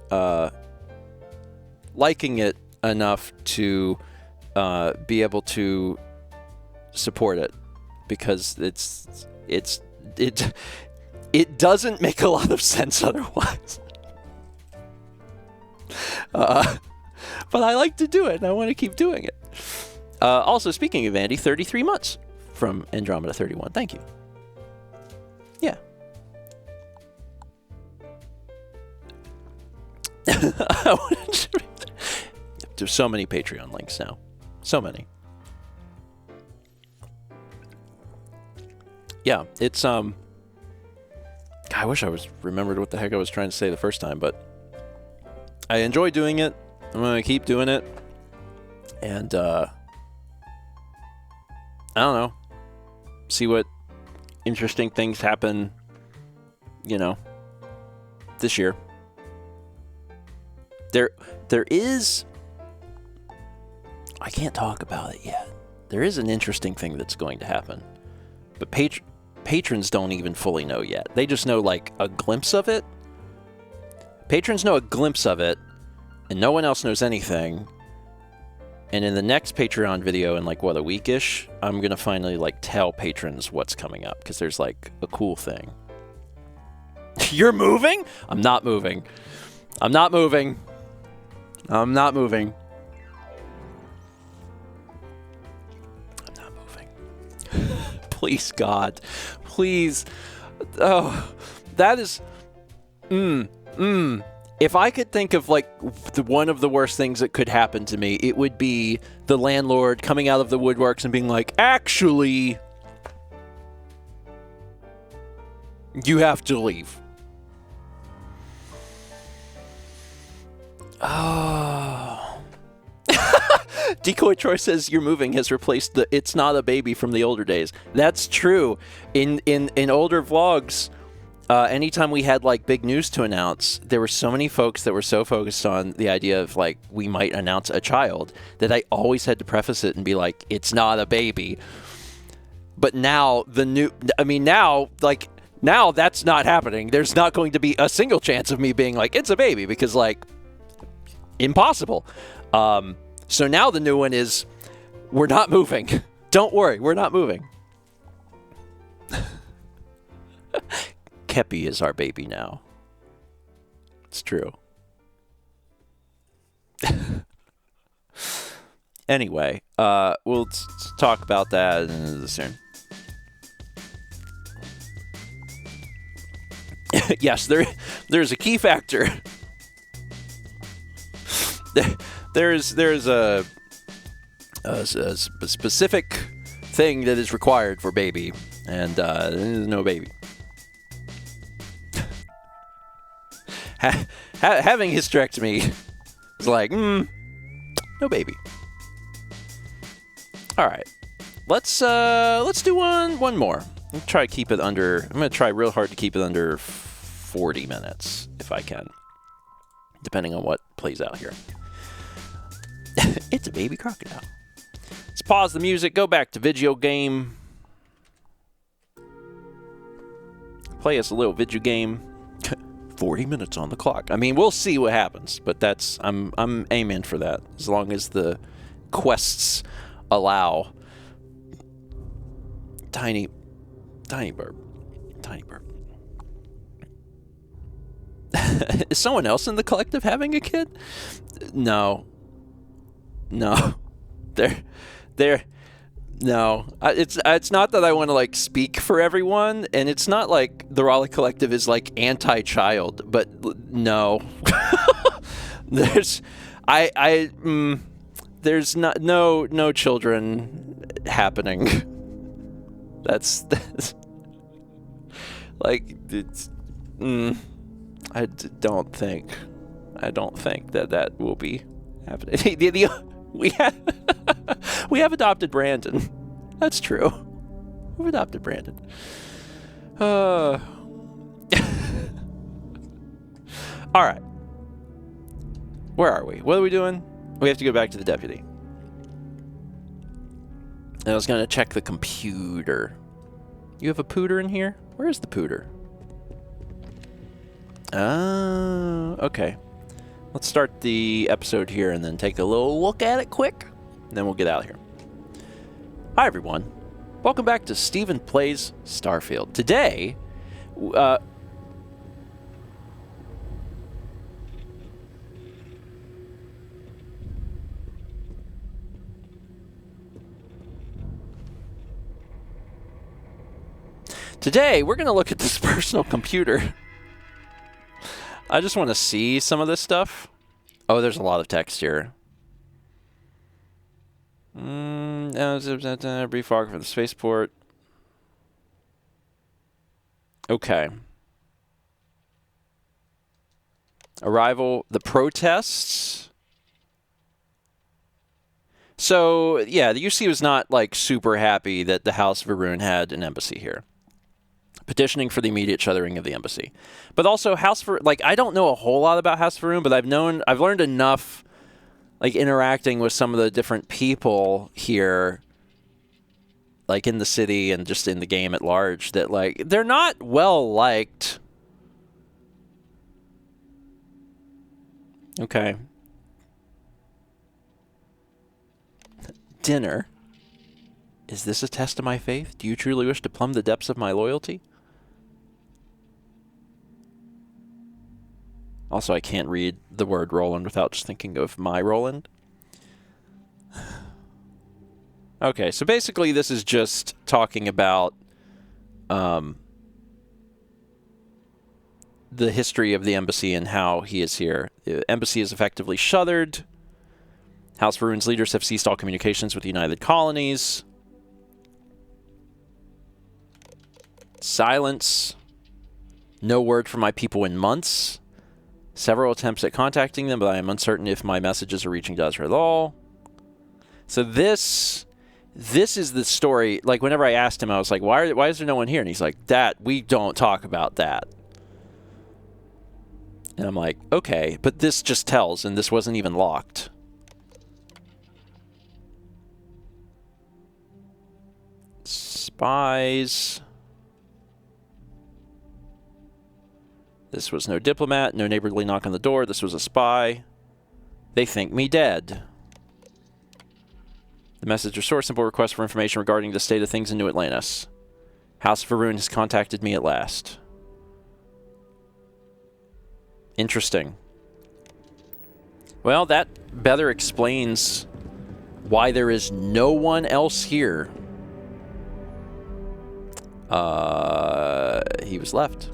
liking it enough to be able to support it, because it doesn't make a lot of sense otherwise. But I like to do it, and I want to keep doing it. Also, speaking of Andy, 33 months from Andromeda 31. Thank you. Yeah. There's so many Patreon links now. So many. Yeah, it's God, I wish I remembered what the heck I was trying to say the first time, but I enjoy doing it. I'm gonna keep doing it, and I don't know, see what interesting things happen, you know, this year. There is, I can't talk about it yet. There is an interesting thing that's going to happen, but patrons don't even fully know yet. They just know like a glimpse of it. Patrons know a glimpse of it, and no one else knows anything. And in the next Patreon video, in like, what, a weekish, I'm going to finally like tell patrons what's coming up, because there's like a cool thing. You're moving? I'm not moving. I'm not moving. I'm not moving. I'm not moving. Please, God. Please. Oh, that is... If I could think of like one of the worst things that could happen to me, it would be the landlord coming out of the woodworks and being like, actually, you have to leave. Oh. Decoy Troy says You're Moving has replaced the It's Not a Baby from the older days. That's true. In older vlogs, anytime we had like big news to announce, there were so many folks that were so focused on the idea of like we might announce a child that I always had to preface it and be like, it's not a baby. But now now that's not happening. There's not going to be a single chance of me being like, it's a baby, because like, impossible. So now the new one is, we're not moving. Don't worry, we're not moving. Kepi is our baby now. It's true. Anyway, we'll talk about that soon. Yes, there's a key factor. There's a specific thing that is required for baby, and there's no baby. having hysterectomy is like, no baby. All right, let's do one more. I'm try to keep it under. I'm gonna try real hard to keep it under 40 minutes if I can, depending on what plays out here. It's a baby crocodile. Let's pause the music. Go back to video game. Play us a little video game. 40 minutes on the clock. I mean, we'll see what happens, but that's I'm aiming for that as long as the quests allow. Tiny burp. Is someone else in the collective having a kid? No. No, it's not that I want to like speak for everyone, and it's not like the Raleigh Collective is like anti-child, but no, there's no children happening. That's like it's. I don't think that will be happening. We have adopted Brandon. That's true. We've adopted Brandon. All right. Where are we? What are we doing? We have to go back to the deputy. I was going to check the computer. You have a pooter in here? Where is the pooter? Oh, okay. Let's start the episode here and then take a little look at it quick, and then we'll get out of here. Hi, everyone. Welcome back to Steven Plays Starfield. Today, we're going to look at this personal computer. I just want to see some of this stuff. Oh, there's a lot of text here. Brief log for the spaceport. Okay. Arrival, the protests. So, yeah, the UC was not, like, super happy that the House of Varun had an embassy here. Petitioning for the immediate shuttering of the embassy. But also, I don't know a whole lot about House of Varun, but I've learned enough, like, interacting with some of the different people here, like, in the city and just in the game at large, that, like, they're not well liked. Okay. Dinner. Is this a test of my faith? Do you truly wish to plumb the depths of my loyalty? Also, I can't read the word Roland without just thinking of my Roland. Okay, so basically this is just talking about the history of the embassy and how he is here. The embassy is effectively shuttered. House Varun's leaders have ceased all communications with the United Colonies. Silence. No word from my people in months. Several attempts at contacting them, but I am uncertain if my messages are reaching Dazra at all. So this is the story. Like, whenever I asked him, I was like, why is there no one here? And he's like, we don't talk about that. And I'm like, okay, but this just tells, and this wasn't even locked. Spies. This was no diplomat, no neighborly knock on the door. This was a spy. They think me dead. The message or source simple request for information regarding the state of things in New Atlantis. House of Varun has contacted me at last. Interesting. Well, that better explains why there is no one else here. He was left.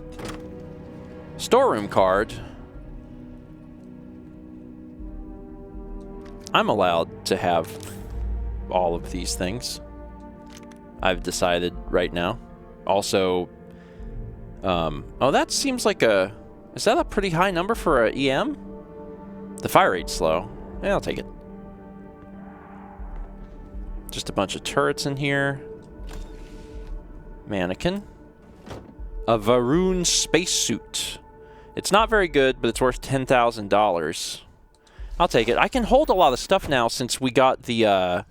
Storeroom card. I'm allowed to have all of these things. I've decided right now. Also, oh, that seems like a Is that a pretty high number for a EM? The fire rate's slow. Yeah, I'll take it. Just a bunch of turrets in here. Mannequin. A Varun spacesuit. It's not very good, but it's worth $10,000. I'll take it. I can hold a lot of stuff now since we got the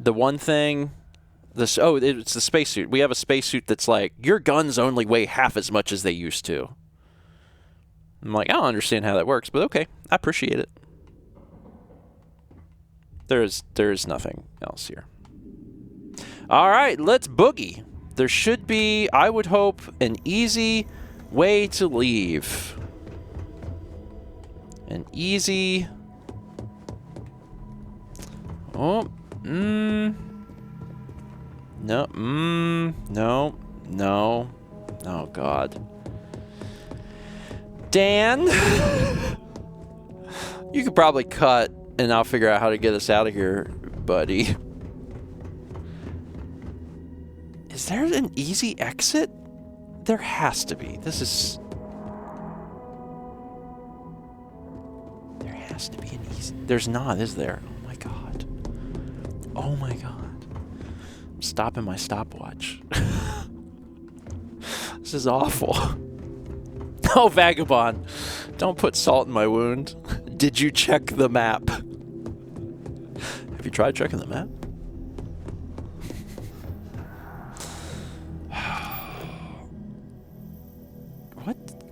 one thing. It's the spacesuit. We have a spacesuit that's like, your guns only weigh half as much as they used to. I'm like, I don't understand how that works, but okay. I appreciate it. There's nothing else here. All right, let's boogie. There should be, I would hope, an easy way to leave. An easy... Oh, no, no. Oh, God. Dan? You could probably cut, and I'll figure out how to get us out of here, buddy. Is there an easy exit? There has to be. This is... There has to be an easy... There's not, is there? Oh my god. Oh my god. I'm stopping my stopwatch. This is awful. Oh, Vagabond. Don't put salt in my wound. Did you check the map? Have you tried checking the map?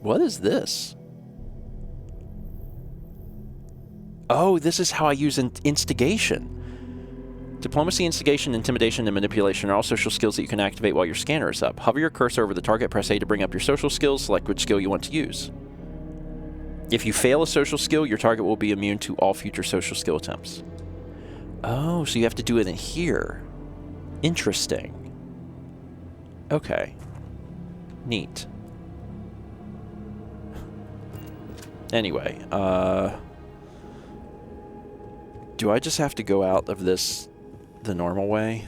What is this? Oh, this is how I use instigation. Diplomacy, instigation, intimidation, and manipulation are all social skills that you can activate while your scanner is up. Hover your cursor over the target, press A to bring up your social skills, select which skill you want to use. If you fail a social skill, your target will be immune to all future social skill attempts. Oh, so you have to do it in here. Interesting. Okay. Neat. Anyway, do I just have to go out of this the normal way?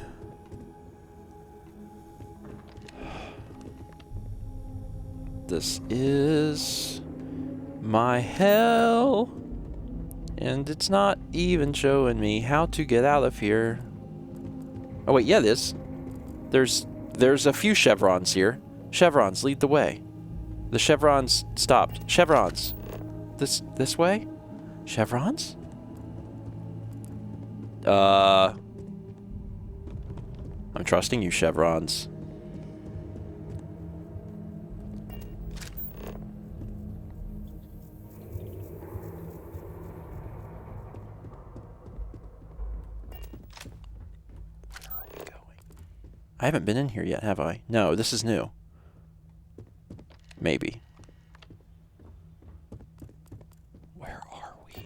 This is my hell, and it's not even showing me how to get out of here. Oh wait, yeah, there's a few chevrons here. Chevrons, lead the way. The chevrons stopped. Chevrons. This way? Chevrons? I'm trusting you, chevrons. Where are we going? I haven't been in here yet, have I? No, this is new. Maybe. Where are we?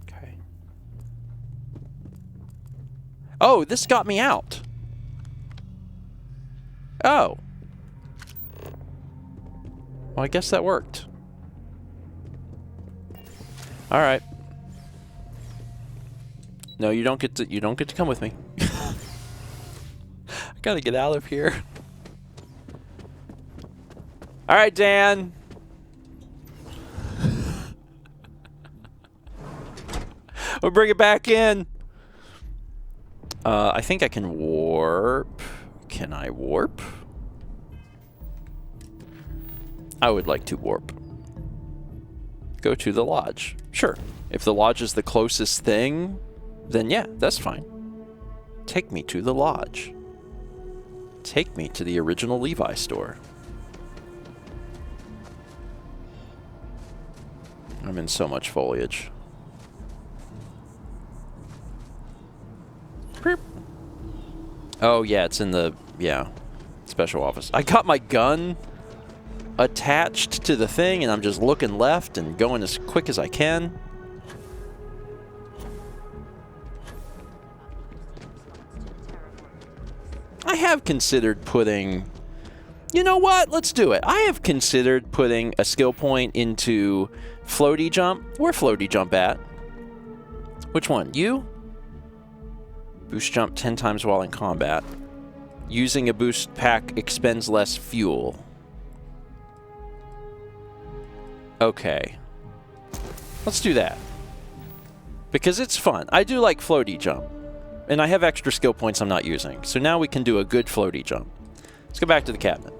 Okay. Oh, this got me out. Oh. Well, I guess that worked. All right. No, you don't get to come with me. I gotta get out of here. All right, Dan. We'll bring it back in. I think I can warp. Can I warp? I would like to warp. Go to the lodge. Sure. If the lodge is the closest thing, then yeah, that's fine. Take me to the lodge. Take me to the original Levi store. I'm in so much foliage. Oh yeah, it's in the, yeah, special office. I got my gun attached to the thing and I'm just looking left and going as quick as I can. I have considered putting... You know what? Let's do it. I have considered putting a skill point into floaty jump. Where floaty jump at? Which one? You? Boost jump 10 times while in combat. Using a boost pack expends less fuel. Okay. Let's do that. Because it's fun. I do like floaty jump. And I have extra skill points I'm not using. So now we can do a good floaty jump. Let's go back to the cabinet.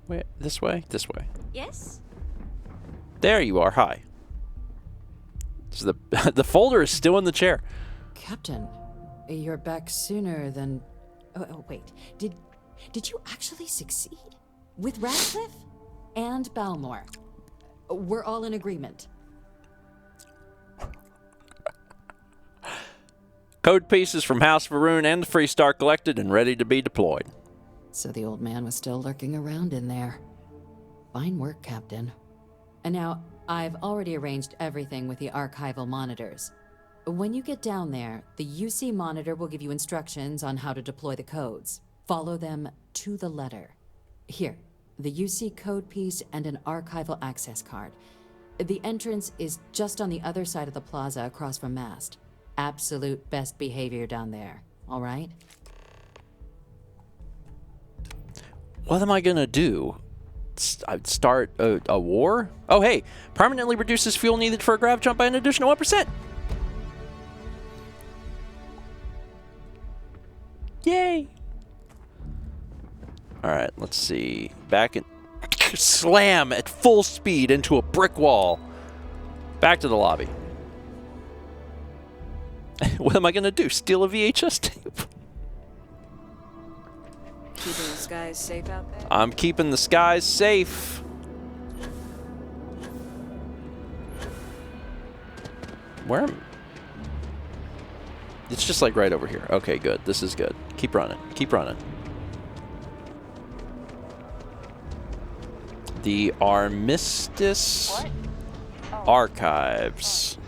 Wait, this way? This way. Yes? There you are. Hi. So the folder is still in the chair. Captain, you're back sooner than... Oh, wait. Did you actually succeed? With Radcliffe and Balmore? We're all in agreement. Code pieces from House Varun and the Freestar collected and ready to be deployed. So the old man was still lurking around in there. Fine work, Captain. And now, I've already arranged everything with the archival monitors. When you get down there, the UC monitor will give you instructions on how to deploy the codes. Follow them to the letter. Here, the UC code piece and an archival access card. The entrance is just on the other side of the plaza across from Mast. Absolute best behavior down there, all right? What am I gonna do? Start a war? Oh, hey, permanently reduces fuel needed for a grav jump by an additional 1%. Yay! All right, let's see. Back in... Slam at full speed into a brick wall. Back to the lobby. What am I gonna do? Steal a VHS tape? Keeping the skies safe out there? I'm keeping the skies safe. Where am... It's just like right over here. Okay, good. This is good. Keep running. Keep running. The Armistice Archives.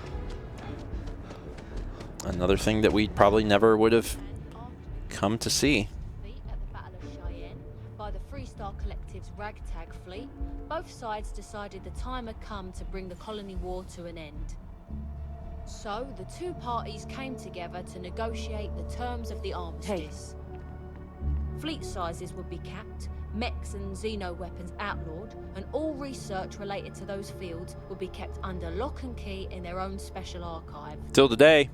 Another thing that we probably never would have come to see. By the Freestar Collective's ragtag fleet, both sides decided the time had come to bring the colony war to an end. So, the two parties came together to negotiate the terms of the armistice. Fleet sizes would be capped, mechs and xeno weapons outlawed, and all research related to those fields would be kept under lock and key in their own special archive. Till today.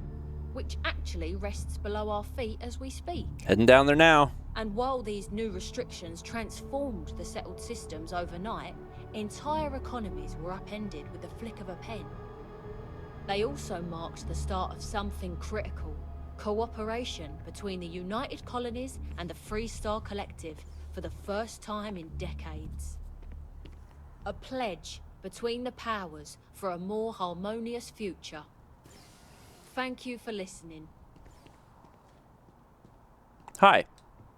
Which actually rests below our feet as we speak. Heading down there now. And while these new restrictions transformed the settled systems overnight, entire economies were upended with the flick of a pen. They also marked the start of something critical: cooperation between the United Colonies and the Freestar Collective for the first time in decades. A pledge between the powers for a more harmonious future. Thank you for listening. Hi.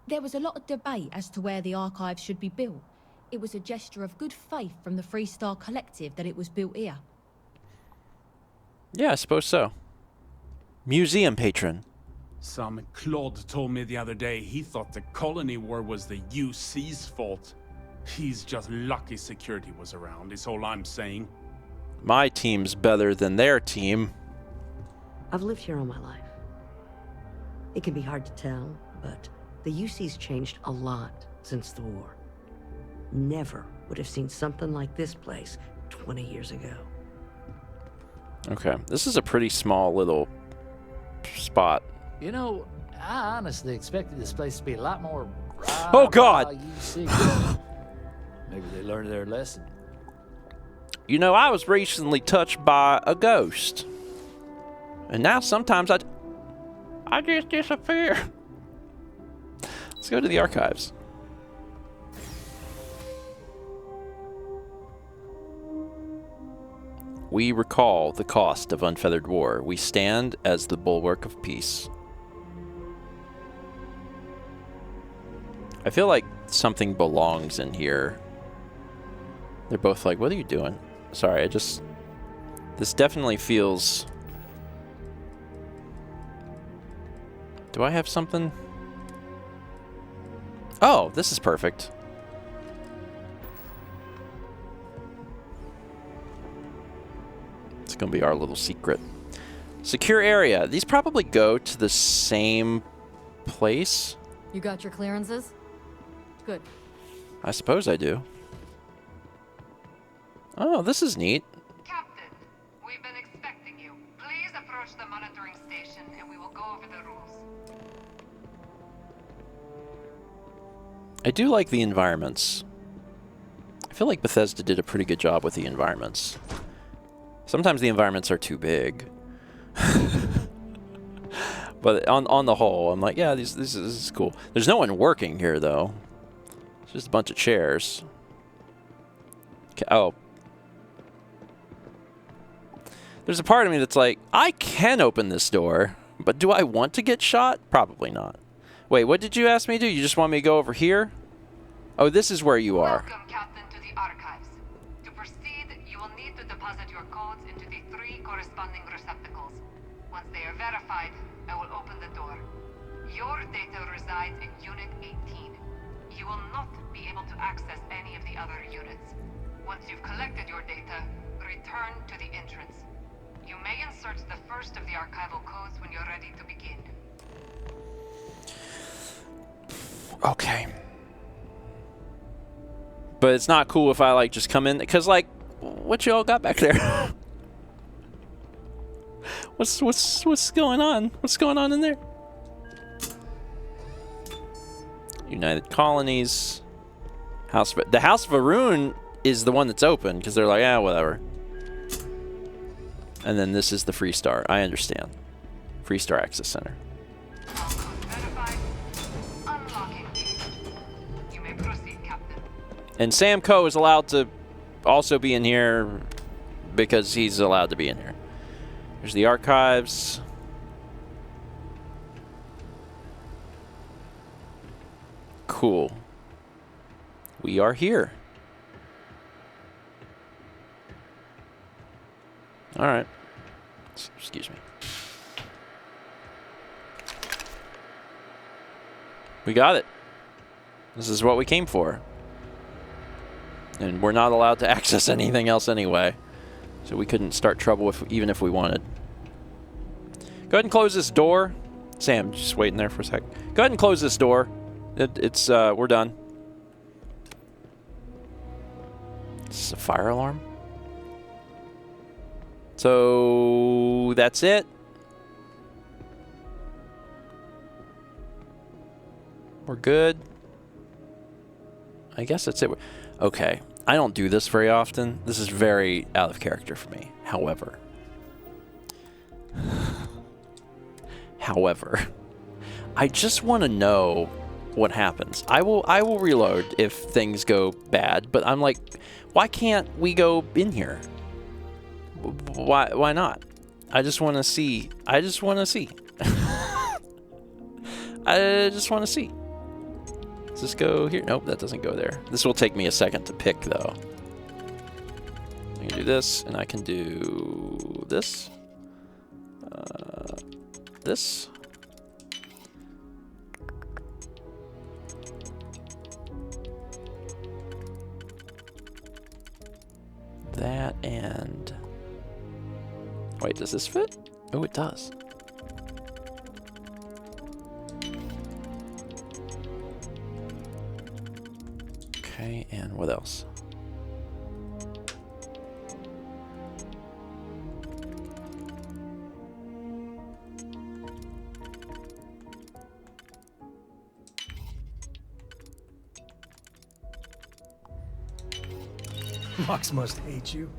There was a lot of debate as to where the archive should be built. It was a gesture of good faith from the Freestar Collective that it was built here. Yeah, I suppose so. Museum patron. Some Claude told me the other day he thought the colony war was the UC's fault. He's just lucky security was around, is all I'm saying. My team's better than their team. I've lived here all my life. It can be hard to tell, but the UC's changed a lot since the war. Never would have seen something like this place 20 years ago. Okay, this is a pretty small little spot. You know, I honestly expected this place to be a lot more... Oh, God! Maybe they learned their lesson. You know, I was recently touched by a ghost. And now sometimes I just disappear. Let's go to the archives. We recall the cost of unfeathered war. We stand as the bulwark of peace. I feel like something belongs in here. They're both like, what are you doing? Sorry, this definitely feels... Do I have something? Oh, this is perfect. It's gonna be our little secret. Secure area. These probably go to the same place. You got your clearances? Good. I suppose I do. Oh, this is neat. Captain, we've been expecting you. Please approach the monitoring station and we will go over the rules. I do like the environments. I feel like Bethesda did a pretty good job with the environments. Sometimes the environments are too big. But on the whole, I'm like, yeah, this is cool. There's no one working here, though. It's just a bunch of chairs. Okay, oh. There's a part of me that's like, I can open this door, but do I want to get shot? Probably not. Wait, what did you ask me to do? You just want me to go over here? Oh, this is where you are. Welcome, Captain, to the archives. To proceed, you will need to deposit your codes into the 3 corresponding receptacles. Once they are verified, I will open the door. Your data resides in Unit 18. You will not be able to access any of the other units. Once you've collected your data, return to the entrance. You may insert the first of the archival codes when you're ready to begin. Okay. But it's not cool if I, like, just come in, because, like, what y'all got back there? What's going on? What's going on in there? United Colonies. The House of Varun is the one that's open, because they're like, ah, whatever. And then this is the Freestar. I understand. Freestar Access Center. And Sam Coe is allowed to also be in here because he's allowed to be in here. There's the archives. Cool. We are here. All right. Excuse me. We got it. This is what we came for. And we're not allowed to access anything else anyway. So we couldn't start trouble even if we wanted. Go ahead and close this door. Sam, just waiting there for a sec. Go ahead and close this door. We're done. This is a fire alarm. So that's it. We're good. I guess that's it. Okay. I don't do this very often. This is very out of character for me. However, I just want to know what happens. I will reload if things go bad, but I'm like, why can't we go in here? Why not? I just want to see. I just want to see. Does this go here? Nope, that doesn't go there. This will take me a second to pick, though. I can do this, and I can do this. This. That and... Wait, does this fit? Oh, it does. Okay, and what else? Mox must hate you.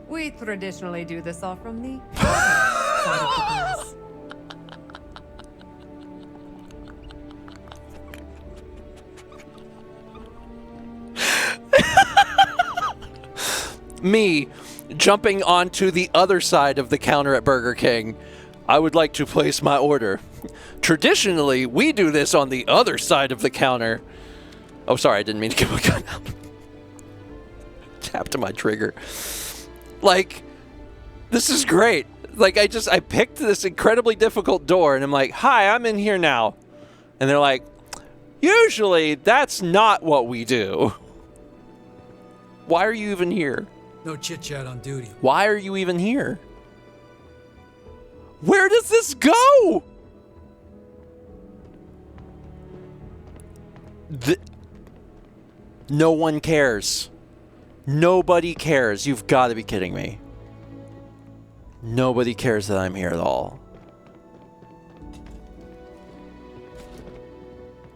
We traditionally do this all from the side of the glass. Me jumping onto the other side of the counter at Burger King. I would like to place my order. Traditionally, we do this on the other side of the counter. Oh, sorry, I didn't mean to get my gun out. Tapped to my trigger. Like, this is great. Like, I picked this incredibly difficult door, and I'm like, hi, I'm in here now. And they're like, usually that's not what we do. Why are you even here? No chit-chat on duty. Why are you even here? Where does this go? No one cares. Nobody cares. You've got to be kidding me. Nobody cares that I'm here at all.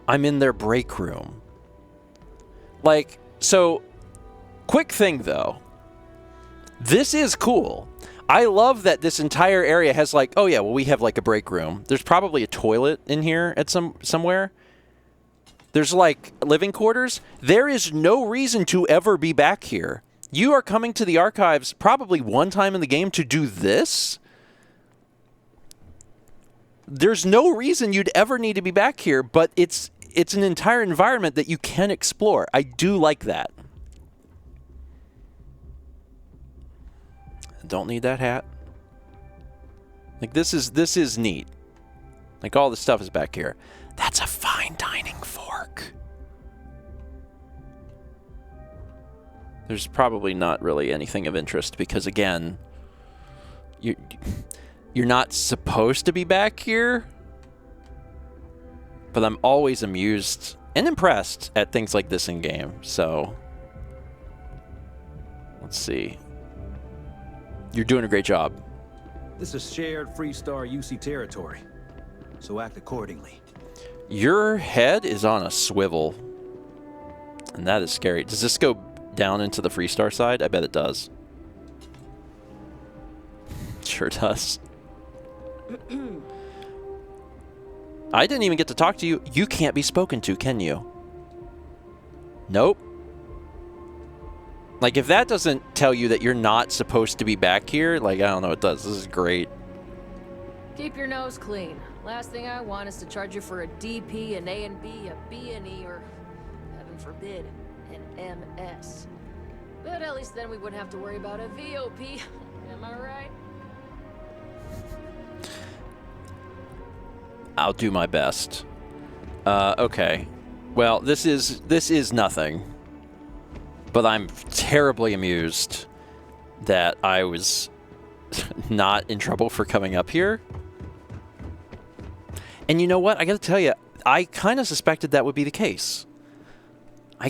I'm in their break room. Like, so, quick thing though. This is cool. I love that this entire area has like, oh yeah, well we have like a break room. There's probably a toilet in here at somewhere. There's like living quarters. There is no reason to ever be back here. You are coming to the archives probably one time in the game to do this. There's no reason you'd ever need to be back here, but it's an entire environment that you can explore. I do like that. Don't need that hat. Like this is neat. Like all the stuff is back here. That's a fine dining fork. There's probably not really anything of interest because again, you're not supposed to be back here. But I'm always amused and impressed at things like this in game. So let's see. You're doing a great job. This is shared Freestar UC territory, so act accordingly. Your head is on a swivel, and that is scary. Does this go down into the Freestar side? I bet it does. Sure does. I didn't even get to talk to you. You can't be spoken to, can you? Nope. Like, if that doesn't tell you that you're not supposed to be back here, like, I don't know what does. This is great. Keep your nose clean. Last thing I want is to charge you for a DP, an A and B, a B and E, or, heaven forbid, an MS. But at least then we wouldn't have to worry about a VOP. Am I right? I'll do my best. Okay. Well, this is nothing. But I'm terribly amused that I was not in trouble for coming up here. And you know what? I gotta tell you, I kind of suspected that would be the case. I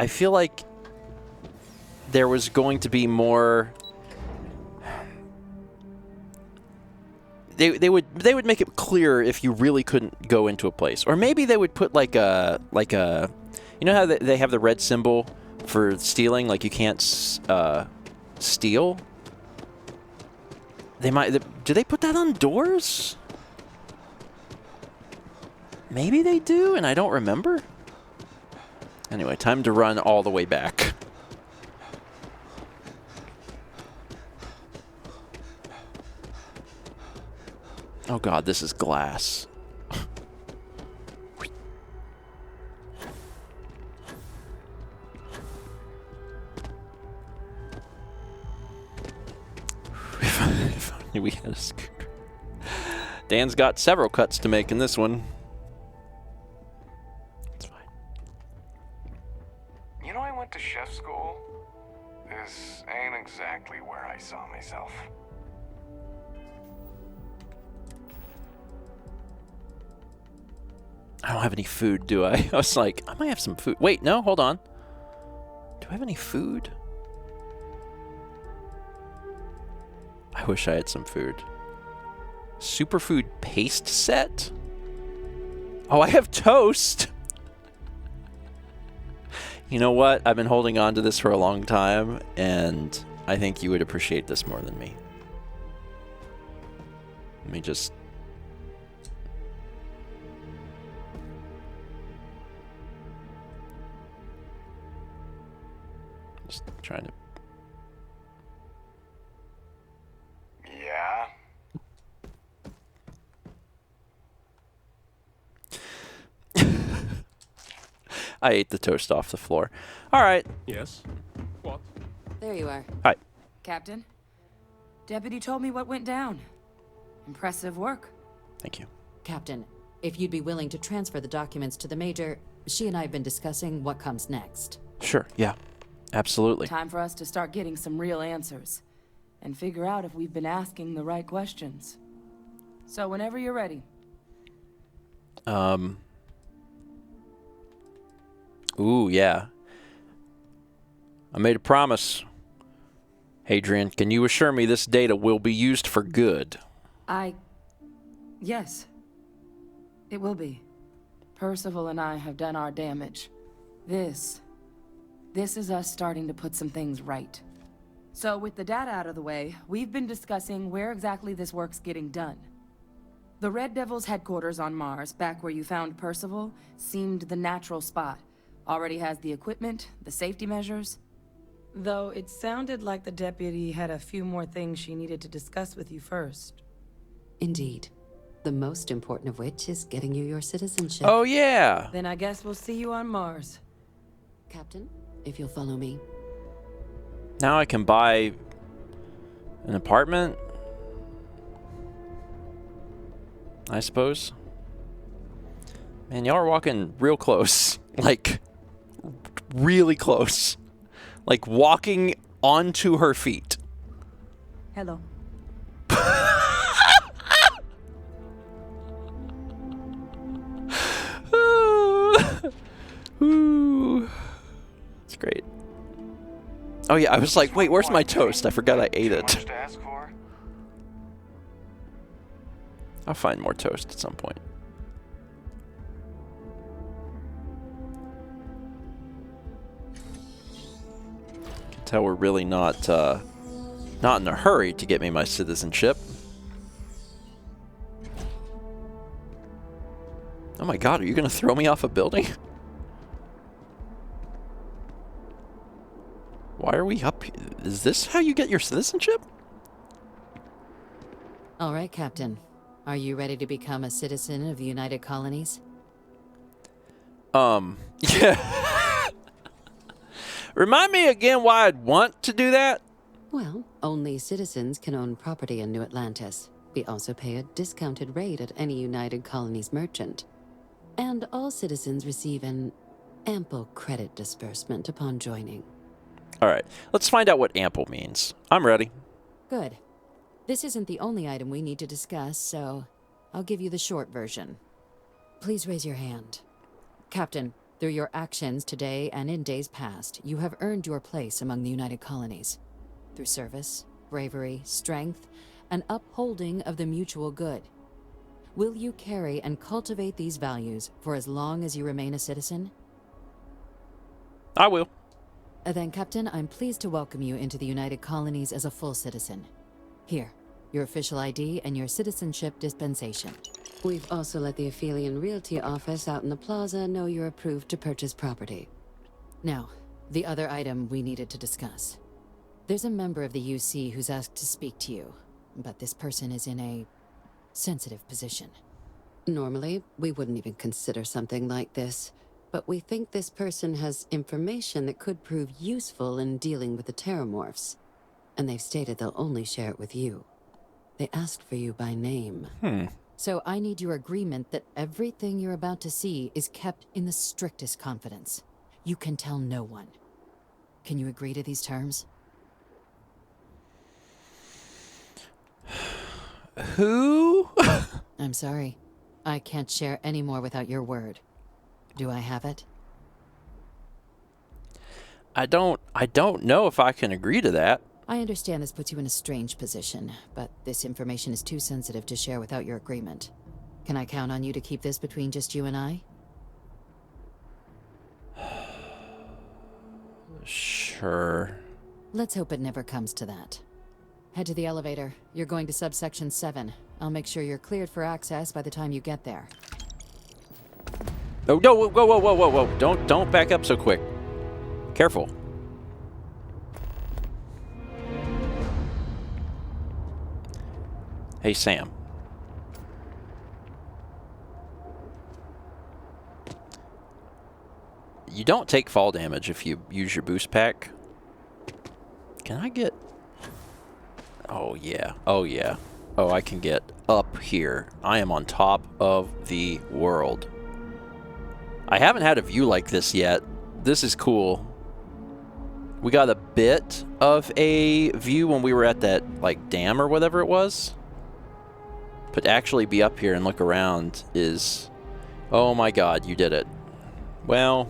feel like there was going to be more... They would make it clear if you really couldn't go into a place. Or maybe they would put like a... You know how they have the red symbol for stealing? Like you can't steal? They might... Do they put that on doors? Maybe they do, and I don't remember. Anyway, time to run all the way back. Oh god, this is glass. If only we had a scooter. Dan's got several cuts to make in this one. It's fine. You know, I went to chef school. This ain't exactly where I saw myself. I don't have any food, do I? I was like, I might have some food. Wait, no, hold on. Do I have any food? I wish I had some food. Superfood paste set? Oh, I have toast! You know what? I've been holding on to this for a long time, and I think you would appreciate this more than me. Let me just... Just trying to... Yeah? I ate the toast off the floor. All right. Yes? What? There you are. Hi. Captain. Deputy told me what went down. Impressive work. Thank you. Captain, If you'd be willing to transfer the documents to the Major, she and I have been discussing what comes next. Sure, yeah. Absolutely. Time for us to start getting some real answers. And figure out if we've been asking the right questions. So whenever you're ready. Ooh, yeah. I made a promise. Hadrian, can you assure me this data will be used for good? Yes. It will be. Percival and I have done our damage. This is us starting to put some things right. So with the data out of the way, we've been discussing where exactly this work's getting done. The Red Devil's headquarters on Mars, back where you found Percival, seemed the natural spot. Already has the equipment, the safety measures. Though it sounded like the deputy had a few more things she needed to discuss with you first. Indeed. The most important of which is getting you your citizenship. Oh, yeah. Then I guess we'll see you on Mars. Captain, if you'll follow me. Now I can buy an apartment, I suppose. Man, y'all are walking real close. Like, really close. Like, walking onto her feet. Hello. Ooh. It's great. Oh yeah, I was like, wait, where's my toast? I forgot I ate it. I'll find more toast at some point. Can tell we're really not in a hurry to get me my citizenship. Oh my god, are you gonna throw me off a building? Why are we up here? Is this how you get your citizenship? All right, Captain. Are you ready to become a citizen of the United Colonies? Yeah. Remind me again why I'd want to do that? Well, only citizens can own property in New Atlantis. We also pay a discounted rate at any United Colonies merchant. And all citizens receive an ample credit disbursement upon joining. All right, let's find out what ample means. I'm ready. Good. This isn't the only item we need to discuss, so I'll give you the short version. Please raise your hand. Captain, through your actions today and in days past, you have earned your place among the United Colonies. Through service, bravery, strength, and upholding of the mutual good. Will you carry and cultivate these values for as long as you remain a citizen? I will. Then, Captain, I'm pleased to welcome you into the United Colonies as a full citizen. Here, your official ID and your citizenship dispensation. We've also let the Aphelion Realty office out in the plaza know you're approved to purchase property. Now, the other item we needed to discuss. There's a member of the UC who's asked to speak to you, but this person is in a sensitive position. Normally, we wouldn't even consider something like this. But we think this person has information that could prove useful in dealing with the Terramorphs. And they've stated they'll only share it with you. They asked for you by name. So I need your agreement that everything you're about to see is kept in the strictest confidence. You can tell no one. Can you agree to these terms? Who? I'm sorry. I can't share any more without your word. Do I have it? I don't know if I can agree to that. I understand this puts you in a strange position, but this information is too sensitive to share without your agreement. Can I count on you to keep this between just you and I? Sure. Let's hope it never comes to that. Head to the elevator. You're going to subsection 7. I'll make sure you're cleared for access by the time you get there. Oh, no, whoa, whoa, whoa, whoa, whoa. Don't back up so quick. Careful. Hey, Sam. You don't take fall damage if you use your boost pack. Can I get... Oh, yeah. Oh, yeah. Oh, I can get up here. I am on top of the world. I haven't had a view like this yet. This is cool. We got a bit of a view when we were at that, like, dam or whatever it was. But to actually be up here and look around is... Oh my god, you did it. Well,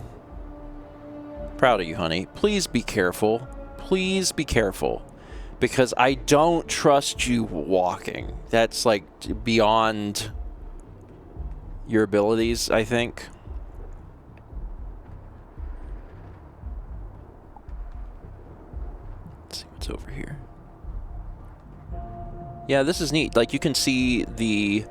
proud of you, honey. Please be careful. Please be careful. Because I don't trust you walking. That's, like, beyond your abilities, I think. Let's see what's over here. Yeah, this is neat. Like, you can see the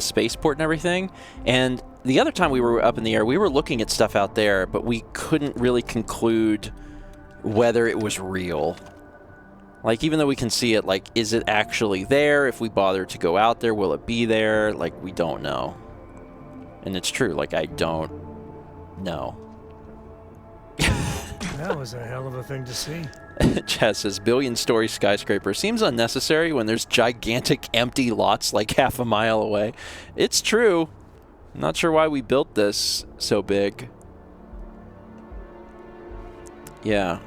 spaceport and everything. And the other time we were up in the air, we were looking at stuff out there, but we couldn't really conclude whether it was real. Like, even though we can see it, like, is it actually there? If we bother to go out there, will it be there? Like, we don't know. And it's true, like, I don't know. That was a hell of a thing to see. Chaz says, billion-story skyscraper seems unnecessary when there's gigantic empty lots like half a mile away. It's true. I'm not sure why we built this so big. Yeah,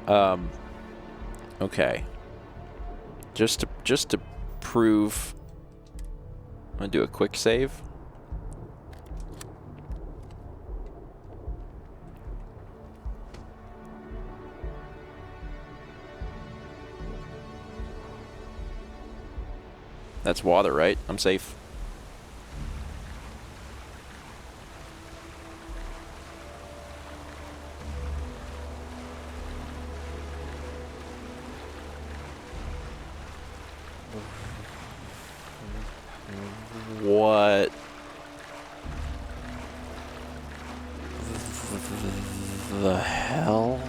okay. Just to prove, I'm gonna do a quick save. That's water, right? I'm safe. What the hell?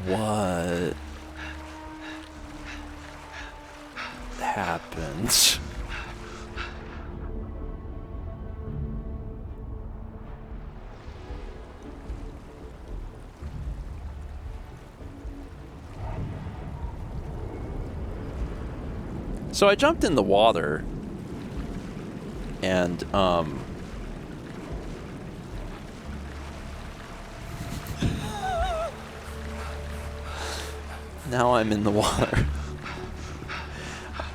What happened? So I jumped in the water, and now I'm in the water.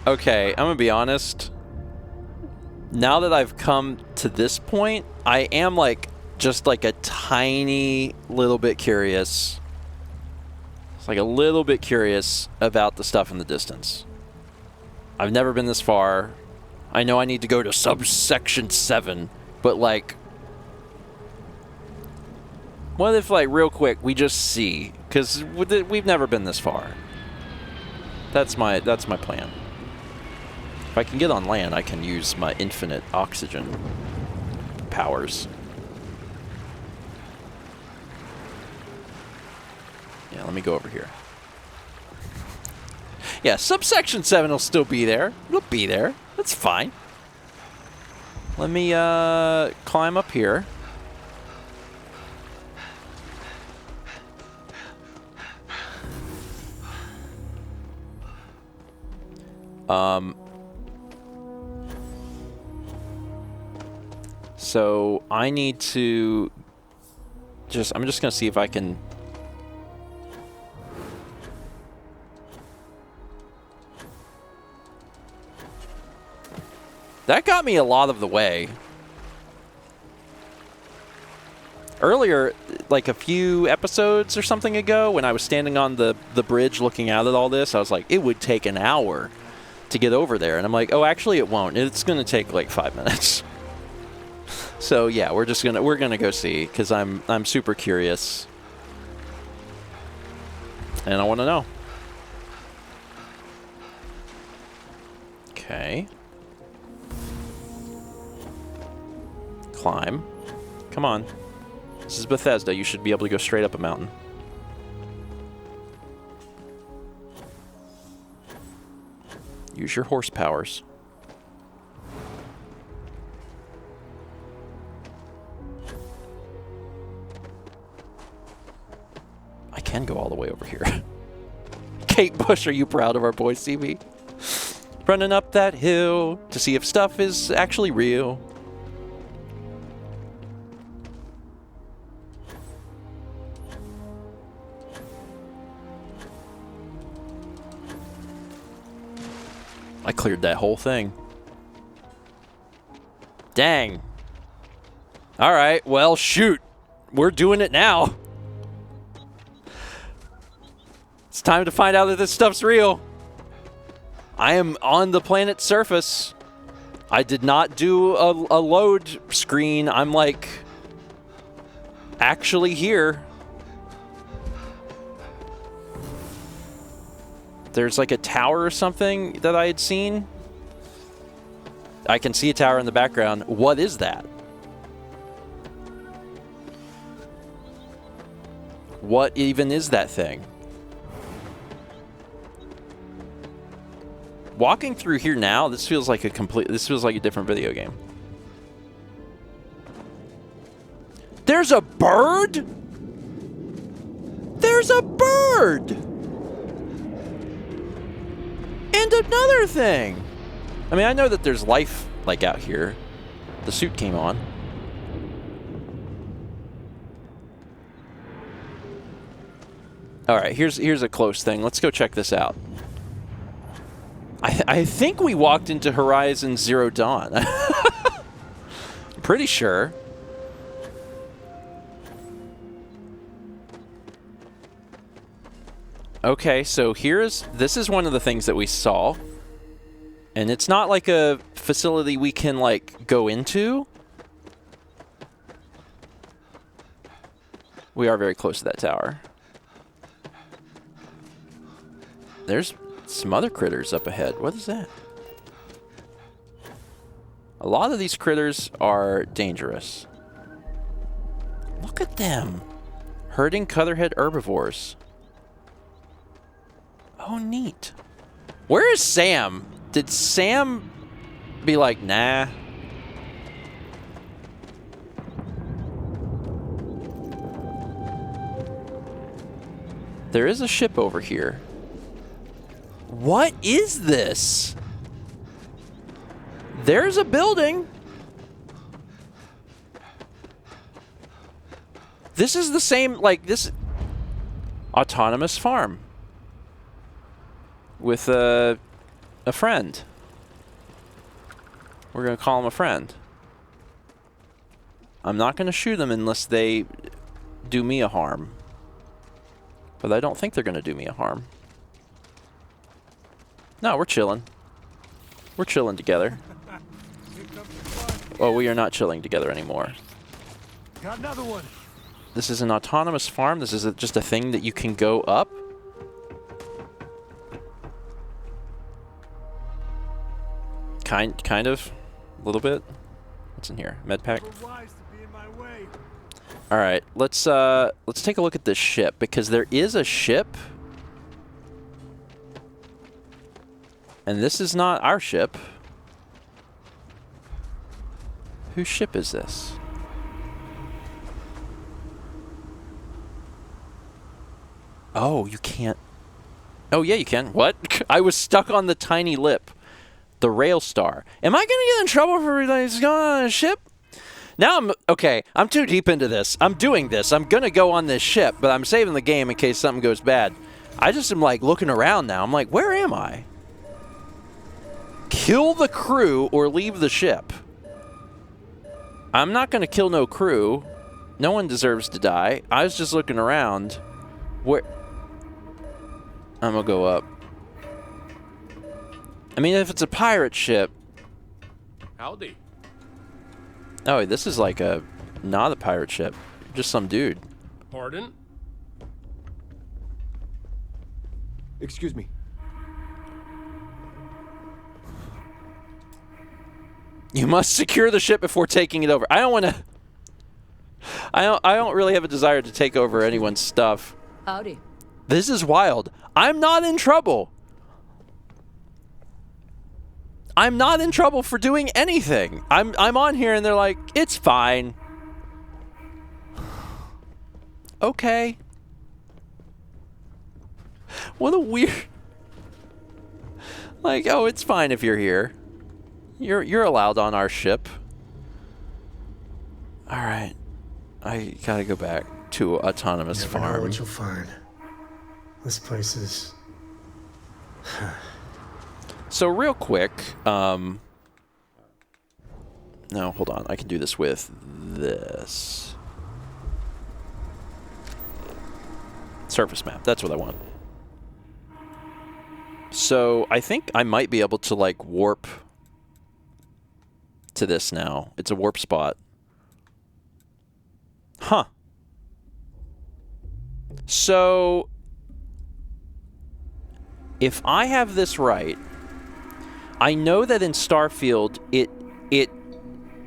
Okay, I'm gonna be honest. Now that I've come to this point, I am like just like a tiny little bit curious. It's like a little bit curious about the stuff in the distance. I've never been this far. I know I need to go to subsection 7, but like, what if, like, real quick we just see? Because we've never been this far. That's my plan. If I can get on land, I can use my infinite oxygen powers. Yeah, let me go over here. Yeah, subsection 7 will still be there. It'll be there. That's fine. Let me climb up here. So I need to I'm just gonna see if I can. That got me a lot of the way. Earlier, like a few episodes or something ago, when I was standing on the bridge looking out at all this, I was like, it would take an hour to get over there. And I'm like, oh, actually it won't. It's going to take like 5 minutes. So yeah, we're gonna go see, because I'm super curious. And I want to know. Okay. Climb. Come on. This is Bethesda. You should be able to go straight up a mountain. Use your horse powers. I can go all the way over here. Kate Bush, are you proud of our boy CB? Running up that hill to see if stuff is actually real. I cleared that whole thing. Dang. All right, well, shoot. We're doing it now. It's time to find out that this stuff's real. I am on the planet's surface. I did not do a load screen. I'm like actually here. There's like a tower or something that I had seen. I can see a tower in the background. What is that? What even is that thing? Walking through here now, this feels like a different video game. There's a bird? There's a bird! And another thing! I mean, I know that there's life, like, out here. The suit came on. Alright, here's a close thing. Let's go check this out. I think we walked into Horizon Zero Dawn. Pretty sure. Okay, so this is one of the things that we saw. And it's not like a facility we can, like, go into. We are very close to that tower. There's some other critters up ahead. What is that? A lot of these critters are dangerous. Look at them. Herding Cutterhead herbivores. Oh, neat. Where is Sam? Did Sam be like, nah? There is a ship over here. What is this? There's a building. This is the same, like, this autonomous farm with a friend. We're going to call him a friend. I'm not going to shoot them unless they do me a harm. But I don't think they're going to do me a harm. No, we're chilling. We're chilling together. Oh, we are not chilling together anymore. Got another one. This is an autonomous farm. This is just a thing that you can go up. Kind of, a little bit. What's in here? Med pack. All right, let's take a look at this ship because there is a ship. And this is not our ship. Whose ship is this? Oh, you can't. Oh, yeah, you can. What? I was stuck on the tiny lip. The Rail Star. Am I going to get in trouble for going on a ship? Now I'm too deep into this. I'm doing this. I'm going to go on this ship, but I'm saving the game in case something goes bad. I just am like looking around now. I'm like, where am I? Kill the crew or leave the ship. I'm not going to kill no crew. No one deserves to die. I was just looking around. Where? I'm going to go up. I mean, if it's a pirate ship. Howdy. Oh, this is like not a pirate ship. Just some dude. Pardon? Excuse me. You must secure the ship before taking it over. I don't want to. I don't really have a desire to take over anyone's stuff. Howdy. This is wild. I'm not in trouble. I'm not in trouble for doing anything. I'm on here and they're like, it's fine. Okay. What a weird... Like, oh, it's fine if you're here. You're allowed on our ship. All right. I gotta go back to Autonomous Never Farm. know what you'll find. This place is... So real quick, no, hold on. I can do this with this. Surface map. That's what I want. So I think I might be able to, like, warp to this now. It's a warp spot. Huh. So if I have this right, I know that in Starfield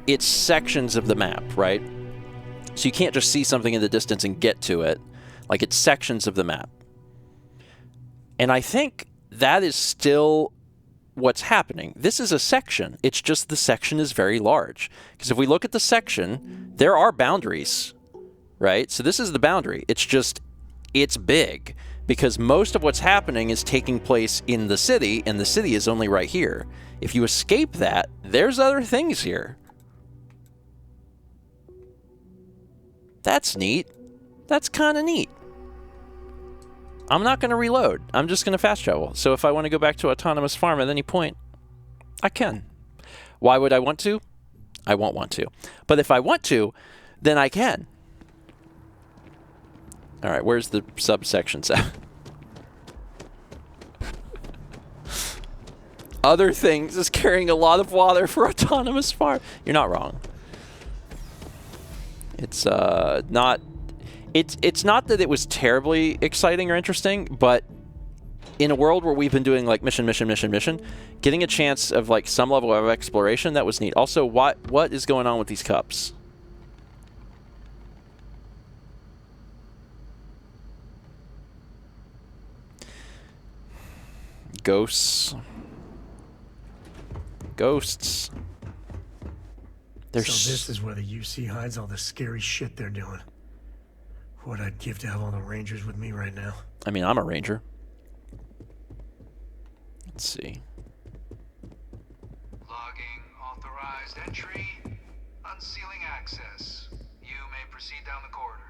it's sections of the map, right? So you can't just see something in the distance and get to it. Like, it's sections of the map. And I think that is still what's happening. This is a section. It's just the section is very large. Because if we look at the section, there are boundaries, right? So this is the boundary. It's just, it's big. Because most of what's happening is taking place in the city, and the city is only right here. If you escape that, there's other things here. That's neat. That's kind of neat. I'm not going to reload. I'm just going to fast travel. So if I want to go back to Autonomous Farm at any point, I can. Why would I want to? I won't want to. But if I want to, then I can. All right, where's the subsections at? Other things is carrying a lot of water for Autonomous Farm. You're not wrong. It's not... It's not that it was terribly exciting or interesting, but in a world where we've been doing, like, mission, getting a chance of, like, some level of exploration, that was neat. Also, what is going on with these cups? Ghosts. Ghosts. So this is where the UC hides all the scary shit they're doing. What I'd give to have all the Rangers with me right now. I mean, I'm a Ranger. Let's see. Logging authorized entry. Unsealing access. You may proceed down the corridor.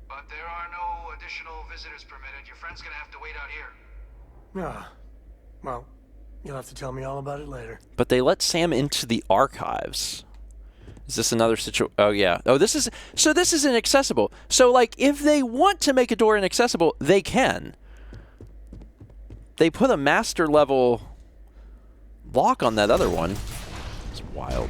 But there are no additional visitors permitted. Your friend's gonna have to wait out here. Ah. Well, you'll have to tell me all about it later. But they let Sam into the archives. Is this another situation? Oh, yeah. Oh, this is... So this is inaccessible. So, like, if they want to make a door inaccessible, they can. They put a master level lock on that other one. It's wild.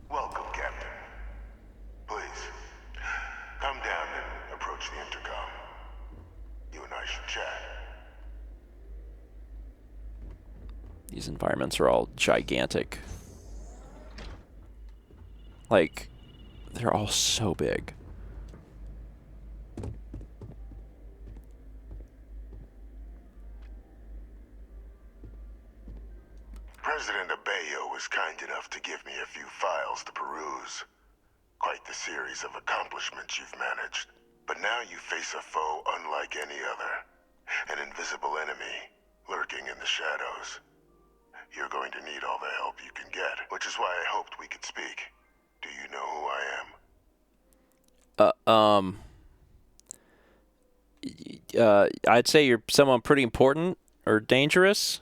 Welcome, Captain. Please, come down and approach the intercom. You and I should chat. These environments are all gigantic. Like, they're all so big. President Abeyo was kind enough to give me a few files to peruse. Quite the series of accomplishments you've managed. But now you face a foe unlike any other. An invisible enemy, lurking in the shadows. You're going to need all the help you can get, which is why I hoped we could speak. Do you know who I am? I'd say you're someone pretty important or dangerous.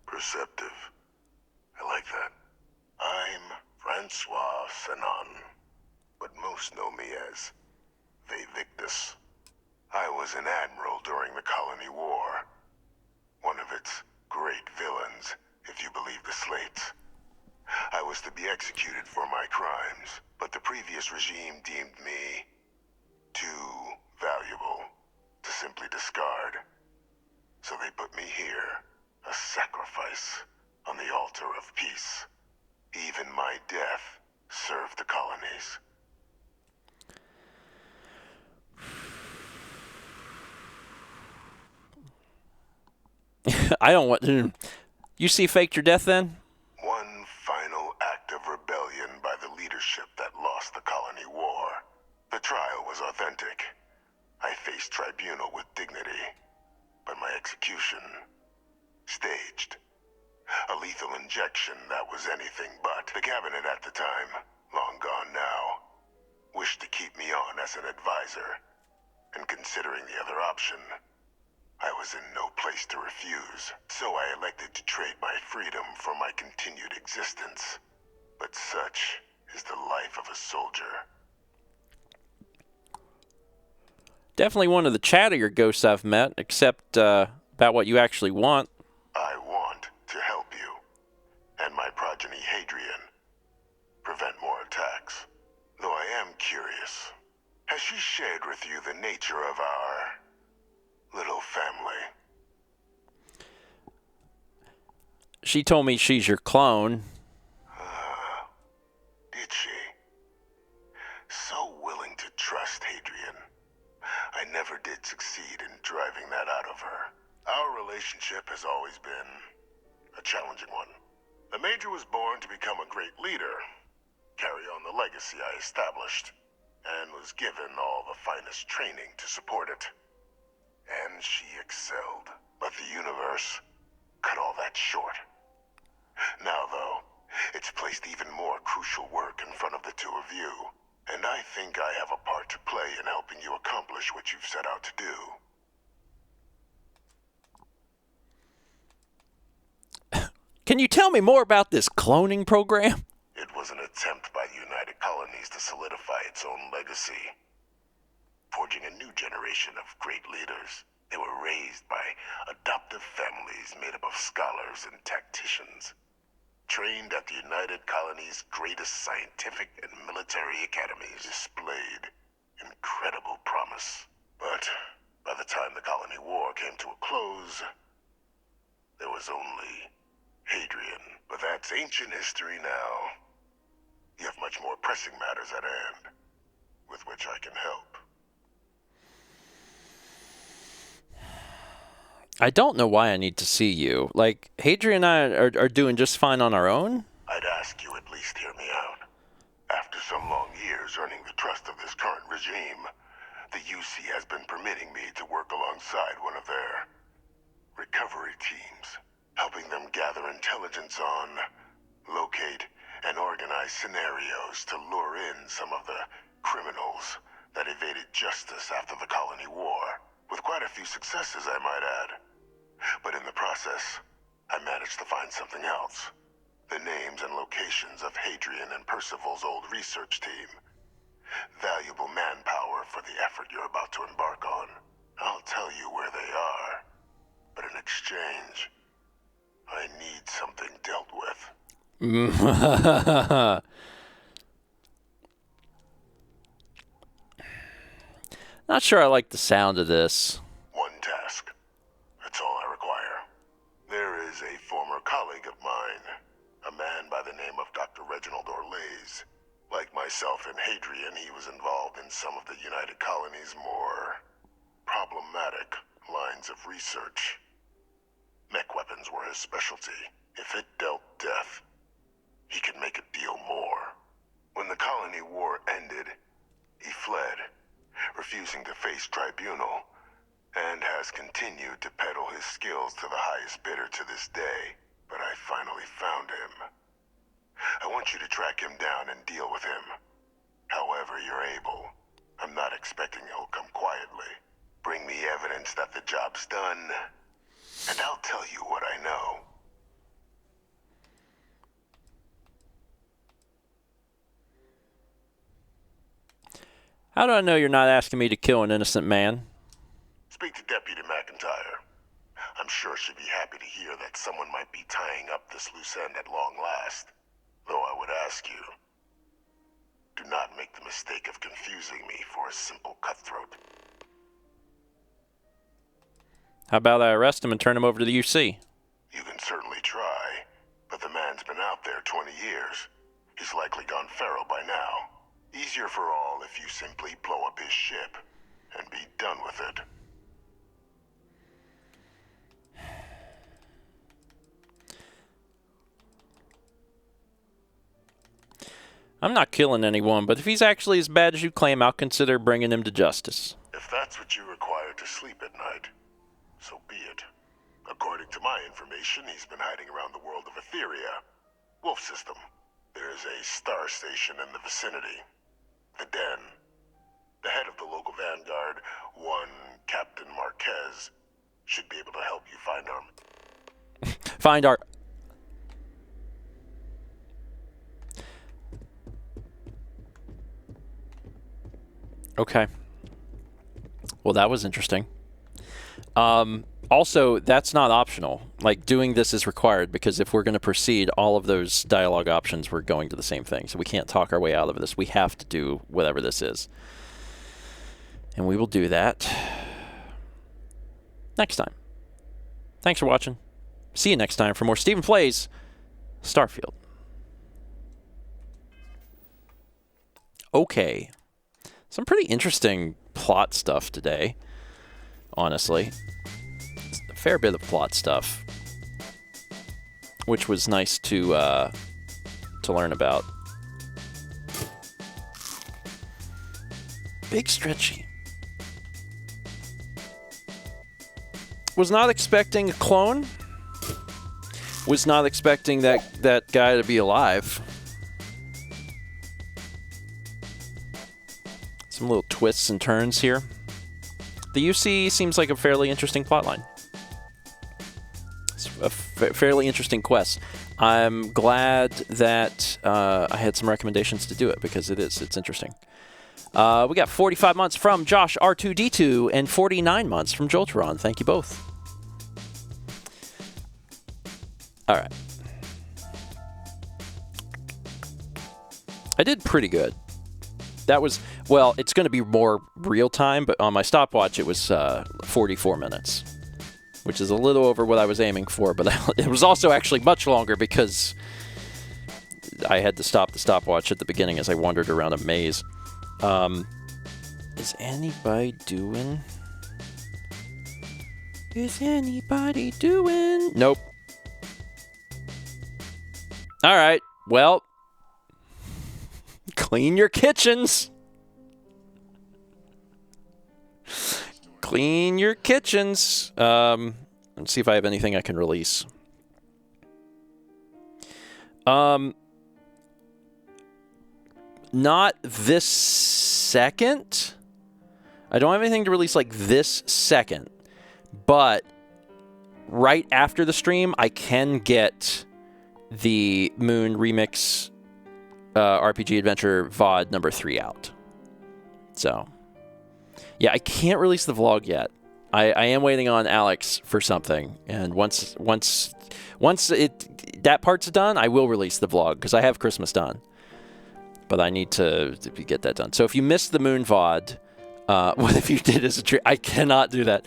Perceptive. I like that. I'm Francois Sanon, but most know me as Victus. I was an admiral during the Colony War. One of its great villains, if you believe the slates. I was to be executed for my crimes, but the previous regime deemed me too valuable to simply discard. So they put me here, a sacrifice on the altar of peace. Even my death served the colonies. I don't want to... You see faked your death then? One final act of rebellion by the leadership leadership that lost the colony war. The trial was authentic. I faced tribunal with dignity, but my execution, staged. A lethal injection that was anything but. The cabinet at the time, long gone now, wished to keep me on as an advisor. And considering the other option, I was in no place to refuse. So I elected to trade my freedom for my continued existence. But such is the life of a soldier. Definitely one of the chattier ghosts I've met, except about what you actually want. I want to help you, and my progeny Hadrian, prevent more attacks. Though I am curious, has she shared with you the nature of our little family? She told me she's your clone. Did she? So willing to trust Hadrian. I never did succeed in driving that out of her. Our relationship has always been a challenging one. The Major was born to become a great leader, carry on the legacy I established, and was given all the finest training to support it. And she excelled. But the universe cut all that short. Now, though, it's placed even more crucial work in front of the two of you. And I think I have a part to play in helping you accomplish what you've set out to do. Can you tell me more about this cloning program? It was an attempt by the United Colonies to solidify its own legacy, forging a new generation of great leaders. They were raised by adoptive families made up of scholars and tacticians, trained at the United Colonies' greatest scientific and military academies, displayed incredible promise. But by the time the colony war came to a close, there was only Hadrian. But that's ancient history now. You have much more pressing matters at hand, with which I can help. I don't know why I need to see you. Like, Hadrian and I are doing just fine on our own? I'd ask you at least hear me out. After some long years earning the trust of this current regime, the UC has been permitting me to work alongside one of their recovery teams, helping them gather intelligence on, locate, and organize scenarios to lure in some of the criminals that evaded justice after the colony war, with quite a few successes, I might add. But in the process, I managed to find something else. The names and locations of Hadrian and Percival's old research team. Valuable manpower for the effort you're about to embark on. I'll tell you where they are, but in exchange, I need something dealt with. Not sure I like the sound of this. One task. That's all I require. There is a former colleague of mine, a man by the name of Dr. Reginald Orlaise. Like myself and Hadrian, he was involved in some of the United Colonies' more problematic lines of research. Mech weapons were his specialty. If it dealt death, he could make a deal more. When the colony war ended, he fled, refusing to face tribunal, and has continued to peddle his skills to the highest bidder to this day. But I finally found him. I want you to track him down and deal with him. However you're able. I'm not expecting he'll come quietly. Bring me evidence that the job's done, and I'll tell you what I know. How do I know you're not asking me to kill an innocent man? Speak to Deputy McIntyre. I'm sure she'd be happy to hear that someone might be tying up this loose end at long last. Though I would ask you, do not make the mistake of confusing me for a simple cutthroat. How about I arrest him and turn him over to the UC? You can certainly try, but the man's been out there 20 years. He's likely gone feral by now. Easier for all if you simply blow up his ship and be done with it. I'm not killing anyone, but if he's actually as bad as you claim, I'll consider bringing him to justice. If that's what you require to sleep at night, so be it. According to my information, he's been hiding around the world of Etheria. Wolf System. There is a star station in the vicinity. The Den. The head of the local vanguard, one Captain Marquez, should be able to help you find our... Find our... Okay. Well, that was interesting. Also, that's not optional. Like, doing this is required, because if we're going to proceed, all of those dialogue options, we're going to the same thing. So we can't talk our way out of this. We have to do whatever this is. And we will do that next time. Thanks for watching. See you next time for more Stephen Plays Starfield. Okay. Some pretty interesting plot stuff today, honestly. It's a fair bit of plot stuff, which was nice to learn about. Big stretchy. Was not expecting a clone. Was not expecting that guy to be alive. Some little twists and turns here. The UC seems like a fairly interesting plotline. It's a fairly interesting quest. I'm glad that I had some recommendations to do it, because it's interesting. We got 45 months from Josh R2D2 and 49 months from Jolteron. Thank you both. All right. I did pretty good. That was, well, it's going to be more real time, but on my stopwatch it was 44 minutes, which is a little over what I was aiming for, but it was also actually much longer because I had to stop the stopwatch at the beginning as I wandered around a maze. Is anybody doing? Is anybody doing? Nope. All right. Well, clean your kitchens. Clean your kitchens. Let's see if I have anything I can release. Not this second. I don't have anything to release like this second. But right after the stream, I can get the Moon Remix RPG Adventure VOD number 3 out. So, yeah, I can't release the vlog yet. I am waiting on Alex for something, and once that part's done, I will release the vlog because I have Christmas done. But I need to get that done. So if you missed the Moon VOD, what if you did as a treat? I cannot do that.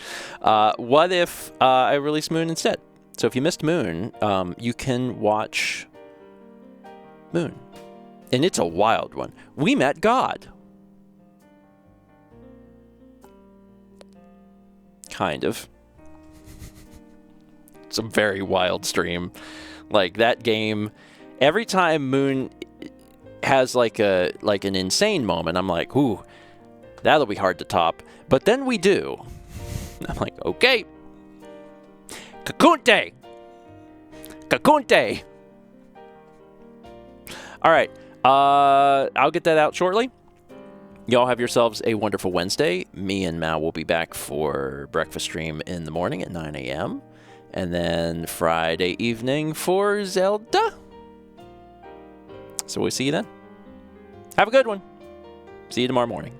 What if I release Moon instead? So if you missed Moon, you can watch Moon. And it's a wild one. We met God. Kind of. It's a very wild stream. Like, that game, every time Moon has like an insane moment, I'm like, ooh, that'll be hard to top. But then we do. I'm like, okay. Kakunte! Kakunte! All right. I'll get that out shortly. Y'all have yourselves a wonderful Wednesday. Me and Mal will be back for breakfast stream in the morning at 9 a.m. And then Friday evening for Zelda. So we'll see you then. Have a good one. See you tomorrow morning.